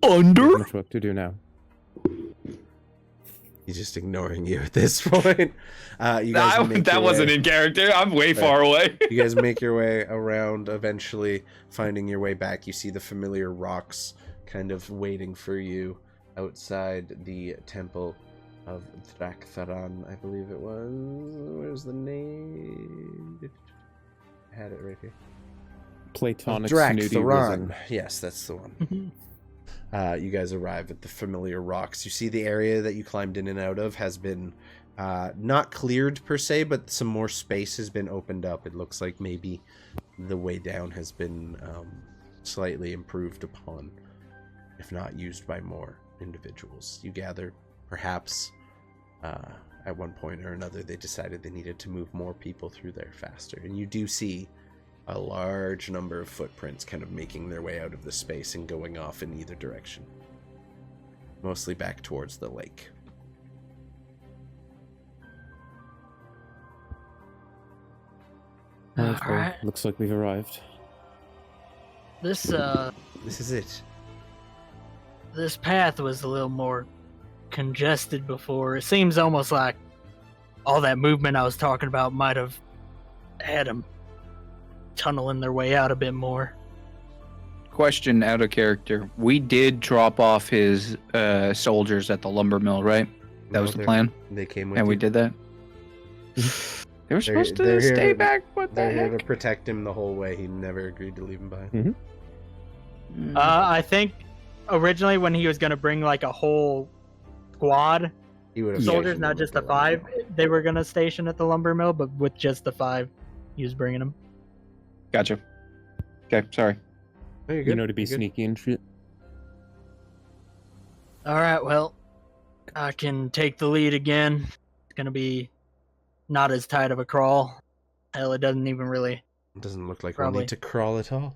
Under? Much work to do now. He's just ignoring you at this point. You guys make That your wasn't way. in character. I'm way far away. You guys make your way around, eventually finding your way back. You see the familiar rocks kind of waiting for you outside the temple of Drak'Tharan, I believe it was. Where's the name? I had it right here. Platonic snooty Drak'Tharan. risen. Yes, that's the one. You guys arrive at the familiar rocks. You see the area that you climbed in and out of has been not cleared per se, but some more space has been opened up. It looks like maybe the way down has been slightly improved upon, if not used by more individuals. You gather, perhaps, at one point or another, they decided they needed to move more people through there faster. And you do see a large number of footprints kind of making their way out of the space and going off in either direction. Mostly back towards the lake. Well, Alright. looks like we've arrived. This This is it. this path was a little more congested before. It seems almost like all that movement I was talking about might have had tunneling their way out a bit more. Question out of character. We did drop off his soldiers at the lumber mill, right? That was the plan? They came with And you. we did that? They were supposed they're to here stay to- back? What the They're here heck? to protect him the whole way. He never agreed to leave him behind. I think originally when he was gonna bring like a whole squad He would have soldiers, stationed not them just at the 5, they were gonna station at the lumber mill, but with just the 5, he was bringing them. Gotcha. Okay, sorry. Oh, you're You good. know, to be You're good. sneaky and shit. All right, well, I can take the lead again. It's gonna be not as tight of a crawl. Hell, it doesn't even really. It doesn't look like we'll Probably. need to crawl at all.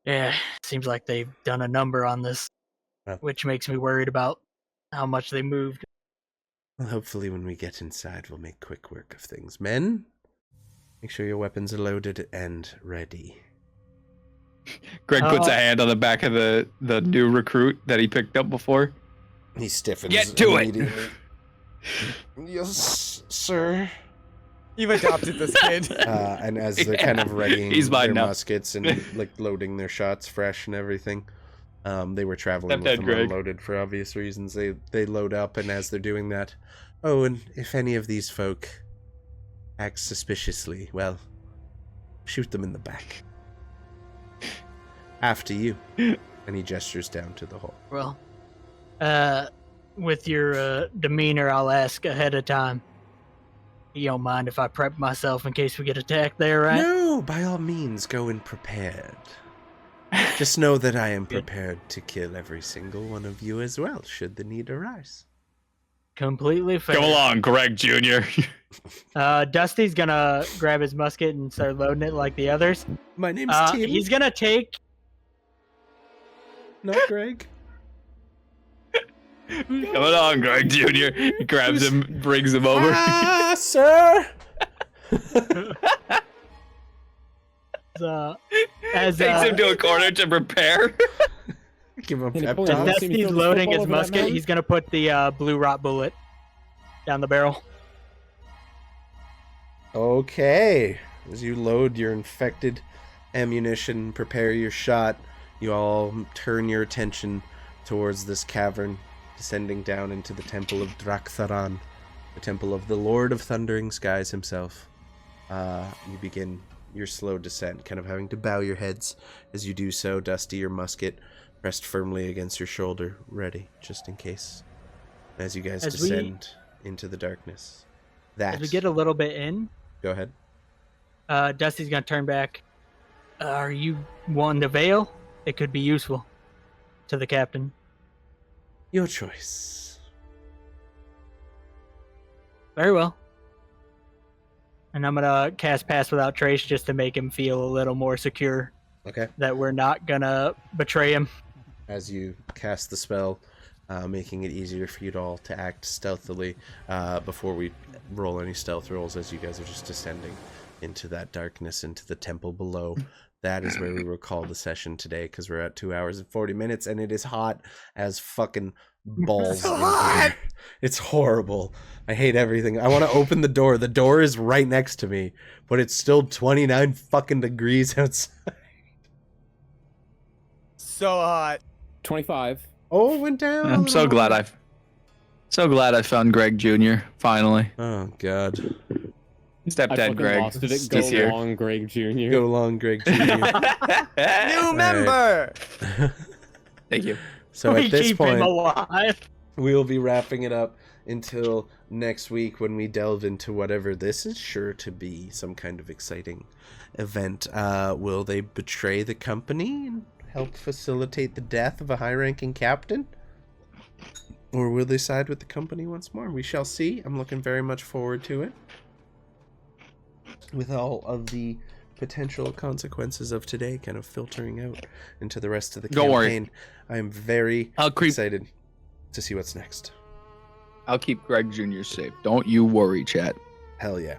Yeah, seems like they've done a number on this, Well. which makes me worried about how much they moved. Well, hopefully when we get inside, we'll make quick work of things. Men, make sure your weapons are loaded and ready. Greg puts Oh. a hand on the back of the new recruit that he picked up before. He stiffens. Get to it! immediately. Yes, sir. You've adopted this kid. And as they're kind of readying He's mine their now. muskets and like loading their shots fresh and everything, they were traveling with Stepdad them Greg. unloaded for obvious reasons. They load up, and as they're doing that, oh, and if any of these folk act suspiciously, well, shoot them in the back. After you. And he gestures down to the hole. Well, with your demeanor, I'll ask ahead of time. You don't mind if I prep myself in case we get attacked there, right? No, by all means, go in prepared. Just know that I am Good. prepared to kill every single one of you as well, should the need arise. Completely fair. Come along, Greg Jr. Dusty's gonna grab his musket and start loading it like the others. My name's Tim, He's gonna take. not Greg. Come along, Greg Jr. He grabs him, brings him over. Ah, sir! As Takes him to a corner to prepare. Give him a Hey, pep Napoleon, talk. let's see me Dusty's throw this loading football his over that musket, mountain? he's gonna put the blue rot bullet down the barrel. Okay. As you load your infected ammunition, prepare your shot, you all turn your attention towards this cavern, descending down into the Temple of Drak'Tharan, the Temple of the Lord of Thundering Skies himself. You begin your slow descent, kind of having to bow your heads as you do so. Dusty, your musket pressed firmly against your shoulder, ready, just in case. As you guys As we- descend into the darkness. That. As we get a little bit in, Go ahead. Dusty's gonna turn back. Are you wanting to veil? It could be useful to the captain. Your choice. Very well. And I'm gonna cast Pass Without Trace just to make him feel a little more secure Okay. that we're not gonna betray him. As you cast the spell, making it easier for you all to act stealthily before we roll any stealth rolls, as you guys are just descending into that darkness, into the temple below. That is where we will call the session today, because we're at 2 hours and 40 minutes, and it is hot as fucking balls. So in hot! here. It's horrible. I hate everything. I want to open the door. The door is right next to me, but it's still 29 fucking degrees outside. So hot. 25. Oh, it went down. I'm so glad I found Greg Jr. finally. Oh, God. I Stepdad fucking Greg. lost it. He's Go here. long, Greg Jr. Go long, Greg Jr. New member. Thank you. So We at this keep him point, alive. we will be wrapping it up until next week when we delve into whatever this is sure to be some kind of exciting event. Will they betray the company and help facilitate the death of a high-ranking captain? Or will they side with the company once more? We shall see. I'm looking very much forward to it. With all of the potential consequences of today kind of filtering out into the rest of the Don't worry. campaign, I am very I'll creep. excited to see what's next. I'll keep Greg Jr. safe. Don't you worry, chat. Hell yeah.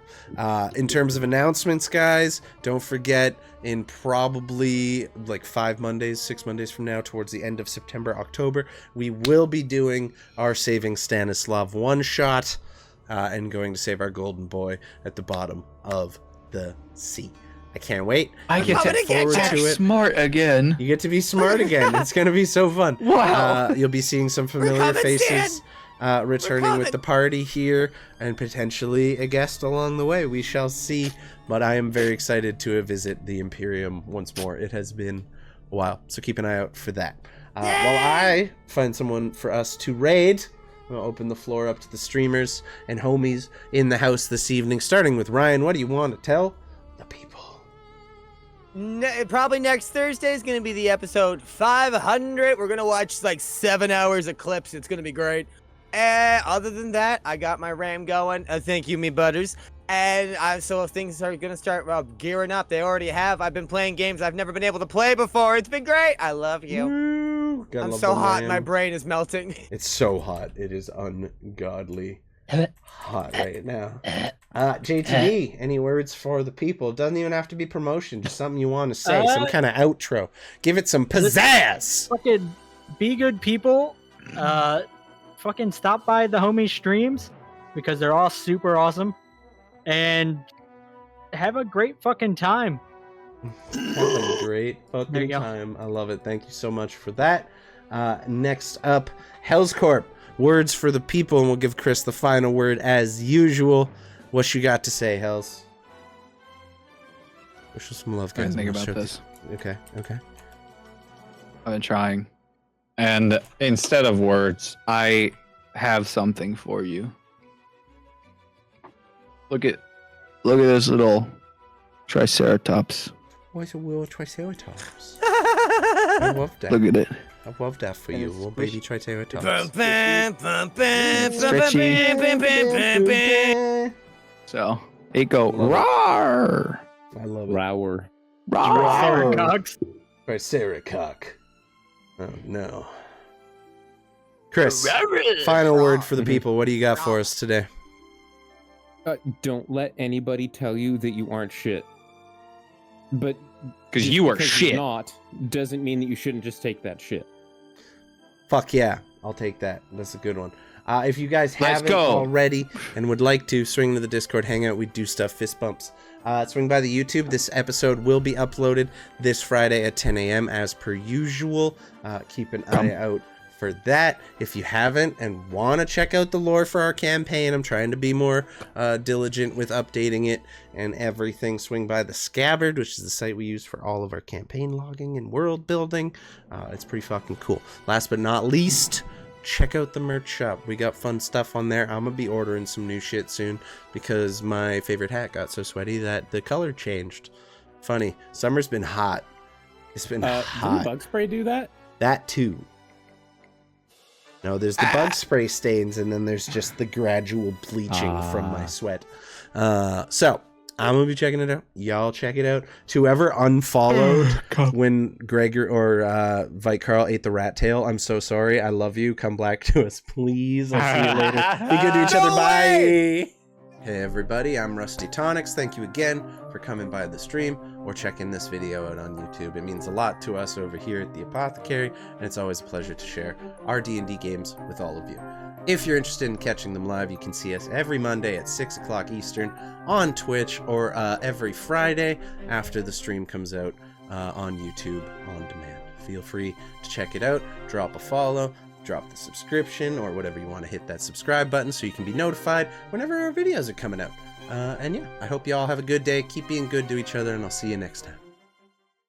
In terms of announcements, guys, don't forget, in probably like 6 Mondays from now, towards the end of September, October, we will be doing our Saving Stanislav one-shot and going to save our golden boy at the bottom of the sea. I can't wait. I get coming to to get forward act to it. smart again. You get to be smart again. It's gonna be so fun. Wow. You'll be seeing some We're familiar coming, faces returning with coming. the party here, and potentially a guest along the way. We shall see. But I am very excited to visit the Imperium once more. It has been a while, so keep an eye out for that. While I find someone for us to raid, I'm gonna open the floor up to the streamers and homies in the house this evening, starting with Ryan. What do you want to tell the people? Probably next Thursday is going to be the episode 500. We're going to watch like 7 hours of clips. It's going to be great. Other than that, I got my RAM going. Thank you, me butters. And so if things are going to start gearing up, they already have. I've been playing games I've never been able to play before. It's been great. I love you. Woo! Gotta I'm love so the hot. RAM. My brain is melting. It's so hot. It is ungodly hot right now. JTD, any words for the people? It doesn't even have to be promotion. Just something you want to say. Some kind of outro. Give it some pizzazz. Fucking be good people. Fucking stop by the homie streams because they're all super awesome. And have a great fucking time. Have a great There fucking you go. time. I love it. Thank you so much for that. Next up, Hell's Corp. Words for the people, and we'll give Chris the final word as usual. What you got to say, Hells? Wish us some love, I guys. didn't think I'm gonna about show this. you- Okay. I've been trying. And instead of words, I have something for you. Look at this little triceratops. Why's a little triceratops? I love that. Look at it. I love that for And you, it's little squishy. baby triceratops. So it go Love it. roar. I love it. Rower. Roar. Cogs. Triceracock. Oh no. Chris, final word for the people. What do you got for us today? Don't let anybody tell you that you aren't shit. But Because just you are because you're shit. not doesn't mean that you shouldn't just take that shit. Fuck yeah, I'll take that. That's a good one. If you guys Let's haven't go. already and would like to, swing to the Discord hangout. We do stuff, fist bumps. Swing by the YouTube. This episode will be uploaded this Friday at 10 a.m. as per usual. Keep an eye out for that. If you haven't and want to check out the lore for our campaign, I'm trying to be more diligent with updating it and everything. Swing by the Scabbard, which is the site we use for all of our campaign logging and world building. It's pretty fucking cool. Last but not least, check out the merch shop. We got fun stuff on there. I'm gonna be ordering some new shit soon because my favorite hat got so sweaty that the color changed. Funny, summer's been hot. It's been Didn't hot. bug spray do that? That too. No, there's the bug spray stains, and then there's just the gradual bleaching from my sweat. So I'm gonna be checking it out. Y'all check it out. To whoever unfollowed when Gregor or Vite Carl ate the rat tail, I'm so sorry. I love you. Come back to us, please. I'll see you later. Be good to each other. Bye. Hey everybody, I'm Rusty Tonics. Thank you again for coming by the stream or checking this video out on YouTube. It means a lot to us over here at the Apothecary, and it's always a pleasure to share our D&D games with all of you. If you're interested in catching them live, you can see us every Monday at 6 o'clock Eastern on Twitch, or every Friday after the stream comes out on YouTube on demand. Feel free to check it out, drop a follow, drop the subscription, or whatever you want to hit that subscribe button so you can be notified whenever our videos are coming out. And yeah, I hope you all have a good day. Keep being good to each other, and I'll see you next time.